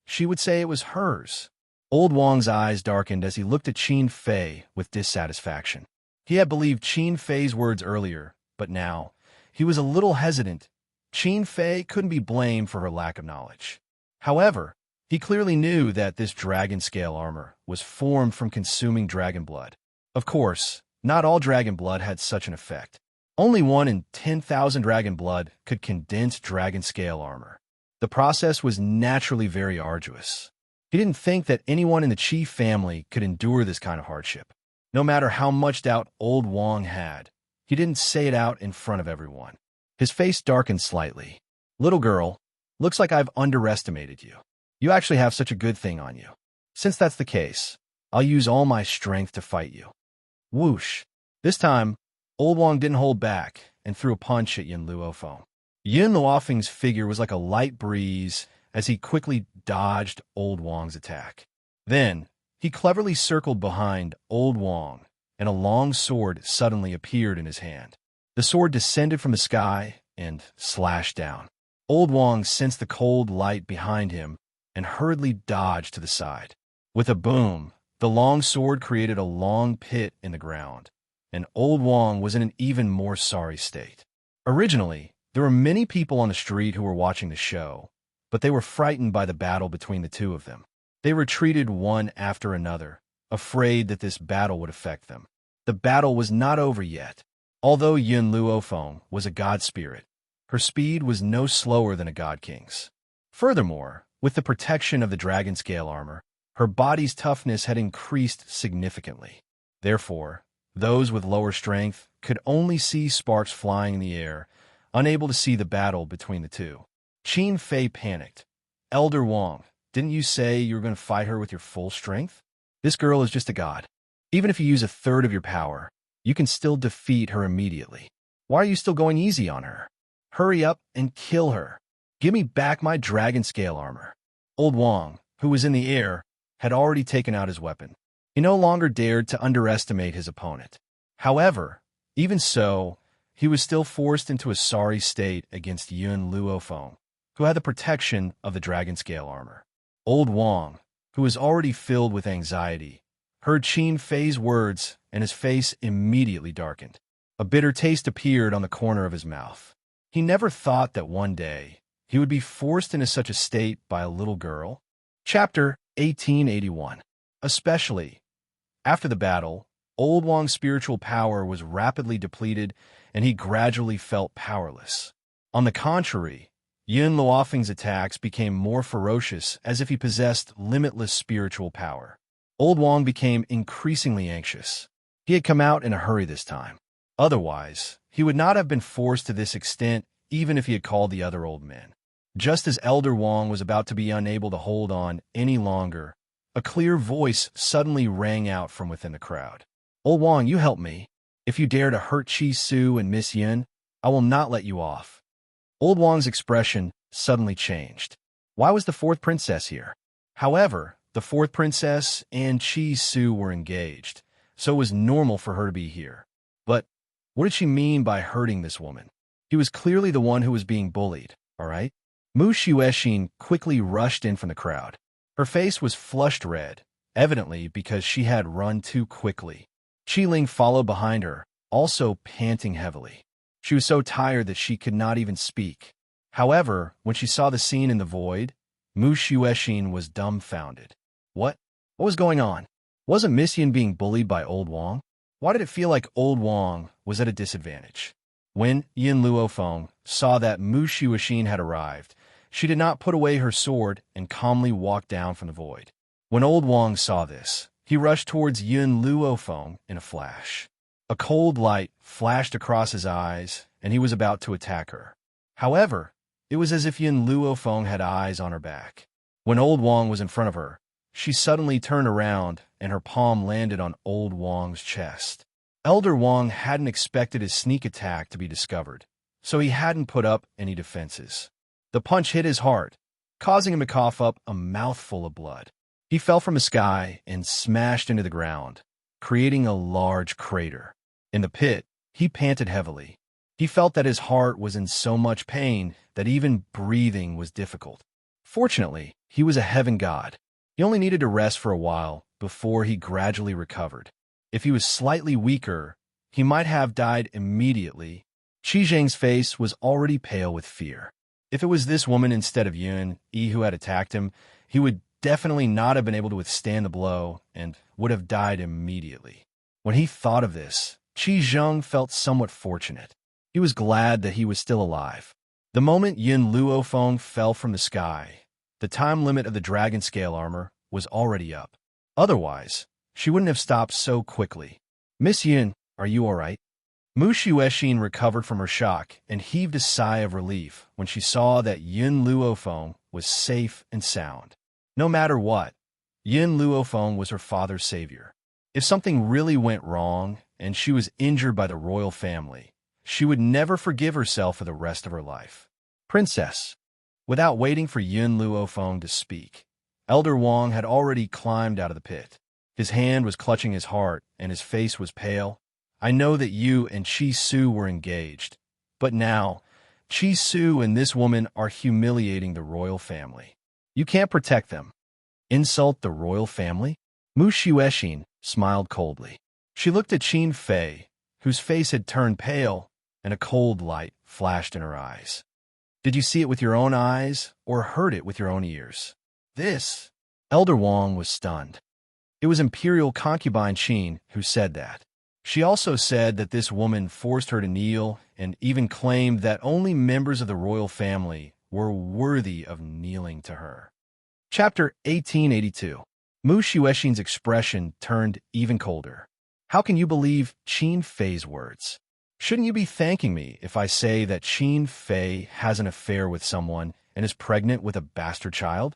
she would say it was hers. Old Wang's eyes darkened as he looked at Qin Fei with dissatisfaction. He had believed Qin Fei's words earlier, but now, he was a little hesitant. Qin Fei couldn't be blamed for her lack of knowledge. However, he clearly knew that this dragon scale armor was formed from consuming dragon blood. Of course, not all dragon blood had such an effect. Only 1 in 10,000 dragon blood could condense dragon scale armor. The process was naturally very arduous. He didn't think that anyone in the Qi family could endure this kind of hardship. No matter how much doubt old Wang had, he didn't say it out in front of everyone. His face darkened slightly. Little girl, looks like I've underestimated you. You actually have such a good thing on you. Since that's the case, I'll use all my strength to fight you. Whoosh. This time, old Wang didn't hold back and threw a punch at Yin Luofeng. Yin Luofeng's figure was like a light breeze as he quickly dodged old Wang's attack. Then, he cleverly circled behind old Wang, and a long sword suddenly appeared in his hand. The sword descended from the sky and slashed down. Old Wang sensed the cold light behind him and hurriedly dodged to the side. With a boom, the long sword created a long pit in the ground, and old Wang was in an even more sorry state. Originally, there were many people on the street who were watching the show, but they were frightened by the battle between the two of them. They retreated one after another, afraid that this battle would affect them. The battle was not over yet. Although Yin Luofeng was a god spirit, her speed was no slower than a god king's. Furthermore, with the protection of the dragon scale armor, Her body's toughness had increased significantly. Therefore, those with lower strength could only see sparks flying in the air, unable to see the battle between the two. Qin Fei panicked. Elder Wang, didn't you say you were going to fight her with your full strength? This girl is just a god. Even if you use a third of your power, you can still defeat her immediately. Why are you still going easy on her? Hurry up and kill her. Give me back my dragon scale armor. Old Wang, who was in the air, had already taken out his weapon. He no longer dared to underestimate his opponent. However, even so, he was still forced into a sorry state against Yun Luofeng, who had the protection of the dragon scale armor. Old Wang, who was already filled with anxiety, heard Qin Fei's words and his face immediately darkened. A bitter taste appeared on the corner of his mouth. He never thought that one day he would be forced into such a state by a little girl. Chapter 1881. Especially after the battle, Old Wang's spiritual power was rapidly depleted, and he gradually felt powerless. On the contrary, Yun Luofeng's attacks became more ferocious, as if he possessed limitless spiritual power. Old Wang became increasingly anxious. He had come out in a hurry this time. Otherwise, he would not have been forced to this extent even if he had called the other old men. Just as Elder Wang was about to be unable to hold on any longer, a clear voice suddenly rang out from within the crowd. Old Wang, you help me. If you dare to hurt Chi Su and Miss Yun, I will not let you off. Old Wang's expression suddenly changed. Why was the fourth princess here? However, the fourth princess and Chi Su were engaged, so it was normal for her to be here. But what did she mean by hurting this woman? He was clearly the one who was being bullied, all right? Mu Xuexin quickly rushed in from the crowd. Her face was flushed red, evidently because she had run too quickly. Qi Ling followed behind her, also panting heavily. She was so tired that she could not even speak. However, when she saw the scene in the void, Mu Xuexin was dumbfounded. What? What was going on? Wasn't Miss Yin being bullied by Old Wang? Why did it feel like Old Wang was at a disadvantage? When Yun Luofeng saw that Mu Xuexin had arrived, she did not put away her sword and calmly walked down from the void. When Old Wang saw this, he rushed towards Yun Luofeng in a flash. A cold light flashed across his eyes, and he was about to attack her. However, it was as if Yun Luofeng had eyes on her back. When Old Wang was in front of her, she suddenly turned around, and her palm landed on Old Wang's chest. Elder Wang hadn't expected his sneak attack to be discovered, so he hadn't put up any defenses. The punch hit his heart, causing him to cough up a mouthful of blood. He fell from the sky and smashed into the ground, creating a large crater. In the pit, he panted heavily. He felt that his heart was in so much pain that even breathing was difficult. Fortunately, he was a heaven god. He only needed to rest for a while before he gradually recovered. If he was slightly weaker, he might have died immediately. Qi Zheng's face was already pale with fear. If it was this woman instead of Yun Yi who had attacked him, he would definitely not have been able to withstand the blow and would have died immediately. When he thought of this, Qi Zheng felt somewhat fortunate. He was glad that he was still alive. The moment Yun Luofeng fell from the sky, the time limit of the dragon scale armor was already up. Otherwise, she wouldn't have stopped so quickly. Miss Yun, are you all right? Mu Xuexin recovered from her shock and heaved a sigh of relief when she saw that Yun Luofeng was safe and sound. No matter what, Yun Luofeng was her father's savior. If something really went wrong and she was injured by the royal family, she would never forgive herself for the rest of her life. Princess. Without waiting for Yun Luofeng to speak, Elder Wang had already climbed out of the pit. His hand was clutching his heart and his face was pale. I know that you and Chi Su were engaged, but now, Chi Su and this woman are humiliating the royal family. You can't protect them. Insult the royal family? Mu Xuexin smiled coldly. She looked at Qin Fei, whose face had turned pale, and a cold light flashed in her eyes. Did you see it with your own eyes, or heard it with your own ears? This? Elder Wang was stunned. It was Imperial concubine Qin who said that. She also said that this woman forced her to kneel and even claimed that only members of the royal family were worthy of kneeling to her. Chapter 1882. Mu Xuexin's expression turned even colder. How can you believe Qin Fei's words? Shouldn't you be thanking me if I say that Qin Fei has an affair with someone and is pregnant with a bastard child?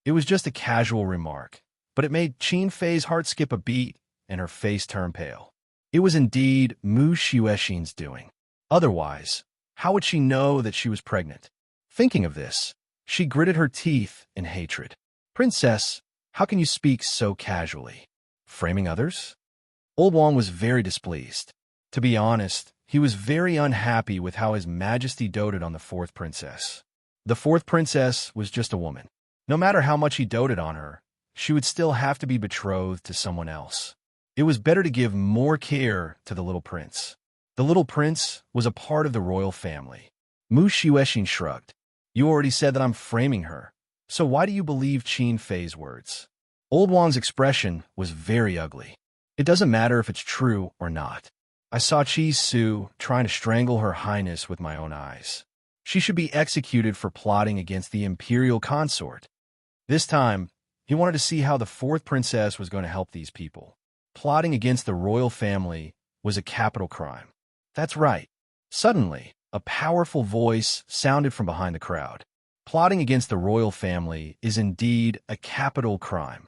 It was just a casual remark, but it made Qin Fei's heart skip a beat and her face turn pale. It was indeed Mu Xuexin's doing. Otherwise, how would she know that she was pregnant? Thinking of this, she gritted her teeth in hatred. Princess, how can you speak so casually? Framing others? Old Wang was very displeased. To be honest, he was very unhappy with how His Majesty doted on the fourth princess. The fourth princess was just a woman. No matter how much he doted on her, she would still have to be betrothed to someone else. It was better to give more care to the little prince. The little prince was a part of the royal family. Mu Xuexin shrugged. You already said that I'm framing her, so why do you believe Qin Fei's words? Old Wang's expression was very ugly. It doesn't matter if it's true or not. I saw Qi Su trying to strangle Her Highness with my own eyes. She should be executed for plotting against the imperial consort. This time, he wanted to see how the fourth princess was going to help these people. Plotting against the royal family was a capital crime. That's right. Suddenly, a powerful voice sounded from behind the crowd. Plotting against the royal family is indeed a capital crime.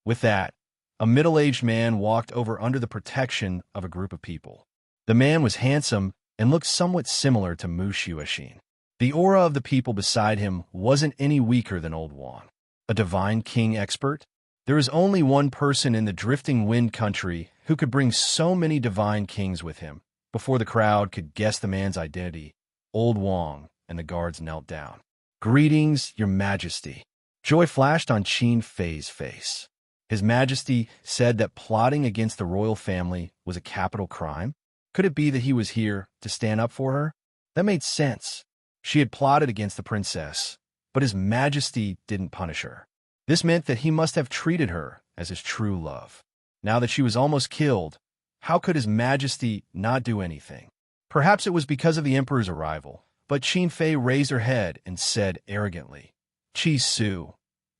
With that, a middle-aged man walked over under the protection of a group of people. The man was handsome and looked somewhat similar to Mu Xuexin. The aura of the people beside him wasn't any weaker than Old Wang. A divine king expert? There is only one person in the Drifting Wind country who could bring so many divine kings with him. Before the crowd could guess the man's identity, Old Wang and the guards knelt down. Greetings, Your Majesty. Joy flashed on Qin Fei's face. His Majesty said that plotting against the royal family was a capital crime? Could it be that he was here to stand up for her? That made sense. She had plotted against the princess, but His Majesty didn't punish her. This meant that he must have treated her as his true love. Now that she was almost killed, how could His Majesty not do anything? Perhaps it was because of the Emperor's arrival, but Qin Fei raised her head and said arrogantly, Qi Su,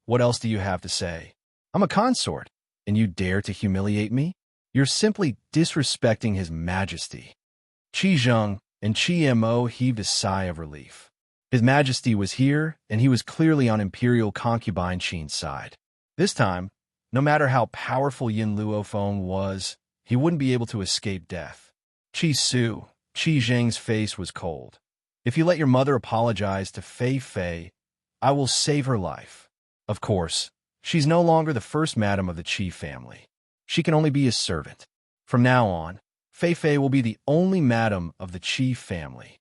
what else do you have to say? I'm a consort, and you dare to humiliate me? You're simply disrespecting His Majesty. Qi Zheng and Qi Mo heaved a sigh of relief. His Majesty was here, and he was clearly on Imperial concubine Qin's side. This time, no matter how powerful Yin Luofeng was, he wouldn't be able to escape death. Qi Su, Qi Zheng's face was cold. If you let your mother apologize to Fei Fei, I will save her life. Of course, she's no longer the first madam of the Qi family. She can only be his servant. From now on, Fei Fei will be the only madam of the Qi family.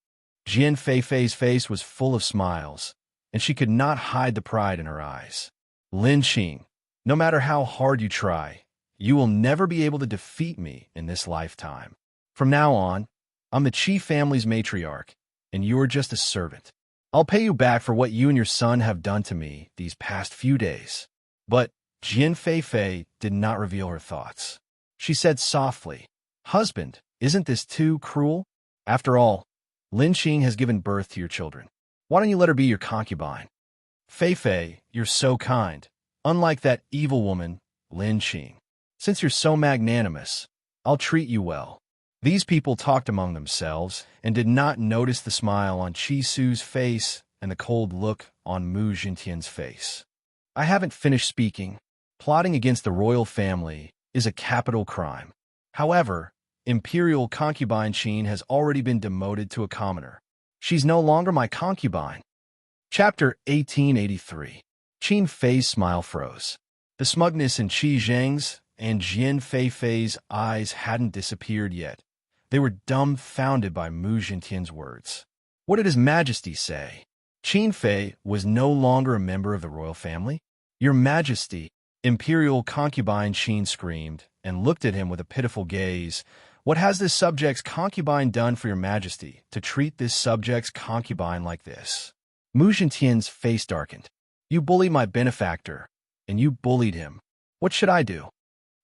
Jian Fei Fei's face was full of smiles, and she could not hide the pride in her eyes. Lin Qing, no matter how hard you try, you will never be able to defeat me in this lifetime. From now on, I'm the Qi family's matriarch, and you're just a servant. I'll pay you back for what you and your son have done to me these past few days. But Jian Fei Fei did not reveal her thoughts. She said softly, Husband, isn't this too cruel? After all, Lin Qing has given birth to your children. Why don't you let her be your concubine? Fei Fei, you're so kind. Unlike that evil woman, Lin Qing. Since you're so magnanimous, I'll treat you well. These people talked among themselves and did not notice the smile on Qi Su's face and the cold look on Mu Jintian's face. I haven't finished speaking. Plotting against the royal family is a capital crime. However, Imperial concubine Qin has already been demoted to a commoner. She's no longer my concubine. Chapter 1883. Qin Fei's smile froze. The smugness in Qi Zheng's and Jian Fei Fei's eyes hadn't disappeared yet. They were dumbfounded by Mu Jintian's words. What did His Majesty say? Qin Fei was no longer a member of the royal family? Your Majesty, Imperial concubine Qin screamed and looked at him with a pitiful gaze. What has this subject's concubine done for your Majesty to treat this subject's concubine like this? Mu Jintian's face darkened. You bullied my benefactor, and you bullied him. What should I do?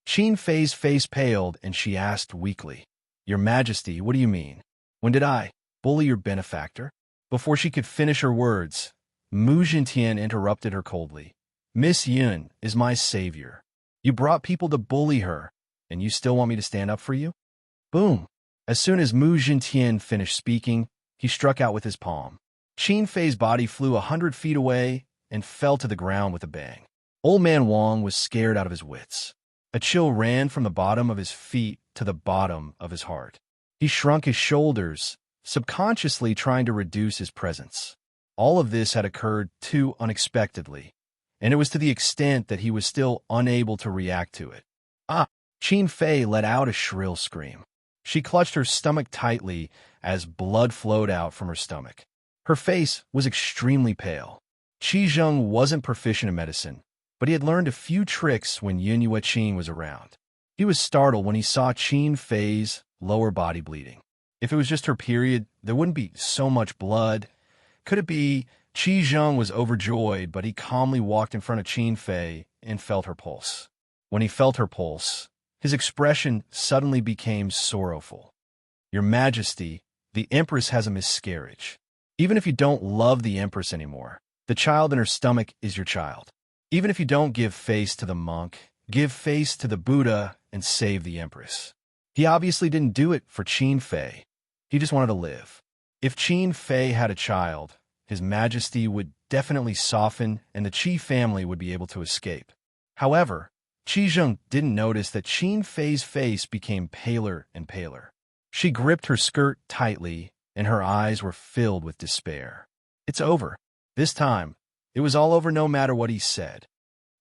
Qin Fei's face paled, and she asked weakly, Your Majesty, what do you mean? When did I bully your benefactor? Before she could finish her words, Mu Jintian interrupted her coldly. Miss Yun is my savior. You brought people to bully her, and you still want me to stand up for you? Boom! As soon as Mu Jintian finished speaking, he struck out with his palm. Qin Fei's body flew 100 feet away and fell to the ground with a bang. Old Man Wang was scared out of his wits. A chill ran from the bottom of his feet to the bottom of his heart. He shrunk his shoulders, subconsciously trying to reduce his presence. All of this had occurred too unexpectedly, and it was to the extent that he was still unable to react to it. Ah! Qin Fei let out a shrill scream. She clutched her stomach tightly as blood flowed out from her stomach. Her face was extremely pale. Qi Zheng wasn't proficient in medicine, but he had learned a few tricks when Yun Yueqin was around. He was startled when he saw Qin Fei's lower body bleeding. If it was just her period, there wouldn't be so much blood. Could it be Qi Zheng was overjoyed, but he calmly walked in front of Qin Fei and felt her pulse. When he felt her pulse, his expression suddenly became sorrowful. Your Majesty, the Empress has a miscarriage. Even if you don't love the Empress anymore, the child in her stomach is your child. Even if you don't give face to the monk, give face to the Buddha and save the Empress. He obviously didn't do it for Qin Fei. He just wanted to live. If Qin Fei had a child, His Majesty would definitely soften and the Qi family would be able to escape. However, Qi Zheng didn't notice that Qin Fei's face became paler and paler. She gripped her skirt tightly, and her eyes were filled with despair. It's over. This time, it was all over no matter what he said.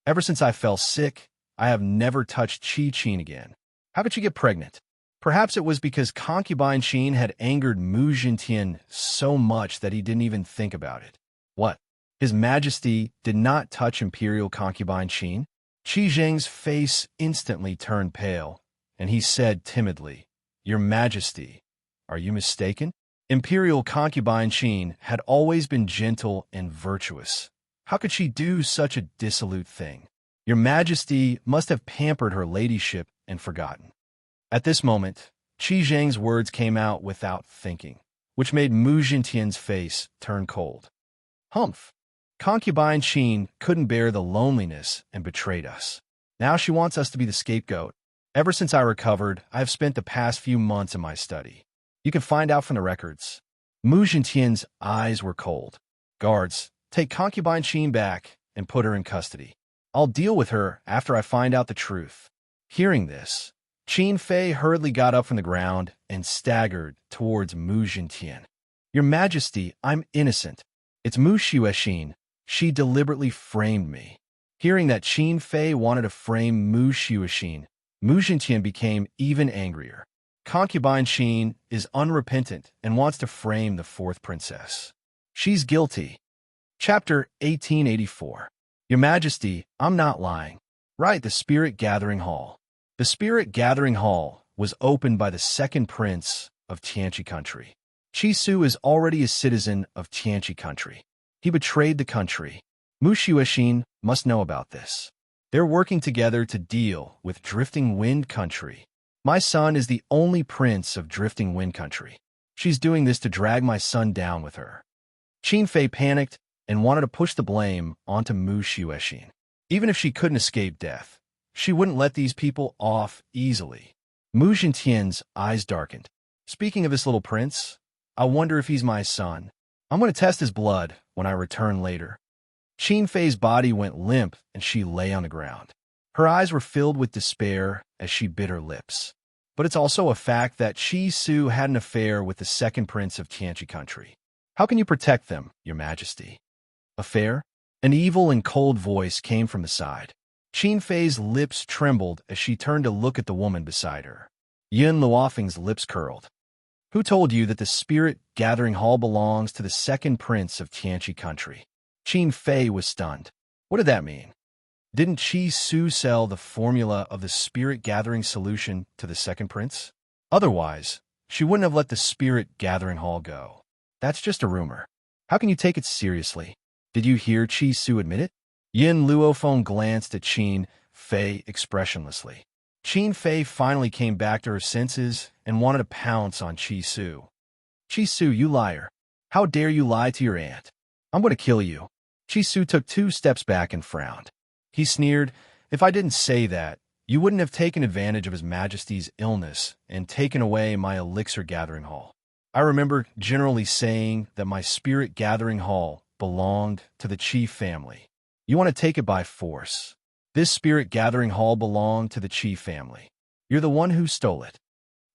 Ever since I fell sick, I have never touched Qi Qin again. How could she get pregnant? Perhaps it was because concubine Qin had angered Mu Jintian so much that he didn't even think about it. What? His Majesty did not touch imperial concubine Qin? Qi Zheng's face instantly turned pale, and he said timidly, "Your Majesty, are you mistaken? Imperial concubine Qin had always been gentle and virtuous. How could she do such a dissolute thing? Your Majesty must have pampered her ladyship and forgotten." At this moment, Qi Zheng's words came out without thinking, which made Mu Jintian's face turn cold. Humph! Concubine Qin couldn't bear the loneliness and betrayed us. Now she wants us to be the scapegoat. Ever since I recovered, I have spent the past few months in my study. You can find out from the records. Mu Jintian's eyes were cold. Guards, take concubine Qin back and put her in custody. I'll deal with her after I find out the truth. Hearing this, Qin Fei hurriedly got up from the ground and staggered towards Mu Jintian. Your Majesty, I'm innocent. It's Mu Yueqin. She deliberately framed me. Hearing that Qin Fei wanted to frame Mu Yueqin, Mu Jintian became even angrier. Concubine Qin is unrepentant and wants to frame the fourth princess. She's guilty. Chapter 1884. Your Majesty, I'm not lying. Right, the Spirit Gathering Hall. The Spirit Gathering Hall was opened by the second prince of Tianqi country. Qi Su is already a citizen of Tianqi country. He betrayed the country. Mu Yueqin must know about this. They're working together to deal with Drifting Wind country. My son is the only prince of Drifting Wind country. She's doing this to drag my son down with her. Qin Fei panicked and wanted to push the blame onto Mu Yueqin. Even if she couldn't escape death, she wouldn't let these people off easily. Mu Jintian's eyes darkened. Speaking of this little prince, I wonder if he's my son. I'm going to test his blood when I return later. Qin Fei's body went limp and she lay on the ground. Her eyes were filled with despair as she bit her lips. But it's also a fact that Qi Su had an affair with the second prince of Tianqi country. How can you protect them, Your Majesty? Affair? An evil and cold voice came from the side. Qin Fei's lips trembled as she turned to look at the woman beside her. Yun Luofeng's lips curled. Who told you that the Spirit Gathering Hall belongs to the second prince of Tianqi country? Qin Fei was stunned. What did that mean? Didn't Qi Su sell the formula of the Spirit Gathering solution to the second prince? Otherwise, she wouldn't have let the Spirit Gathering Hall go. That's just a rumor. How can you take it seriously? Did you hear Qi Su admit it? Yin Luofeng glanced at Qin Fei expressionlessly. Qin Fei finally came back to her senses and wanted to pounce on Qi Su. Qi Su, you liar. How dare you lie to your aunt? I'm going to kill you. Qi Su took 2 steps back and frowned. He sneered, If I didn't say that, you wouldn't have taken advantage of His Majesty's illness and taken away my elixir gathering hall. I remember generally saying that my spirit gathering hall belonged to the chief family. You want to take it by force. This spirit gathering hall belonged to the chief family. You're the one who stole it.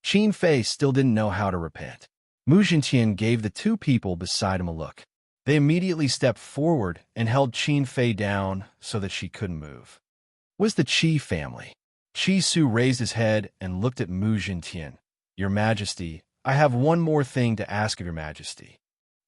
Qin Fei still didn't know how to repent. Mu Jintian gave the two people beside him a look. They immediately stepped forward and held Qin Fei down so that she couldn't move. Was the Qi family. Qi Su raised his head and looked at Mu Jintian. Your Majesty, I have one more thing to ask of Your Majesty.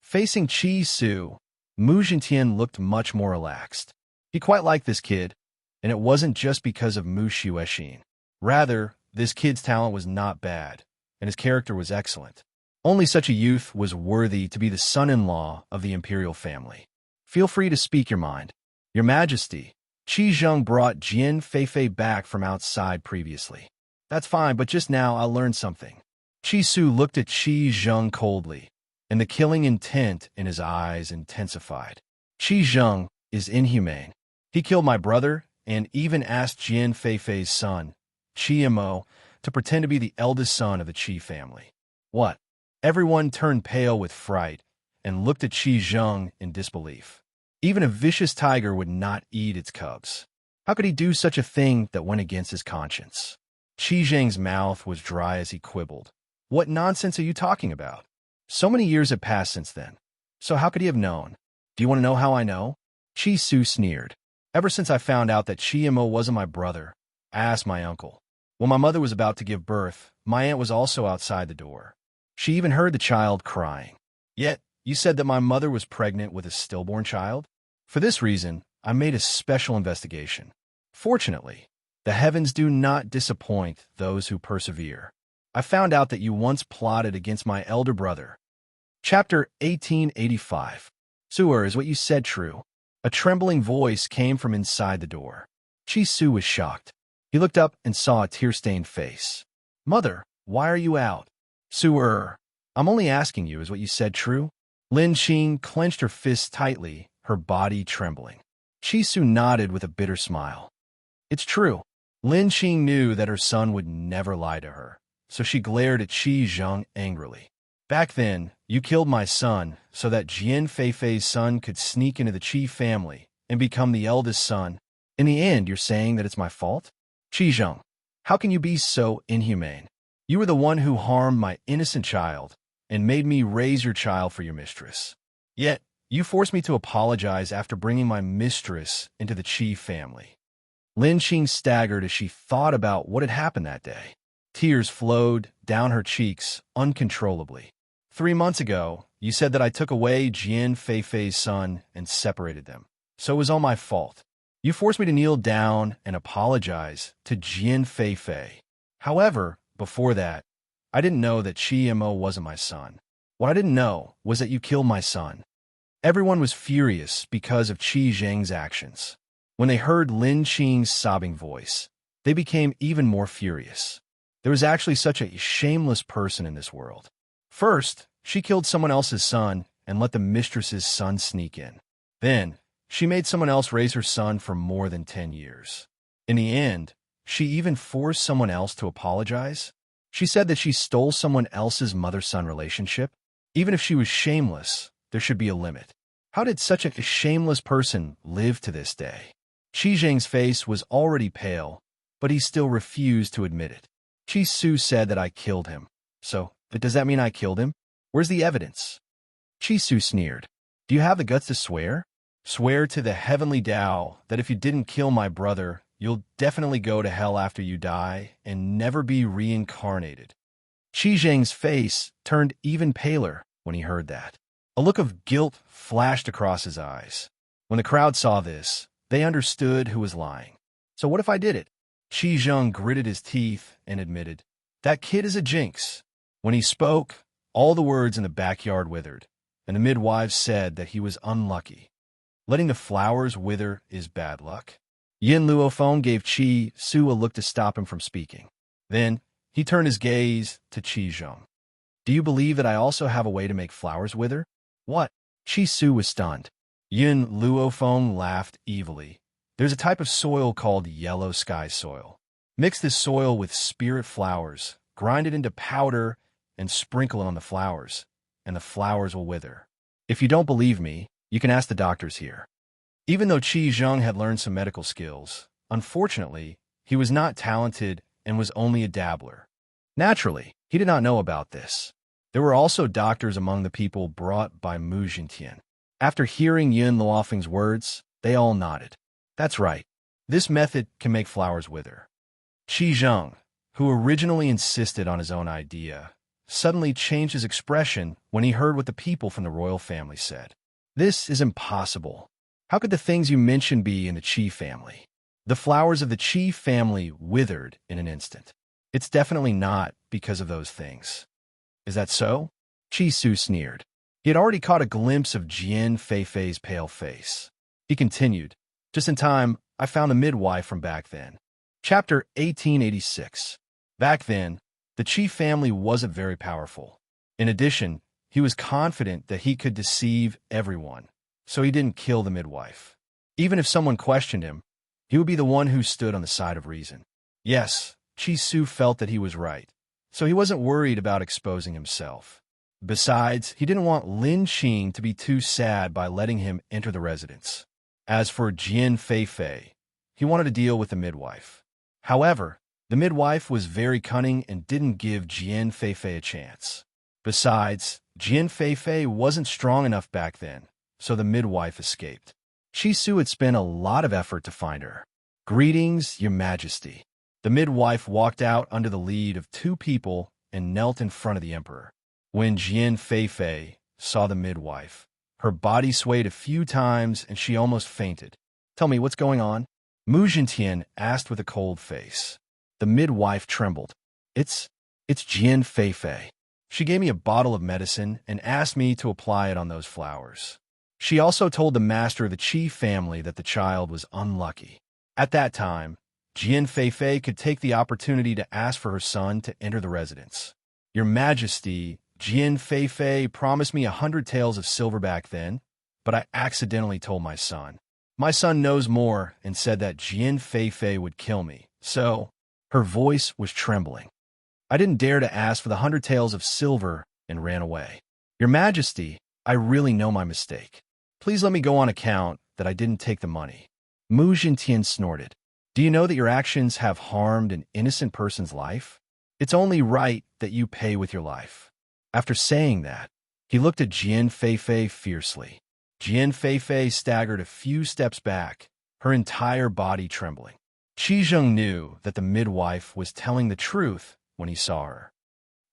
Facing Qi Su, Mu Jintian looked much more relaxed. He quite liked this kid, and it wasn't just because of Mu Xuexin. Rather, this kid's talent was not bad, and his character was excellent. Only such a youth was worthy to be the son-in-law of the imperial family. Feel free to speak your mind. Your Majesty, Qi Zheng brought Jian Feifei back from outside previously. That's fine, but just now I learned something. Qi Su looked at Qi Zheng coldly, and the killing intent in his eyes intensified. Qi Zheng is inhumane. He killed my brother and even asked Jian Feifei's son, Qi Mo, to pretend to be the eldest son of the Qi family. What? Everyone turned pale with fright and looked at Qi Zheng in disbelief. Even a vicious tiger would not eat its cubs. How could he do such a thing that went against his conscience? Qi Zheng's mouth was dry as he quibbled. What nonsense are you talking about? So many years have passed since then. So how could he have known? Do you want to know how I know? Qi Su sneered. Ever since I found out that Qi Mo wasn't my brother, I asked my uncle. When my mother was about to give birth, my aunt was also outside the door. She even heard the child crying. Yet, you said that my mother was pregnant with a stillborn child? For this reason, I made a special investigation. Fortunately, the heavens do not disappoint those who persevere. I found out that you once plotted against my elder brother. Chapter 1885. Suer, is what you said true? A trembling voice came from inside the door. Qi Su was shocked. He looked up and saw a tear-stained face. Mother, why are you out? Suer, I'm only asking you, is what you said true? Lin Qing clenched her fists tightly, her body trembling. Qi Su nodded with a bitter smile. It's true. Lin Qing knew that her son would never lie to her, so she glared at Qi Zheng angrily. Back then, you killed my son so that Jian Feifei's son could sneak into the Qi family and become the eldest son. In the end, you're saying that it's my fault? Qi Zheng, how can you be so inhumane? You were the one who harmed my innocent child and made me raise your child for your mistress. Yet, you forced me to apologize after bringing my mistress into the Qi family. Lin Qing staggered as she thought about what had happened that day. Tears flowed down her cheeks uncontrollably. 3 months ago, you said that I took away Jian Feifei's son and separated them. So it was all my fault. You forced me to kneel down and apologize to Jian Feifei. However, before that, I didn't know that Qi Mo wasn't my son. What I didn't know was that you killed my son. Everyone was furious because of Qi Zheng's actions. When they heard Lin Qing's sobbing voice, they became even more furious. There was actually such a shameless person in this world. First, she killed someone else's son and let the mistress's son sneak in. Then, she made someone else raise her son for more than 10 years. In the end, she even forced someone else to apologize. She said that she stole someone else's mother-son relationship. Even if she was shameless, there should be a limit. How did such a shameless person live to this day? Qi Zheng's face was already pale, but he still refused to admit it. Qi Su said that I killed him. So, but does that mean I killed him? Where's the evidence? Qi Su sneered. Do you have the guts to swear? Swear to the heavenly Tao that if you didn't kill my brother, you'll definitely go to hell after you die and never be reincarnated. Qi Zheng's face turned even paler when he heard that. A look of guilt flashed across his eyes. When the crowd saw this, they understood who was lying. So what if I did it? Qi Zheng gritted his teeth and admitted, that kid is a jinx. When he spoke, all the words in the backyard withered, and the midwives said that he was unlucky. Letting the flowers wither is bad luck. Yin Luofeng gave Qi Su a look to stop him from speaking. Then, he turned his gaze to Qi Zheng. Do you believe that I also have a way to make flowers wither? What? Qi Su was stunned. Yin Luofeng laughed evilly. There's a type of soil called yellow sky soil. Mix this soil with spirit flowers, grind it into powder, and sprinkle it on the flowers, and the flowers will wither. If you don't believe me, you can ask the doctors here. Even though Qi Zheng had learned some medical skills, unfortunately, he was not talented and was only a dabbler. Naturally, he did not know about this. There were also doctors among the people brought by Mu Jintian. After hearing Yun Luofeng's words, they all nodded. That's right. This method can make flowers wither. Qi Zheng, who originally insisted on his own idea, suddenly changed his expression when he heard what the people from the royal family said. This is impossible. How could the things you mentioned be in the Qi family? The flowers of the Qi family withered in an instant. It's definitely not because of those things. Is that so? Qi Su sneered. He had already caught a glimpse of Jian Feifei's pale face. He continued, just in time, I found a midwife from back then. Chapter 1886. Back then, the Qi family wasn't very powerful. In addition, he was confident that he could deceive everyone, so he didn't kill the midwife. Even if someone questioned him, he would be the one who stood on the side of reason. Yes, Qi Su felt that he was right, so he wasn't worried about exposing himself. Besides, he didn't want Lin Qing to be too sad by letting him enter the residence. As for Jian Feifei, he wanted to deal with the midwife. However, the midwife was very cunning and didn't give Jian Feifei a chance. Besides, Jian Feifei wasn't strong enough back then, so the midwife escaped. Qi Su had spent a lot of effort to find her. Greetings, Your Majesty. The midwife walked out under the lead of two people and knelt in front of the emperor. When Jian Feifei saw the midwife, her body swayed a few times and she almost fainted. Tell me, what's going on? Mu Jintian asked with a cold face. The midwife trembled. It's Jian Feifei. She gave me a bottle of medicine and asked me to apply it on those flowers. She also told the master of the Qi family that the child was unlucky. At that time, Jian Feifei could take the opportunity to ask for her son to enter the residence. Your Majesty, Jian Feifei promised me 100 taels of silver back then, but I accidentally told my son. My son knows more and said that Jian Feifei would kill me, so her voice was trembling. I didn't dare to ask for the 100 taels of silver and ran away. Your Majesty, I really know my mistake. Please let me go on account that I didn't take the money. Mu Jintian snorted. Do you know that your actions have harmed an innocent person's life? It's only right that you pay with your life. After saying that, he looked at Jian Feifei fiercely. Jian Feifei staggered a few steps back, her entire body trembling. Qi Zheng knew that the midwife was telling the truth when he saw her.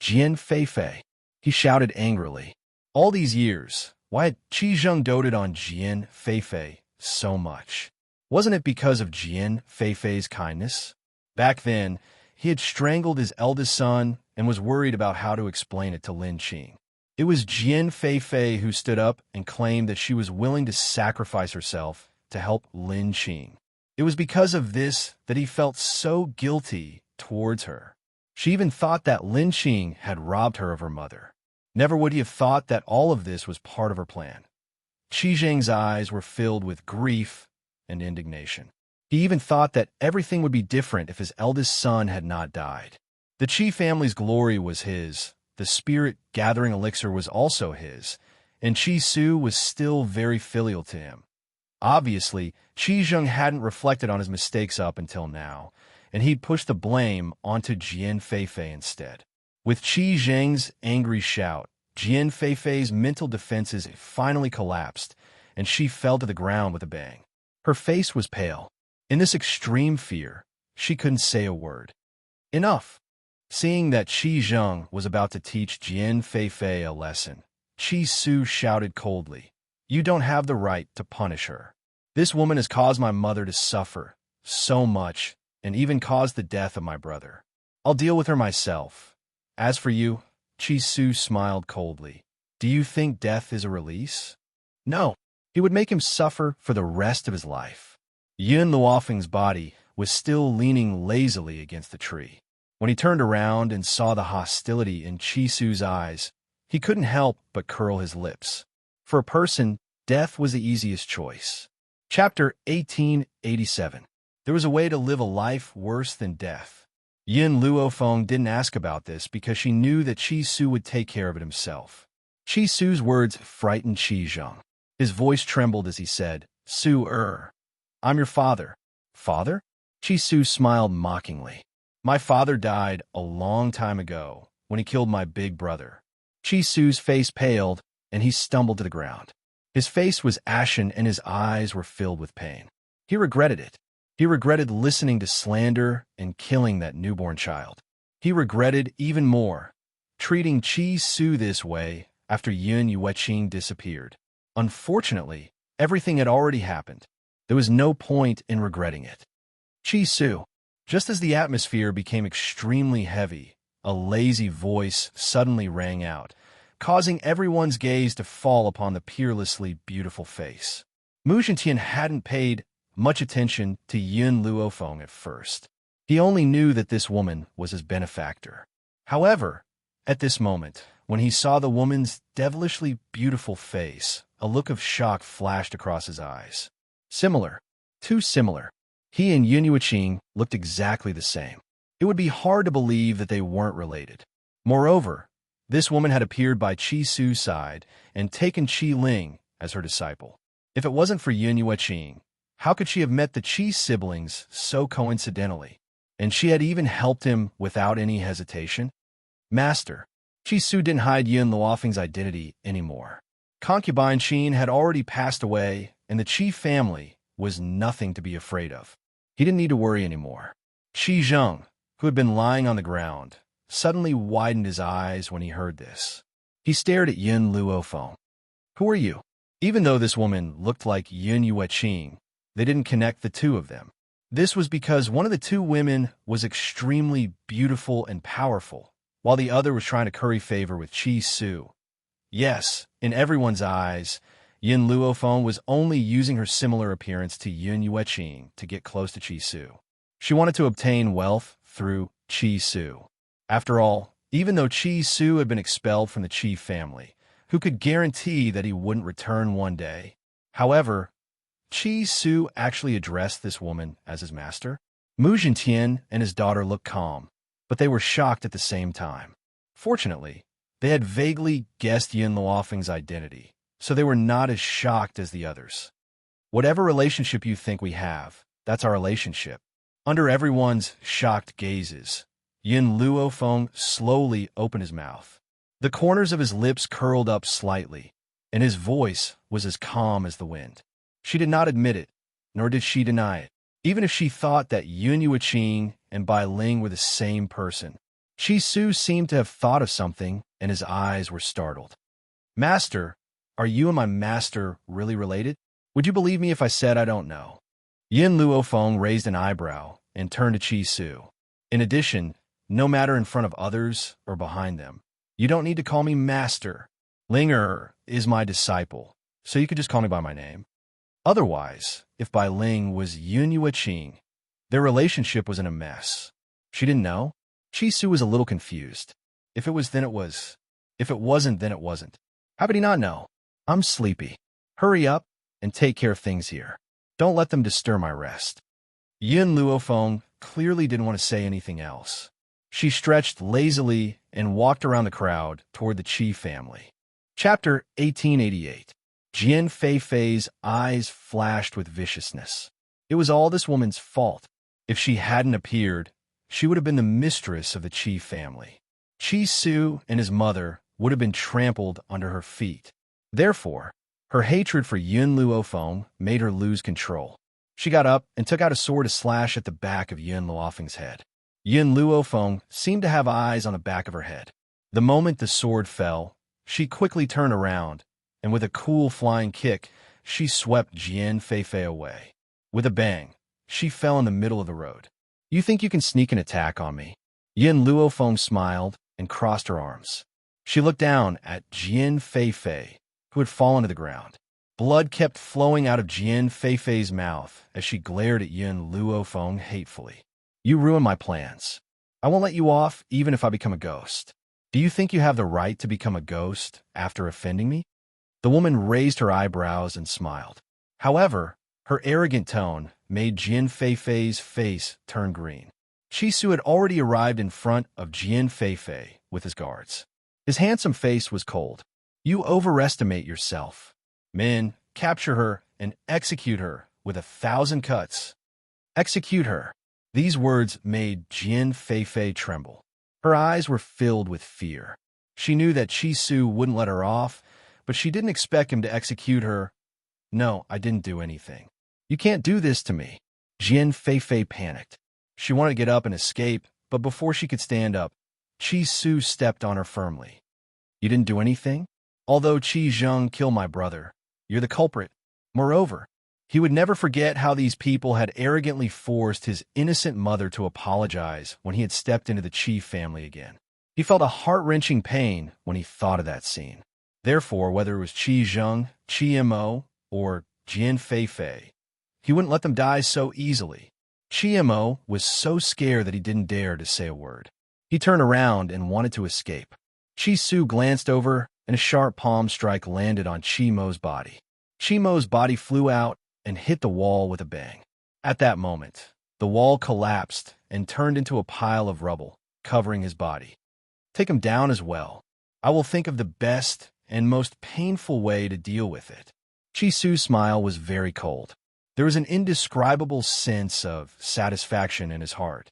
Jian Feifei, he shouted angrily. All these years, why had Qi Zheng doted on Jian Feifei so much? Wasn't it because of Jian Feifei's kindness? Back then, he had strangled his eldest son and was worried about how to explain it to Lin Qing. It was Jian Feifei who stood up and claimed that she was willing to sacrifice herself to help Lin Qing. It was because of this that he felt so guilty towards her. She even thought that Lin Qing had robbed her of her mother. Never would he have thought that all of this was part of her plan. Qi Zheng's eyes were filled with grief and indignation. He even thought that everything would be different if his eldest son had not died. The Qi family's glory was his, the spirit-gathering elixir was also his, and Qi Su was still very filial to him. Obviously, Qi Zheng hadn't reflected on his mistakes up until now, and he'd pushed the blame onto Jian Feifei instead. With Qi Zheng's angry shout, Jian Feifei's mental defenses finally collapsed, and she fell to the ground with a bang. Her face was pale. In this extreme fear, she couldn't say a word. Enough! Seeing that Qi Zheng was about to teach Jian Feifei a lesson, Qi Su shouted coldly, You don't have the right to punish her. This woman has caused my mother to suffer so much and even caused the death of my brother. I'll deal with her myself. As for you, Qi Su smiled coldly. Do you think death is a release? No, it would make him suffer for the rest of his life. Yun Luofeng's body was still leaning lazily against the tree. When he turned around and saw the hostility in Qi Su's eyes, he couldn't help but curl his lips. For a person, death was the easiest choice. Chapter 1887. There was a way to live a life worse than death. Yin Luofeng didn't ask about this because she knew that Qi Su would take care of it himself. Qi Su's words frightened Qi Zheng. His voice trembled as he said, I'm your father. Father? Qi Su smiled mockingly. My father died a long time ago when he killed my big brother. Qi Su's face paled and he stumbled to the ground. His face was ashen and his eyes were filled with pain. He regretted it. He regretted listening to slander and killing that newborn child. He regretted even more treating Qi Su this way after Yun Yueqing disappeared. Unfortunately, everything had already happened. There was no point in regretting it. Qi Su. Just as the atmosphere became extremely heavy, a lazy voice suddenly rang out, causing everyone's gaze to fall upon the peerlessly beautiful face. Mu Zhintian hadn't paid much attention to Yin Luofeng at first. He only knew that this woman was his benefactor. However, at this moment, when he saw the woman's devilishly beautiful face, a look of shock flashed across his eyes. Similar. Too similar. He and Yun Yueqing looked exactly the same. It would be hard to believe that they weren't related. Moreover, this woman had appeared by Qi Su's side and taken Qi Ling as her disciple. If it wasn't for Yun Yueqing, how could she have met the Qi siblings so coincidentally? And she had even helped him without any hesitation? Master. Qi Su didn't hide Yun Luofeng's identity anymore. Concubine Qin had already passed away, and the Qi family was nothing to be afraid of. He didn't need to worry anymore. Qi Zheng, who had been lying on the ground, suddenly widened his eyes when he heard this. He stared at Yin Luofeng. Who are you? Even though this woman looked like Yun Yueqing, they didn't connect the two of them. This was because one of the two women was extremely beautiful and powerful, while the other was trying to curry favor with Qi Su. Yes, in everyone's eyes, Yin Luofeng was only using her similar appearance to Yun Yueqing to get close to Qi Su. She wanted to obtain wealth through Qi Su. After all, even though Qi Su had been expelled from the Qi family, who could guarantee that he wouldn't return one day? However, Qi Su actually addressed this woman as his master. Mu Zhintian and his daughter looked calm, but they were shocked at the same time. Fortunately, they had vaguely guessed Yin Luofeng's identity, so they were not as shocked as the others. Whatever relationship you think we have, that's our relationship. Under everyone's shocked gazes, Yin Luofeng slowly opened his mouth. The corners of his lips curled up slightly, and his voice was as calm as the wind. She did not admit it, nor did she deny it. Even if she thought that Yun Yueqing and Bai Ling were the same person, Qi Su seemed to have thought of something, and his eyes were startled. Master, are you and my master really related? Would you believe me if I said I don't know? Yin Luofeng raised an eyebrow and turned to Qi Su. In addition, no matter in front of others or behind them, you don't need to call me master. Ling is my disciple, so you could just call me by my name. Otherwise, if Bai Ling was Yun Yueqing, their relationship was in a mess. She didn't know? Qi Su was a little confused. If it was, then it was. If it wasn't, then it wasn't. How could he not know? I'm sleepy. Hurry up and take care of things here. Don't let them disturb my rest. Yin Luofeng clearly didn't want to say anything else. She stretched lazily and walked around the crowd toward the Qi family. Chapter 1888. Jian Feifei's eyes flashed with viciousness. It was all this woman's fault. If she hadn't appeared, she would have been the mistress of the Qi family. Qi Su and his mother would have been trampled under her feet. Therefore, her hatred for Yin Luofeng made her lose control. She got up and took out a sword to slash at the back of Yin Luofeng's head. Yin Luofeng seemed to have eyes on the back of her head. The moment the sword fell, she quickly turned around, and with a cool flying kick, she swept Jian Feifei away. With a bang, she fell in the middle of the road. You think you can sneak an attack on me? Yin Luofeng smiled and crossed her arms. She looked down at Jian Feifei, who had fallen to the ground. Blood kept flowing out of Jian Feifei's mouth as she glared at Yin Luofeng hatefully. You ruined my plans. I won't let you off even if I become a ghost. Do you think you have the right to become a ghost after offending me? The woman raised her eyebrows and smiled. However, Her arrogant tone made Jian Feifei's face turn green. Su had already arrived in front of Jian Feifei with his guards. His handsome face was cold. You overestimate yourself. Men, capture her and execute her with 1,000 cuts. Execute her. These words made Jian Feifei tremble. Her eyes were filled with fear. She knew that Su wouldn't let her off, but she didn't expect him to execute her. No, I didn't do anything. You can't do this to me. Jian Feifei panicked. She wanted to get up and escape, but before she could stand up, Su stepped on her firmly. You didn't do anything? Although Qi Zheng killed my brother, you're the culprit. Moreover, he would never forget how these people had arrogantly forced his innocent mother to apologize when he had stepped into the Qi family again. He felt a heart-wrenching pain when he thought of that scene. Therefore, whether it was Qi Zheng, Qi Mo, or Jian Feifei, he wouldn't let them die so easily. Qi Mo was so scared that he didn't dare to say a word. He turned around and wanted to escape. Su glanced over, and a sharp palm strike landed on Qi Mo's body. Qi Mo's body flew out and hit the wall with a bang. At that moment, the wall collapsed and turned into a pile of rubble, covering his body. Take him down as well. I will think of the best and most painful way to deal with it. Su's smile was very cold. There was an indescribable sense of satisfaction in his heart.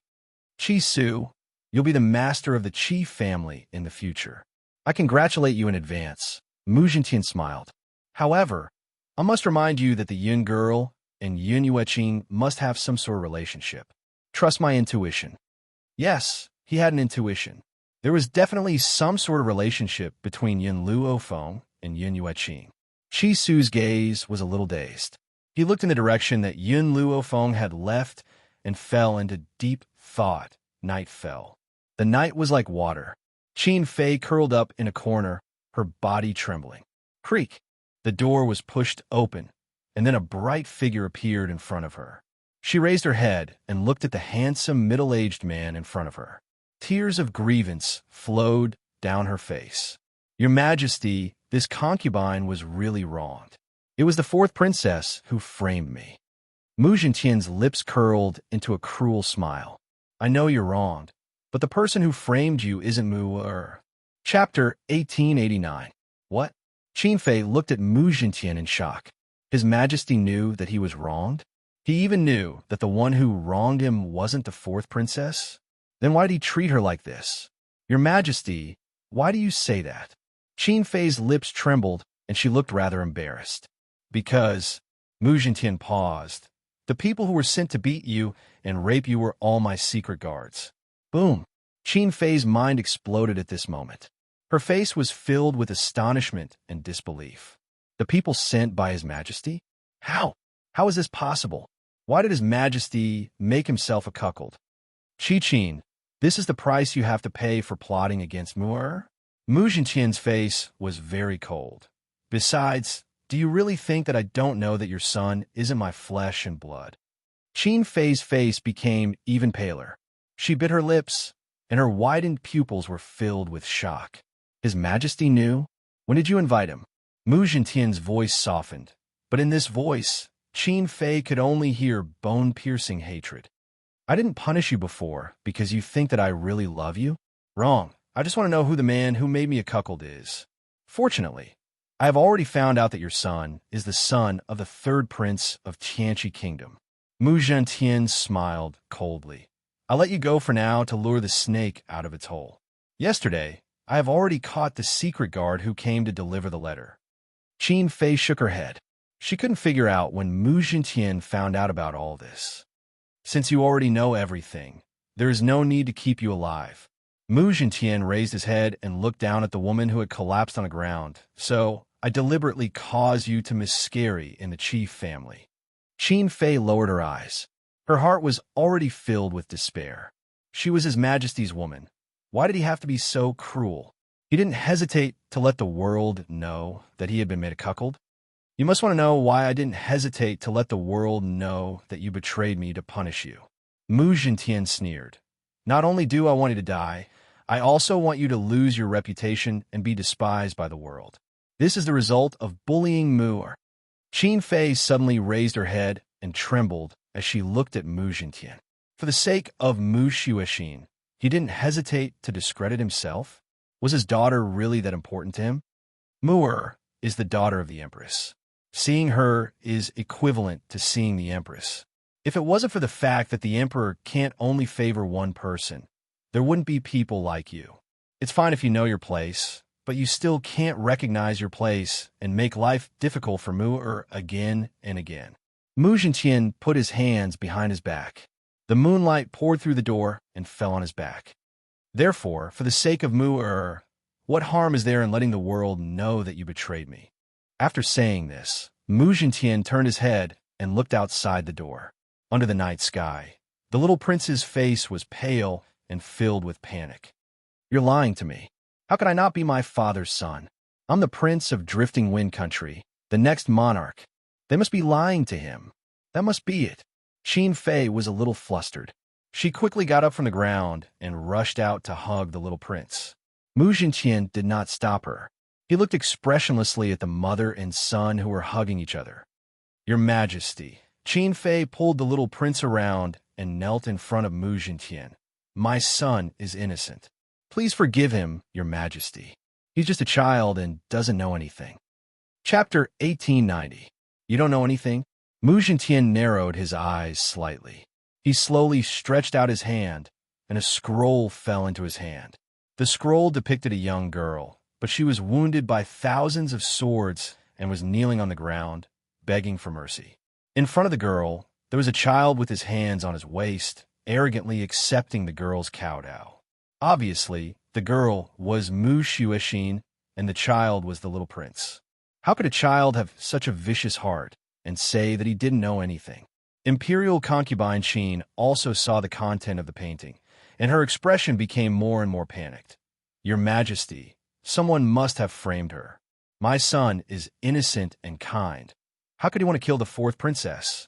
Su, you'll be the master of the Qi family in the future. I congratulate you in advance. Mu Zhintian smiled. However, I must remind you that the Yun girl and Yun Yueqing must have some sort of relationship. Trust my intuition. Yes, he had an intuition. There was definitely some sort of relationship between Yun Luofeng and Yun Yueqing. Su's gaze was a little dazed. He looked in the direction that Yun Luofeng had left and fell into deep thought. Night fell. The night was like water. Qin Fei curled up in a corner, her body trembling. Creak! The door was pushed open, and then a bright figure appeared in front of her. She raised her head and looked at the handsome middle-aged man in front of her. Tears of grievance flowed down her face. Your Majesty, this concubine was really wronged. It was the fourth princess who framed me. Mu Zhintian's lips curled into a cruel smile. I know you're wronged, but the person who framed you isn't Mu-er. Chapter 1889. What? Qin Fei looked at Mu Zhintian in shock. His Majesty knew that he was wronged? He even knew that the one who wronged him wasn't the fourth princess? Then why did he treat her like this? Your Majesty, why do you say that? Qin Fei's lips trembled, and she looked rather embarrassed. Because, Mu Zhintian paused. The people who were sent to beat you and rape you were all my secret guards. Boom! Qin Fei's mind exploded at this moment. Her face was filled with astonishment and disbelief. The people sent by His Majesty? How? How is this possible? Why did His Majesty make himself a cuckold? Qin, this is the price you have to pay for plotting against Mu-er? Mu Zhintian's face was very cold. Besides, do you really think that I don't know that your son isn't my flesh and blood? Qin Fei's face became even paler. She bit her lips, and her widened pupils were filled with shock. His Majesty knew? When did you invite him? Mu Zhintian's voice softened, but in this voice, Qin Fei could only hear bone-piercing hatred. I didn't punish you before because you think that I really love you? Wrong. I just want to know who the man who made me a cuckold is. Fortunately, I have already found out that your son is the son of the third prince of Tianqi Kingdom. Mu Zhintian smiled coldly. I'll let you go for now to lure the snake out of its hole. Yesterday, I have already caught the secret guard who came to deliver the letter. Qin Fei shook her head. She couldn't figure out when Mu Zhintian found out about all this. Since you already know everything, there is no need to keep you alive. Mu Zhintian raised his head and looked down at the woman who had collapsed on the ground. So, I deliberately caused you to miscarry in the Qi family. Qin Fei lowered her eyes. Her heart was already filled with despair. She was His Majesty's woman. Why did he have to be so cruel? He didn't hesitate to let the world know that he had been made a cuckold. You must want to know why I didn't hesitate to let the world know that you betrayed me to punish you. Mu Zhintian sneered. Not only do I want you to die, I also want you to lose your reputation and be despised by the world. This is the result of bullying Mu-er. Qin Fei suddenly raised her head and trembled as she looked at Mu Jintian. For the sake of Mu Xuexin, he didn't hesitate to discredit himself. Was his daughter really that important to him? Mu is the daughter of the Empress. Seeing her is equivalent to seeing the Empress. If it wasn't for the fact that the Emperor can't only favor one person, there wouldn't be people like you. It's fine if you know your place, but you still can't recognize your place and make life difficult for Mu again and again. Mu Jintian put his hands behind his back. The moonlight poured through the door and fell on his back. Therefore, for the sake of Mu what harm is there in letting the world know that you betrayed me? After saying this, Mu Jintian turned his head and looked outside the door. Under the night sky, the little prince's face was pale and filled with panic. You're lying to me. How could I not be my father's son? I'm the prince of Drifting Wind Country, the next monarch. They must be lying to him. That must be it. Qin Fei was a little flustered. She quickly got up from the ground and rushed out to hug the little prince. Mu Jintian did not stop her. He looked expressionlessly at the mother and son who were hugging each other. Your Majesty. Qin Fei pulled the little prince around and knelt in front of Mu Jintian. My son is innocent. Please forgive him, Your Majesty. He's just a child and doesn't know anything. Chapter 1890. You don't know anything? Mu Jintian narrowed his eyes slightly. He slowly stretched out his hand, and a scroll fell into his hand. The scroll depicted a young girl, but she was wounded by thousands of swords and was kneeling on the ground, begging for mercy. In front of the girl, there was a child with his hands on his waist, arrogantly accepting the girl's kowtow. Obviously, the girl was Mu Xuexin, and the child was the little prince. How could a child have such a vicious heart and say that he didn't know anything? Imperial concubine Qin also saw the content of the painting, and her expression became more and more panicked. Your Majesty, someone must have framed her. My son is innocent and kind. How could he want to kill the fourth princess?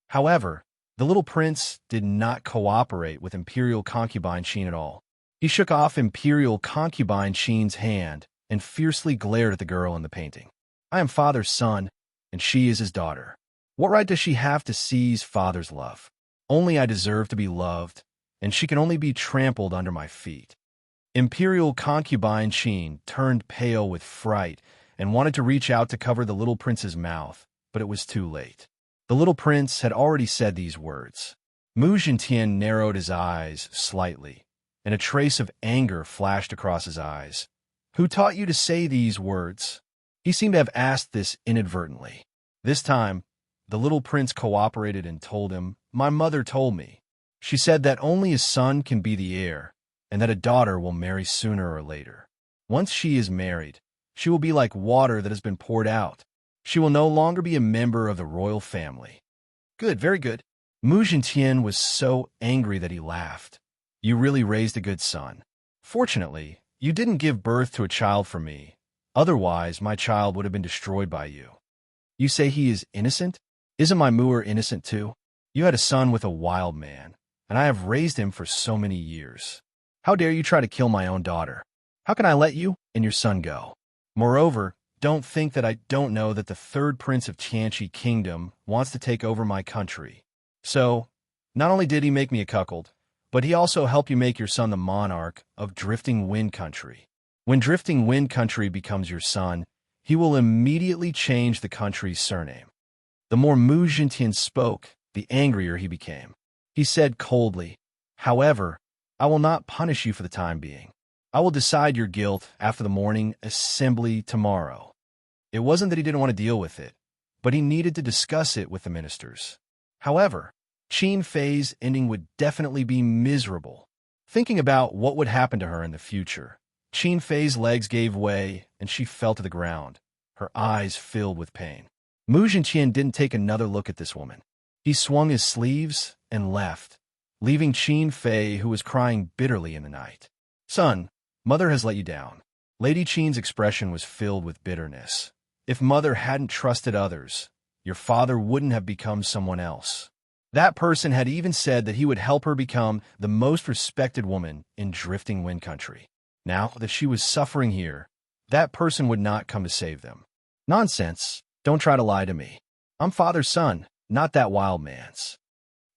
However, the little prince did not cooperate with Imperial concubine Qin at all. He shook off Imperial concubine Qin's hand and fiercely glared at the girl in the painting. I am father's son, and she is his daughter. What right does she have to seize father's love? Only I deserve to be loved, and she can only be trampled under my feet. Imperial concubine Qin turned pale with fright and wanted to reach out to cover the little prince's mouth, but it was too late. The little prince had already said these words. Mu Jintian narrowed his eyes slightly, and a trace of anger flashed across his eyes. Who taught you to say these words? He seemed to have asked this inadvertently. This time, the little prince cooperated and told him, My mother told me. She said that only a son can be the heir, and that a daughter will marry sooner or later. Once she is married, she will be like water that has been poured out. She will no longer be a member of the royal family. Good, very good. Mu Jintian was so angry that he laughed. You really raised a good son. Fortunately, you didn't give birth to a child for me. Otherwise, my child would have been destroyed by you. You say he is innocent? Isn't my Mu innocent too? You had a son with a wild man, and I have raised him for so many years. How dare you try to kill my own daughter? How can I let you and your son go? Moreover, don't think that I don't know that the third prince of Tianqi Kingdom wants to take over my country. So, not only did he make me a cuckold, but he also helped you make your son the monarch of Drifting Wind Country. When Drifting Wind Country becomes your son, he will immediately change the country's surname. The more Mu Jintian spoke, the angrier he became. He said coldly, However, I will not punish you for the time being. I will decide your guilt after the morning assembly tomorrow. It wasn't that he didn't want to deal with it, but he needed to discuss it with the ministers. However, Qin Fei's ending would definitely be miserable. Thinking about what would happen to her in the future, Qin Fei's legs gave way and she fell to the ground, her eyes filled with pain. Mu Jintian didn't take another look at this woman. He swung his sleeves and left, leaving Qin Fei, who was crying bitterly in the night. Son, mother has let you down. Lady Qin's expression was filled with bitterness. If mother hadn't trusted others, your father wouldn't have become someone else. That person had even said that he would help her become the most respected woman in Drifting Wind Country. Now that she was suffering here, that person would not come to save them. Nonsense. Don't try to lie to me. I'm father's son, not that wild man's.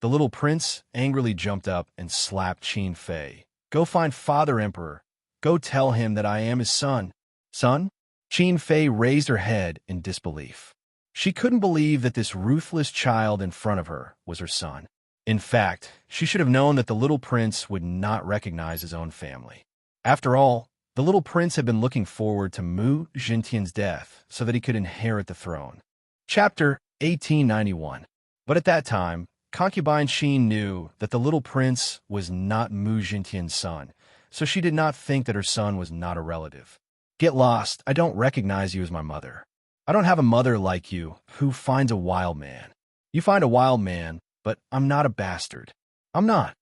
The little prince angrily jumped up and slapped Qin Fei. Go find Father Emperor. Go tell him that I am his son. Son? Qin Fei raised her head in disbelief. She couldn't believe that this ruthless child in front of her was her son. In fact, she should have known that the little prince would not recognize his own family. After all, the little prince had been looking forward to Mu Jintian's death so that he could inherit the throne. Chapter 1891. But at that time, concubine Qin knew that the little prince was not Mu Jintian's son, so she did not think that her son was not a relative. Get lost, I don't recognize you as my mother. I don't have a mother like you who finds a wild man. You find a wild man, but I'm not a bastard. I'm not.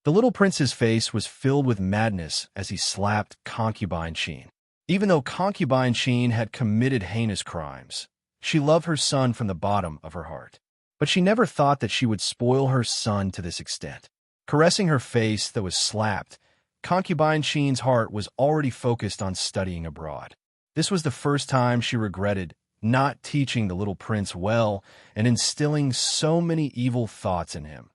The little prince's face was filled with madness as he slapped concubine Qin. Even though concubine Qin had committed heinous crimes, she loved her son from the bottom of her heart. But she never thought that she would spoil her son to this extent. Caressing her face that was slapped, concubine Qin's heart was already focused on studying abroad. This was the first time she regretted not teaching the little prince well and instilling so many evil thoughts in him.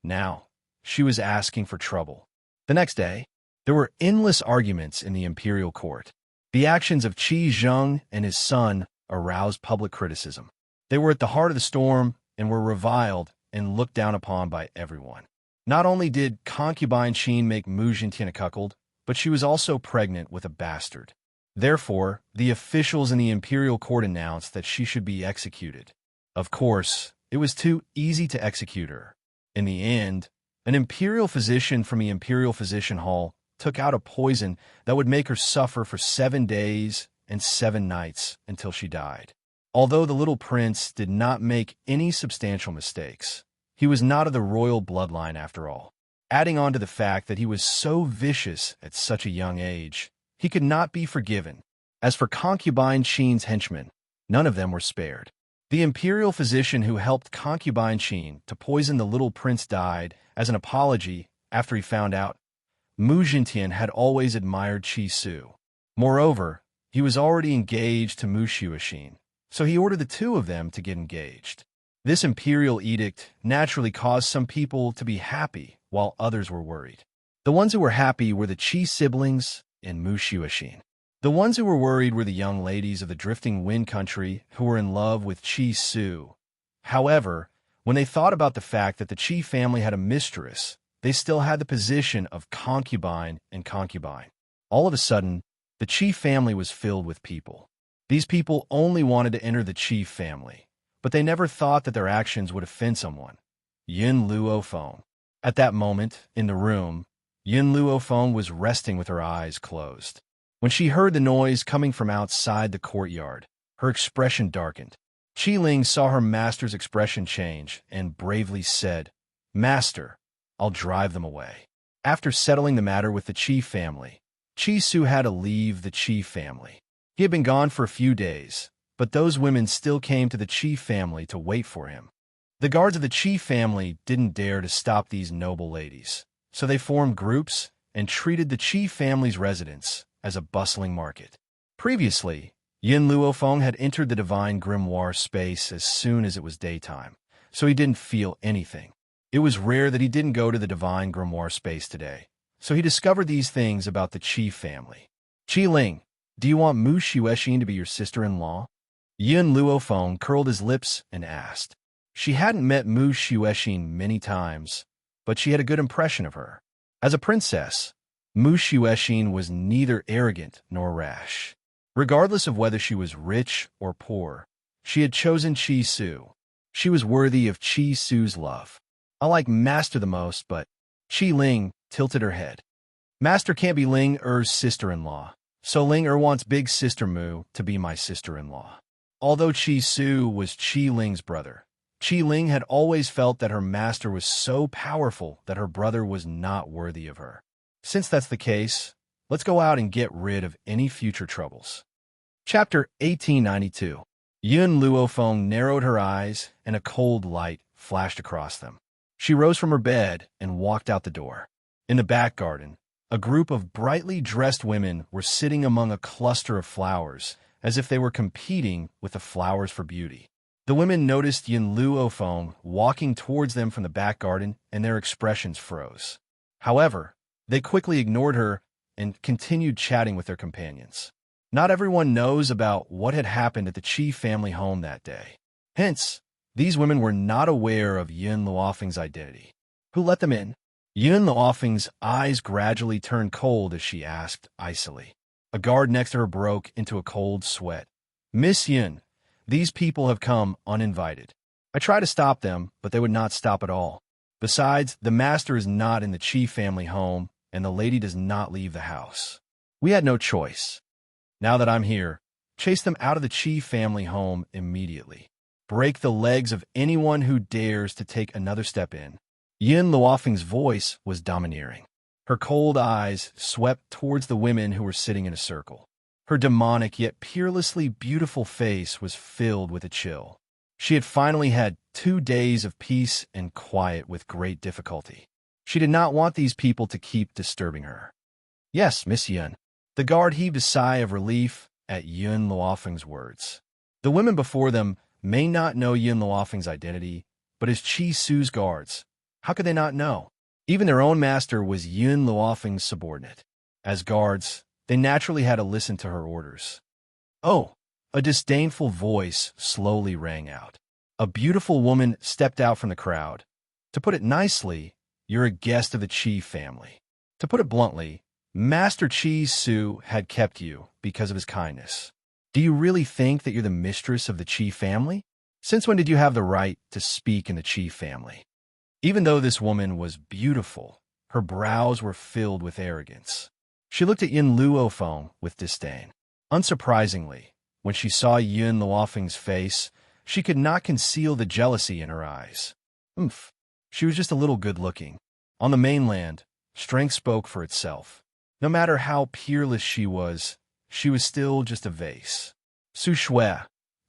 Now, she was asking for trouble. The next day, there were endless arguments in the imperial court. The actions of Qi Zheng and his son aroused public criticism. They were at the heart of the storm and were reviled and looked down upon by everyone. Not only did concubine Qin make Mu Jintian a cuckold, but she was also pregnant with a bastard. Therefore, the officials in the imperial court announced that she should be executed. Of course, it was too easy to execute her. In the end, an imperial physician from the imperial physician hall took out a poison that would make her suffer for 7 days and 7 nights until she died. Although the little prince did not make any substantial mistakes, he was not of the royal bloodline after all. Adding on to the fact that he was so vicious at such a young age, he could not be forgiven. As for concubine Qin's henchmen, none of them were spared. The imperial physician who helped concubine Qin to poison the little prince died as an apology after he found out Mu Jintian had always admired Qi Su. Moreover, he was already engaged to Mu Xuexin, so he ordered the two of them to get engaged. This imperial edict naturally caused some people to be happy while others were worried. The ones who were happy were the Qi siblings and Mu Xuexin. The ones who were worried were the young ladies of the Drifting Wind Country who were in love with Qi Su. However, when they thought about the fact that the Qi family had a mistress, they still had the position of concubine and concubine. All of a sudden, the Qi family was filled with people. These people only wanted to enter the Qi family, but they never thought that their actions would offend someone. Yin Luofeng. At that moment, in the room, Yin Luofeng was resting with her eyes closed. When she heard the noise coming from outside the courtyard, her expression darkened. Qi Ling saw her master's expression change and bravely said, "Master, I'll drive them away." After settling the matter with the Qi family, Qi Su had to leave the Qi family. He had been gone for a few days, but those women still came to the Qi family to wait for him. The guards of the Qi family didn't dare to stop these noble ladies, so they formed groups and treated the Qi family's residence as a bustling market. Previously, Yin Luofeng had entered the divine grimoire space as soon as it was daytime, so he didn't feel anything. It was rare that he didn't go to the divine grimoire space today, so he discovered these things about the Qi family. "Qi Ling, do you want Mu Xuexin to be your sister-in-law?" Yin Luofeng curled his lips and asked. She hadn't met Mu Xuexin many times, but she had a good impression of her. As a princess, Mu Xuexin was neither arrogant nor rash. Regardless of whether she was rich or poor, she had chosen Qi Su. She was worthy of Qi Su's love. "I like Master the most, but..." Qi Ling tilted her head. "Master can't be Ling Er's sister-in-law, so Ling Er wants big sister Mu to be my sister-in-law." Although Qi Su was Qi Ling's brother, Qi Ling had always felt that her master was so powerful that her brother was not worthy of her. Since that's the case, let's go out and get rid of any future troubles. Chapter 1892. Yun Luofeng narrowed her eyes, and a cold light flashed across them. She rose from her bed and walked out the door. In the back garden, a group of brightly dressed women were sitting among a cluster of flowers, as if they were competing with the flowers for beauty. The women noticed Yin Luofeng walking towards them from the back garden, and their expressions froze. However, they quickly ignored her and continued chatting with their companions. Not everyone knows about what had happened at the Qi family home that day. Hence, these women were not aware of Yin Luofeng's identity. Who let them in? Yin Luofeng's eyes gradually turned cold as she asked icily. A guard next to her broke into a cold sweat. Miss Yin, these people have come uninvited. I tried to stop them, but they would not stop at all. Besides, the master is not in the Qi family home, and the lady does not leave the house. We had no choice. Now that I'm here, chase them out of the Qi family home immediately. Break the legs of anyone who dares to take another step in. Yin Luofeng's voice was domineering. Her cold eyes swept towards the women who were sitting in a circle. Her demonic yet peerlessly beautiful face was filled with a chill. She had finally had 2 days of peace and quiet with great difficulty. She did not want these people to keep disturbing her. Yes, Miss Yin. The guard heaved a sigh of relief at Yin Luofeng's words. The women before them may not know Yin Luofeng's identity, but as Qi Su's guards, how could they not know? Even their own master was Yin Luofeng's subordinate. As guards, they naturally had to listen to her orders. Oh, a disdainful voice slowly rang out. A beautiful woman stepped out from the crowd. To put it nicely, you're a guest of the Qi family. To put it bluntly, Master Qi Su had kept you because of his kindness. Do you really think that you're the mistress of the Qi family? Since when did you have the right to speak in the Qi family? Even though this woman was beautiful, her brows were filled with arrogance. She looked at Yin Luofeng with disdain. Unsurprisingly, when she saw Yin Luofeng's face, she could not conceal the jealousy in her eyes. She was just a little good-looking. On the mainland, strength spoke for itself. No matter how peerless she was still just a vase. Su Shui,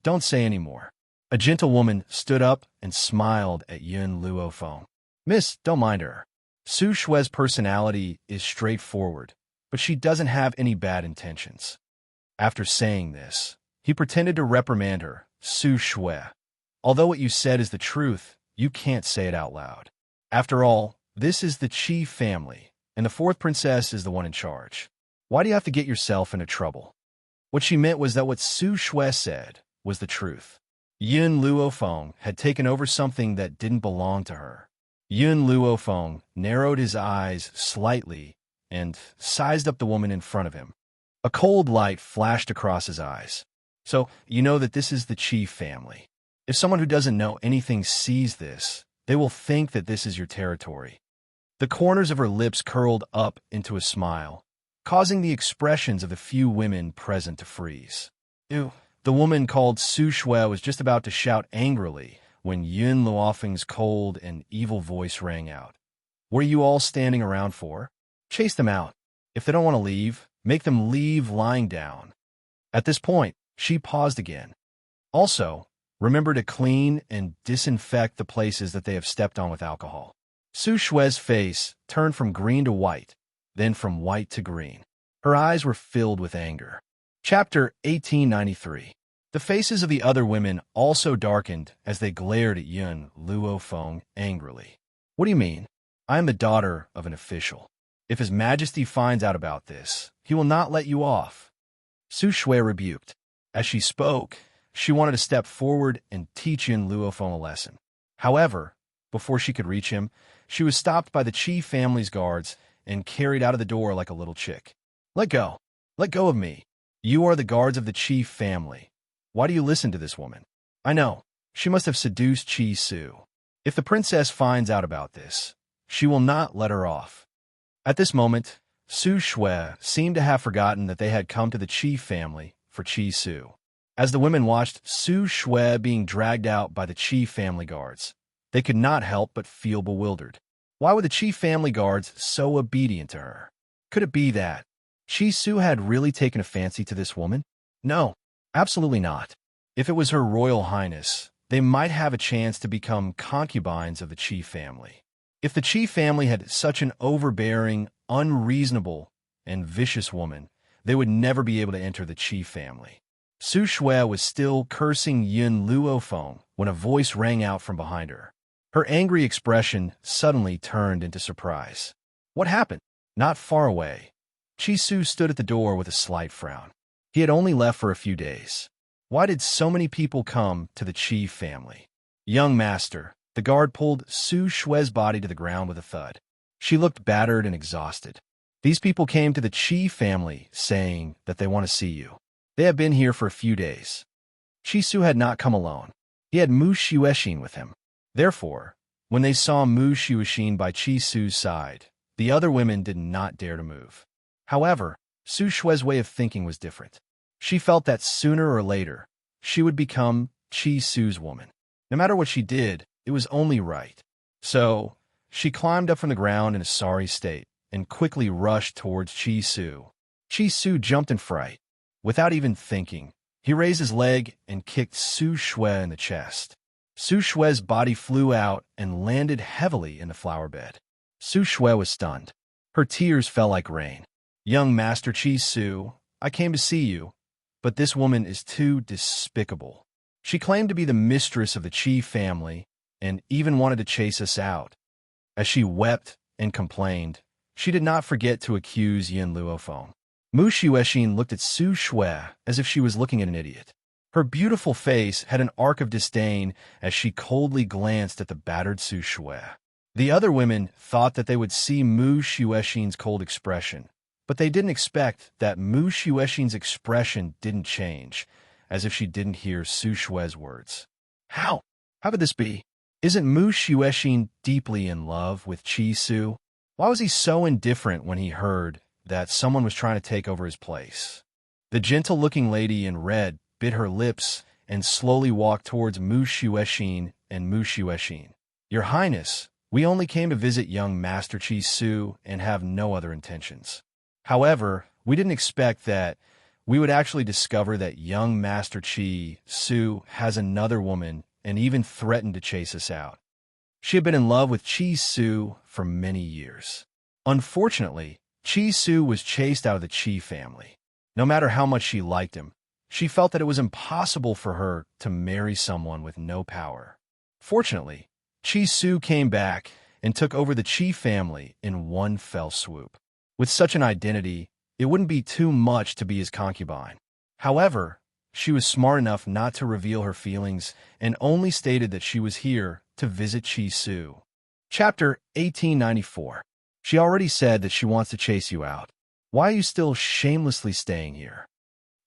don't say any more. A gentle woman stood up and smiled at Yin Luofeng. Miss, don't mind her. Su Shui's personality is straightforward, but she doesn't have any bad intentions. After saying this, he pretended to reprimand her. Su Shui, although what you said is the truth, you can't say it out loud. After all, this is the Qi family, and the 4th princess is the one in charge. Why do you have to get yourself into trouble? What she meant was that what Su Shui said was the truth. Yin Luofeng had taken over something that didn't belong to her. Yin Luofeng narrowed his eyes slightly and sized up the woman in front of him. A cold light flashed across his eyes. So, you know that this is the Qi family. If someone who doesn't know anything sees this, they will think that this is your territory. The corners of her lips curled up into a smile, causing the expressions of the few women present to freeze. Ew. The woman called Su Shui was just about to shout angrily when Yin Luofeng's cold and evil voice rang out. What are you all standing around for? Chase them out. If they don't want to leave, make them leave lying down. At this point, she paused again. Also, remember to clean and disinfect the places that they have stepped on with alcohol. Su Shui's face turned from green to white, then from white to green. Her eyes were filled with anger. Chapter 1893. The faces of the other women also darkened as they glared at Yin Luofeng angrily. What do you mean? I am the daughter of an official. If His Majesty finds out about this, he will not let you off. Su Shui rebuked. As she spoke, she wanted to step forward and teach Yin Luofeng a lesson. However, before she could reach him, she was stopped by the Qi family's guards and carried out of the door like a little chick. Let go. Let go of me. You are the guards of the Qi family. Why do you listen to this woman? I know. She must have seduced Qi Su. If the princess finds out about this, she will not let her off. At this moment, Su Shui seemed to have forgotten that they had come to the Qi family for Qi Su. As the women watched Su Shui being dragged out by the Qi family guards, they could not help but feel bewildered. Why were the Qi family guards so obedient to her? Could it be that Qi Su had really taken a fancy to this woman? No, absolutely not. If it was Her Royal Highness, they might have a chance to become concubines of the Qi family. If the Qi family had such an overbearing, unreasonable, and vicious woman, they would never be able to enter the Qi family. Su Shui was still cursing Yun Luofeng when a voice rang out from behind her. Her angry expression suddenly turned into surprise. What happened? Not far away, Chi Su stood at the door with a slight frown. He had only left for a few days. Why did so many people come to the Qi family? Young master, the guard pulled Su Shui's body to the ground with a thud. She looked battered and exhausted. These people came to the Qi family saying that they want to see you. They have been here for a few days. Chi Su had not come alone. He had Mu Xuexin with him. Therefore, when they saw Mu Xuexin by Chi Su's side, the other women did not dare to move. However, Su Shui's way of thinking was different. She felt that sooner or later, she would become Chi Su's woman. No matter what she did, it was only right. So, she climbed up from the ground in a sorry state and quickly rushed towards Chi Su. Chi Su jumped in fright. Without even thinking, he raised his leg and kicked Su Shui in the chest. Su Shui's body flew out and landed heavily in the flower bed. Su Shui was stunned. Her tears fell like rain. Young Master Chi Su, I came to see you, but this woman is too despicable. She claimed to be the mistress of the Qi family and even wanted to chase us out. As she wept and complained, she did not forget to accuse Yin Luofeng. Mu Xuexin looked at Su Shui as if she was looking at an idiot. Her beautiful face had an arc of disdain as she coldly glanced at the battered Su Shui. The other women thought that they would see Mu Xuexin's cold expression, but they didn't expect that Mu Xuexin's expression didn't change, as if she didn't hear Su Shui's words. How? How could this be? Isn't Mu Xuexin deeply in love with Chi Su? Why was he so indifferent when he heard that someone was trying to take over his place? The gentle-looking lady in red bit her lips and slowly walked towards Mu Xuexin and Mu Xuexin. Your Highness, we only came to visit young Master Chi Su and have no other intentions. However, we didn't expect that we would actually discover that young Master Chi Su has another woman and even threatened to chase us out. She had been in love with Chi Su for many years. Unfortunately, Chi Su was chased out of the Qi family. No matter how much she liked him, she felt that it was impossible for her to marry someone with no power. Fortunately, Chi Su came back and took over the Qi family in one fell swoop. With such an identity, it wouldn't be too much to be his concubine. However, she was smart enough not to reveal her feelings and only stated that she was here to visit Chi Su. Chapter 1894. She already said that she wants to chase you out. Why are you still shamelessly staying here?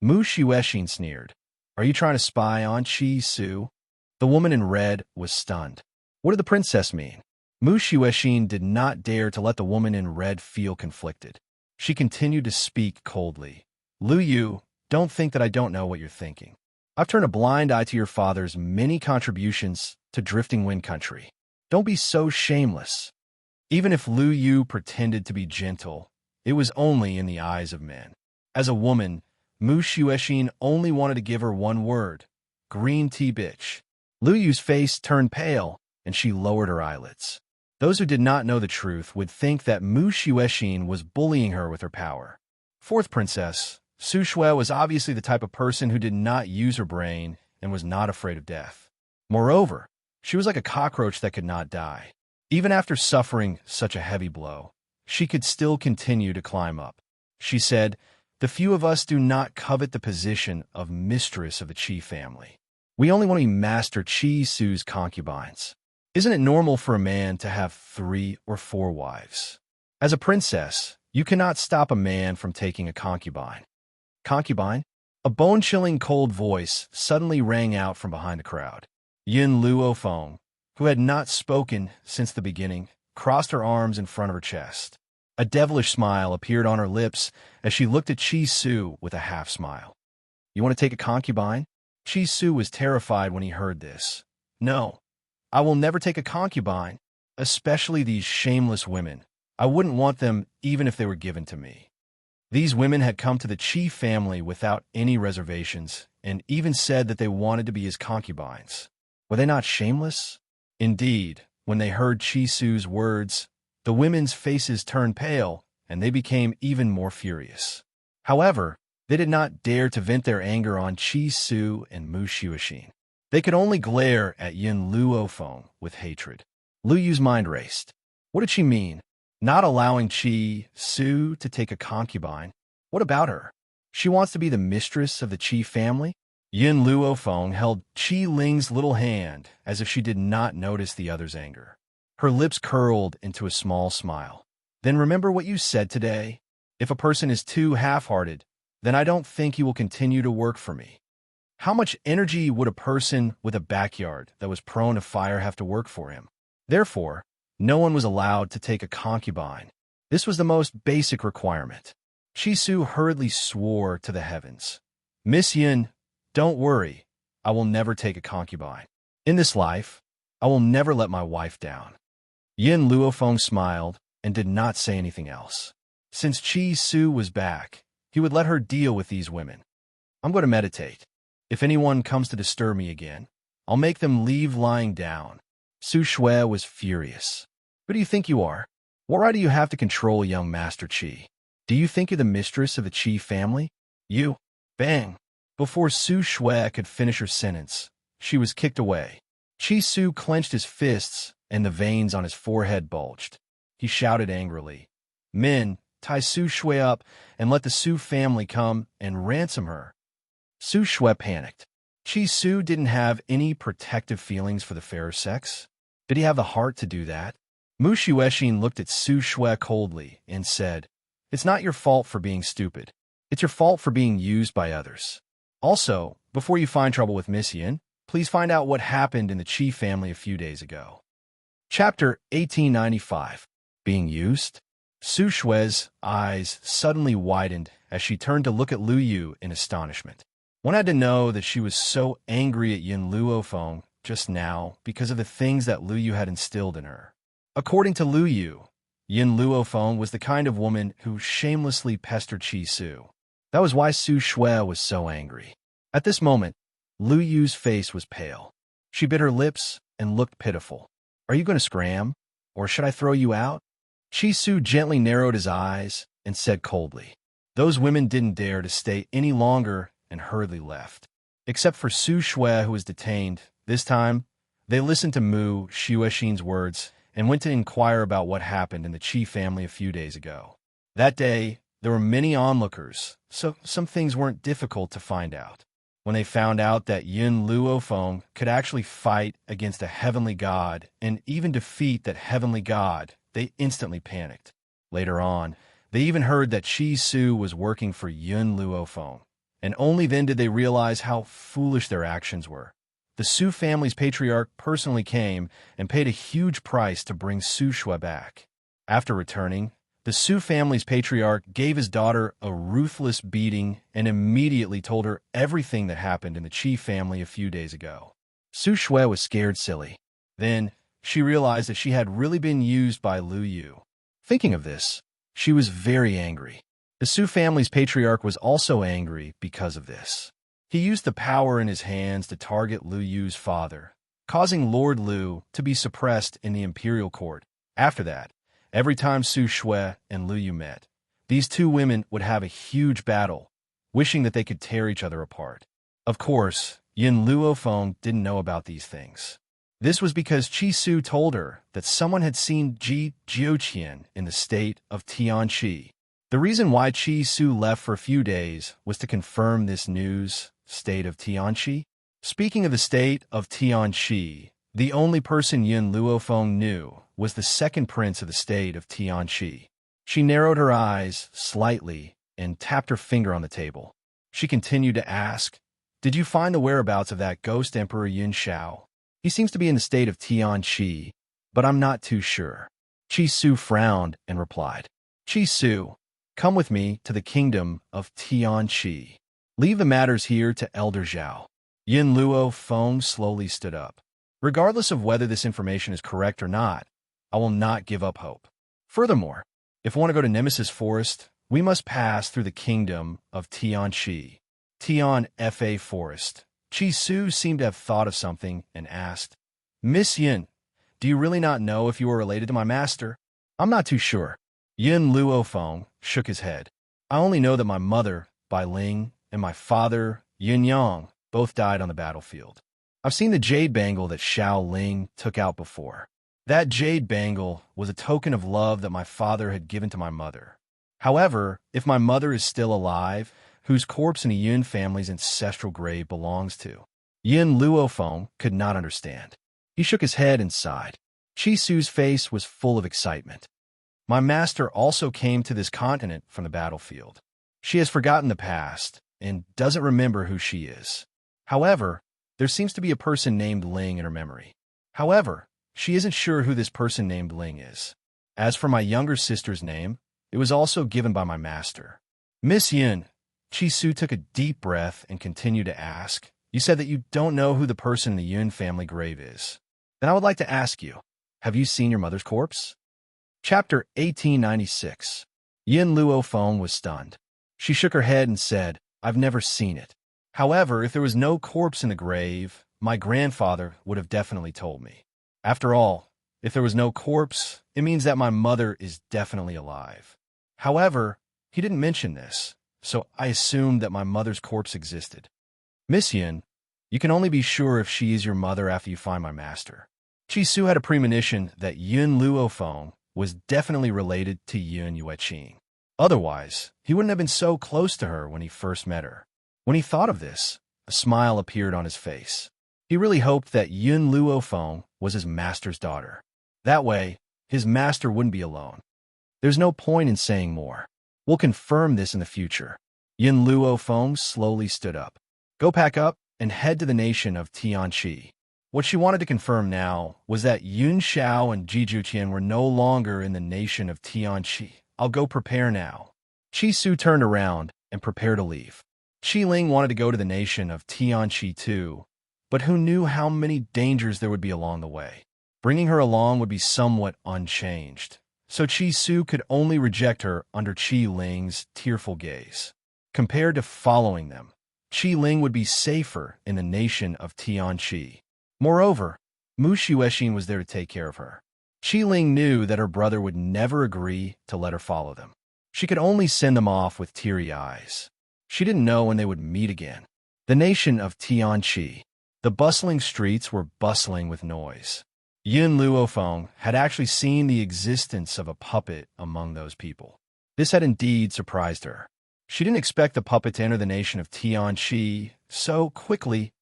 Mu Xuexin sneered. Are you trying to spy on Chi Su? The woman in red was stunned. What did the princess mean? Mu Xuexin did not dare to let the woman in red feel conflicted. She continued to speak coldly. Lu Yu, don't think that I don't know what you're thinking. I've turned a blind eye to your father's many contributions to Drifting Wind Country. Don't be so shameless. Even if Lu Yu pretended to be gentle, it was only in the eyes of men. As a woman, Mu Xuexin only wanted to give her one word: green tea bitch. Lu Yu's face turned pale, and she lowered her eyelids. Those who did not know the truth would think that Mu Xuexin was bullying her with her power. Fourth princess, Su Shui was obviously the type of person who did not use her brain and was not afraid of death. Moreover, she was like a cockroach that could not die. Even after suffering such a heavy blow, she could still continue to climb up. She said, the few of us do not covet the position of mistress of the Qi family. We only want to be Master Chi Su's concubines. Isn't it normal for a man to have 3 or 4 wives? As a princess, you cannot stop a man from taking a concubine. Concubine? A bone-chilling cold voice suddenly rang out from behind the crowd. Yin Luofeng, who had not spoken since the beginning, crossed her arms in front of her chest. A devilish smile appeared on her lips as she looked at Chi Su with a half-smile. You want to take a concubine? Chi Su was terrified when he heard this. No, I will never take a concubine, especially these shameless women. I wouldn't want them even if they were given to me. These women had come to the Qi family without any reservations and even said that they wanted to be his concubines. Were they not shameless? Indeed, when they heard Chi Su's words, the women's faces turned pale and they became even more furious. However, They did not dare to vent their anger on Chi Su and Mu Xuexin. They could only glare at Yin Luofeng with hatred. Lu Yu's mind raced. What did she mean? Not allowing Chi Su to take a concubine? What about her? She wants to be the mistress of the Qi family? Yin Luofeng held Qi Ling's little hand as if she did not notice the other's anger. Her lips curled into a small smile. Then remember what you said today? If a person is too half-hearted, then I don't think he will continue to work for me. How much energy would a person with a backyard that was prone to fire have to work for him? Therefore, no one was allowed to take a concubine. This was the most basic requirement. Chi Su hurriedly swore to the heavens. Miss Yin, don't worry. I will never take a concubine. In this life, I will never let my wife down. Yin Luofeng smiled and did not say anything else. Since Chi Su was back, he would let her deal with these women. I'm going to meditate. If anyone comes to disturb me again, I'll make them leave lying down. Su Shui was furious. Who do you think you are? What right do you have to control young Master Qi? Do you think you're the mistress of the Qi family? You. Bang. Before Su Shui could finish her sentence, she was kicked away. Chi Su clenched his fists and the veins on his forehead bulged. He shouted angrily, Men, tie Su Shui up and let the Su family come and ransom her. Su Shui panicked. Chi Su didn't have any protective feelings for the fairer sex. Did he have the heart to do that? Mu Xuexin looked at Su Shui coldly and said, It's not your fault for being stupid. It's your fault for being used by others. Also, before you find trouble with Miss Yin, please find out what happened in the Qi family a few days ago. Chapter 1895. Being used? Su Shui's eyes suddenly widened as she turned to look at Lu Yu in astonishment. One had to know that she was so angry at Yin Luofeng just now because of the things that Lu Yu had instilled in her. According to Lu Yu, Yin Luofeng was the kind of woman who shamelessly pestered Chi Su. That was why Su Shui was so angry. At this moment, Lu Yu's face was pale. She bit her lips and looked pitiful. Are you going to scram? Or should I throw you out? Chi Su gently narrowed his eyes and said coldly. Those women didn't dare to stay any longer and hurriedly left. Except for Su Shui, who was detained. This time, they listened to Mu Xuexin's words and went to inquire about what happened in the Qi family a few days ago. That day, there were many onlookers, so some things weren't difficult to find out. When they found out that Yin Luofeng could actually fight against a heavenly god and even defeat that heavenly god, they instantly panicked. Later on, they even heard that Chi Su was working for Yin Luofeng, and only then did they realize how foolish their actions were. The Su family's patriarch personally came and paid a huge price to bring Su Shui back. After returning, the Su family's patriarch gave his daughter a ruthless beating and immediately told her everything that happened in the Qi family a few days ago. Su Shui was scared silly. Then, she realized that she had really been used by Lu Yu. Thinking of this, she was very angry. The Su family's patriarch was also angry because of this. He used the power in his hands to target Lu Yu's father, causing Lord Lu to be suppressed in the imperial court. After that, every time Su Shui and Lu Yu met, these two women would have a huge battle, wishing that they could tear each other apart. Of course, Yin Luofeng didn't know about these things. This was because Chi Su told her that someone had seen Ji Jiuqian in the state of Tianqi. The reason why Chi Su left for a few days was to confirm this news, state of Tianqi. Speaking of the state of Tianqi, the only person Yin Luofeng knew was the second prince of the state of Tianqi. She narrowed her eyes slightly and tapped her finger on the table. She continued to ask, Did you find the whereabouts of that ghost emperor Yin Shao? He seems to be in the state of Tianqi, but I'm not too sure. Chi Su frowned and replied, Chi Su, come with me to the kingdom of Tianqi. Leave the matters here to Elder Zhao. Yin Luofeng slowly stood up. Regardless of whether this information is correct or not, I will not give up hope. Furthermore, if we want to go to Nemesis Forest, we must pass through the kingdom of Tianqi. Tian Fa Forest. Chi Su seemed to have thought of something and asked, Miss Yin, do you really not know if you are related to my master? I'm not too sure. Yin Luofeng shook his head. I only know that my mother, Bai Ling, and my father, Yin Yang, both died on the battlefield. I've seen the jade bangle that Xiao Ling took out before. That jade bangle was a token of love that my father had given to my mother. However, if my mother is still alive, whose corpse in the Yun family's ancestral grave belongs to? Yin Luofeng could not understand. He shook his head and sighed. Chi Su's face was full of excitement. My master also came to this continent from the battlefield. She has forgotten the past and doesn't remember who she is. However, there seems to be a person named Ling in her memory. However, she isn't sure who this person named Ling is. As for my younger sister's name, it was also given by my master. Miss Yun, Chi Su took a deep breath and continued to ask, you said that you don't know who the person in the Yun family grave is. Then I would like to ask you, have you seen your mother's corpse? Chapter 1896. Yin Luofeng was stunned. She shook her head and said, I've never seen it. However, if there was no corpse in the grave, my grandfather would have definitely told me. After all, if there was no corpse, it means that my mother is definitely alive. However, he didn't mention this, so I assumed that my mother's corpse existed. Miss Yin, you can only be sure if she is your mother after you find my master. Chi Su had a premonition that Yun Luofeng was definitely related to Yun Yueqing. Otherwise, he wouldn't have been so close to her when he first met her. When he thought of this, a smile appeared on his face. He really hoped that Yun Luofeng was his master's daughter. That way, his master wouldn't be alone. There's no point in saying more. We'll confirm this in the future. Yun Luofeng slowly stood up. Go pack up and head to the nation of Tianqi. What she wanted to confirm now was that Yun Xiao and Ji Juqian were no longer in the nation of Tianqi. I'll go prepare now. Chi Su turned around and prepared to leave. Qi Ling wanted to go to the nation of Tianqi too, but who knew how many dangers there would be along the way. Bringing her along would be somewhat unchanged, so Chi Su could only reject her under Qi Ling's tearful gaze. Compared to following them, Qi Ling would be safer in the nation of Tianqi. Moreover, Mu Xuexin was there to take care of her. Qi Ling knew that her brother would never agree to let her follow them. She could only send them off with teary eyes. She didn't know when they would meet again. The nation of Tianqi. The bustling streets were bustling with noise. Yun Luofeng had actually seen the existence of a puppet among those people. This had indeed surprised her. She didn't expect the puppet to enter the nation of Tianqi so quickly.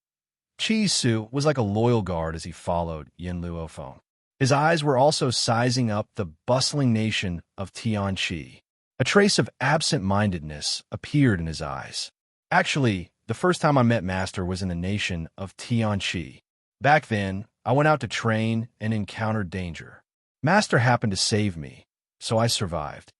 Chi Su was like a loyal guard as he followed Yun Luofeng. His eyes were also sizing up the bustling nation of Tianqi. A trace of absent-mindedness appeared in his eyes. Actually, the first time I met Master was in the nation of Tianqi. Back then, I went out to train and encountered danger. Master happened to save me, so I survived.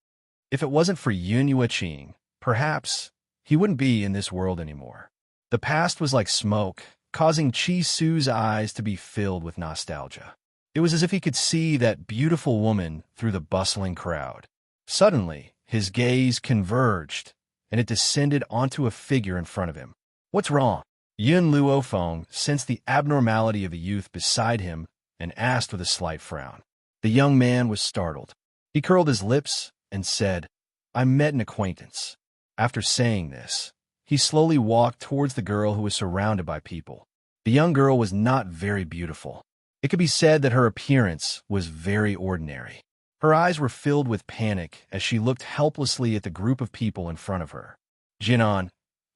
If it wasn't for Yun Yueqing, perhaps he wouldn't be in this world anymore. The past was like smoke, causing Chi Su's eyes to be filled with nostalgia. It was as if he could see that beautiful woman through the bustling crowd. Suddenly, his gaze converged, and it descended onto a figure in front of him. What's wrong? Yun Luofeng sensed the abnormality of the youth beside him and asked with a slight frown. The young man was startled. He curled his lips and said, I met an acquaintance. After saying this, he slowly walked towards the girl who was surrounded by people. The young girl was not very beautiful. It could be said that her appearance was very ordinary. Her eyes were filled with panic as she looked helplessly at the group of people in front of her. Jinan,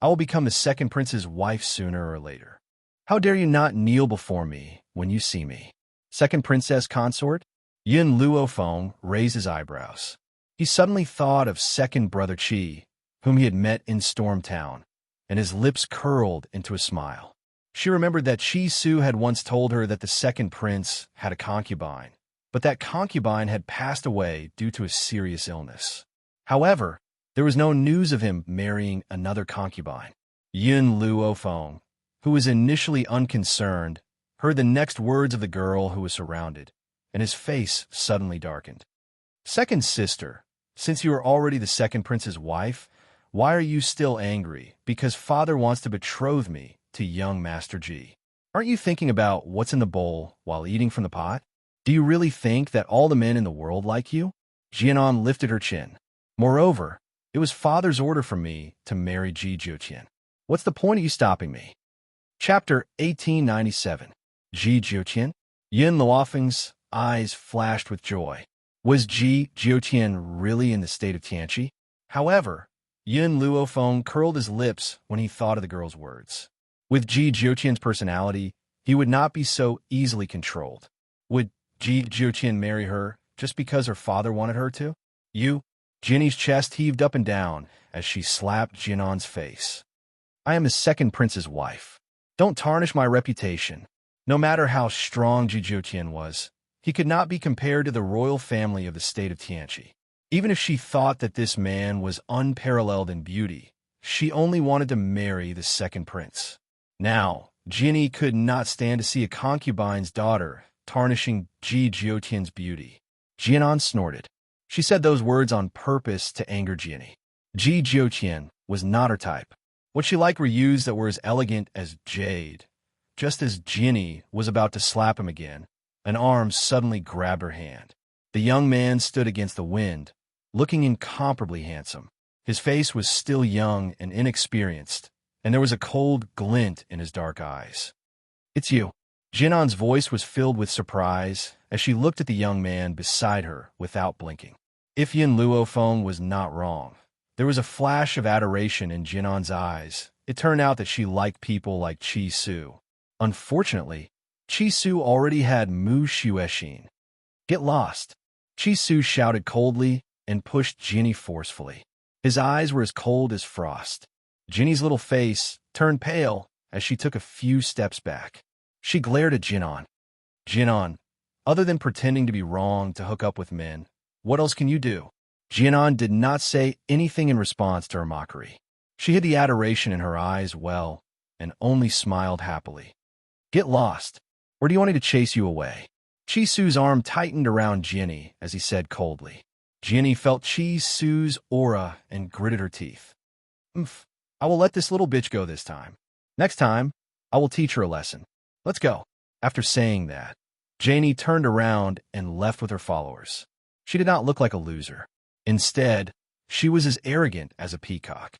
I will become the second prince's wife sooner or later. How dare you not kneel before me when you see me? Second princess consort? Yun Luofeng raised his eyebrows. He suddenly thought of second brother Qi, whom he had met in Storm Town, and his lips curled into a smile. She remembered that Chi Su had once told her that the second prince had a concubine, but that concubine had passed away due to a serious illness. However, there was no news of him marrying another concubine. Yun Luofeng, who was initially unconcerned, heard the next words of the girl who was surrounded, and his face suddenly darkened. Second sister, since you are already the second prince's wife, why are you still angry? Because father wants to betroth me to young Master Ji. Aren't you thinking about what's in the bowl while eating from the pot? Do you really think that all the men in the world like you? Jianan lifted her chin. Moreover, It was father's order for me to marry Ji Jiuqian. What's the point of you stopping me? Chapter 1897. Ji Jiuqian? Yin Luofeng's eyes flashed with joy. Was Ji Jiuqian really in the state of Tianqi? However, Yin Luofeng curled his lips when he thought of the girl's words. With Ji Jiuqian's personality, he would not be so easily controlled. Would Ji Jiuqian marry her just because her father wanted her to? You? Jinny's chest heaved up and down as she slapped Jinan's face. I am his second prince's wife. Don't tarnish my reputation. No matter how strong Ji Jiuqian was, he could not be compared to the royal family of the state of Tianqi. Even if she thought that this man was unparalleled in beauty, she only wanted to marry the second prince. Now, Jinny could not stand to see a concubine's daughter tarnishing Ji Jiuqian's beauty. Jianan snorted. She said those words on purpose to anger Jinny. Ji Jiuqian was not her type. What she liked were youths that were as elegant as jade. Just as Jinny was about to slap him again, an arm suddenly grabbed her hand. The young man stood against the wind, looking incomparably handsome. His face was still young and inexperienced, and there was a cold glint in his dark eyes. It's you. Jinan's voice was filled with surprise as she looked at the young man beside her without blinking. If Yin Luofeng was not wrong, there was a flash of adoration in Jinan's eyes. It turned out that she liked people like Qi Su. Unfortunately, Qi Su already had Mu Xuexin. Get lost. Qi Su shouted coldly and pushed Jinny forcefully. His eyes were as cold as frost. Jinny's little face turned pale as she took a few steps back. She glared at Jinan. Jinan, other than pretending to be wrong to hook up with men, what else can you do? Jinan did not say anything in response to her mockery. She hid the adoration in her eyes well and only smiled happily. Get lost. Or do you want me to chase you away? Qi Su's arm tightened around Jinny as he said coldly. Jinny felt Qi Su's aura and gritted her teeth. I will let this little bitch go this time. Next time, I will teach her a lesson. Let's go. After saying that, Jinny turned around and left with her followers. She did not look like a loser. Instead, she was as arrogant as a peacock.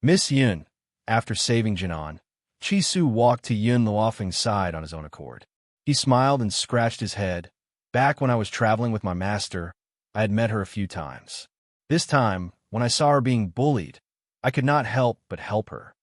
Miss Yun, after saving Jinan, Qi Su walked to Yin Luofeng's side on his own accord. He smiled and scratched his head. Back when I was traveling with my master, I had met her a few times. This time, when I saw her being bullied, I could not help but help her.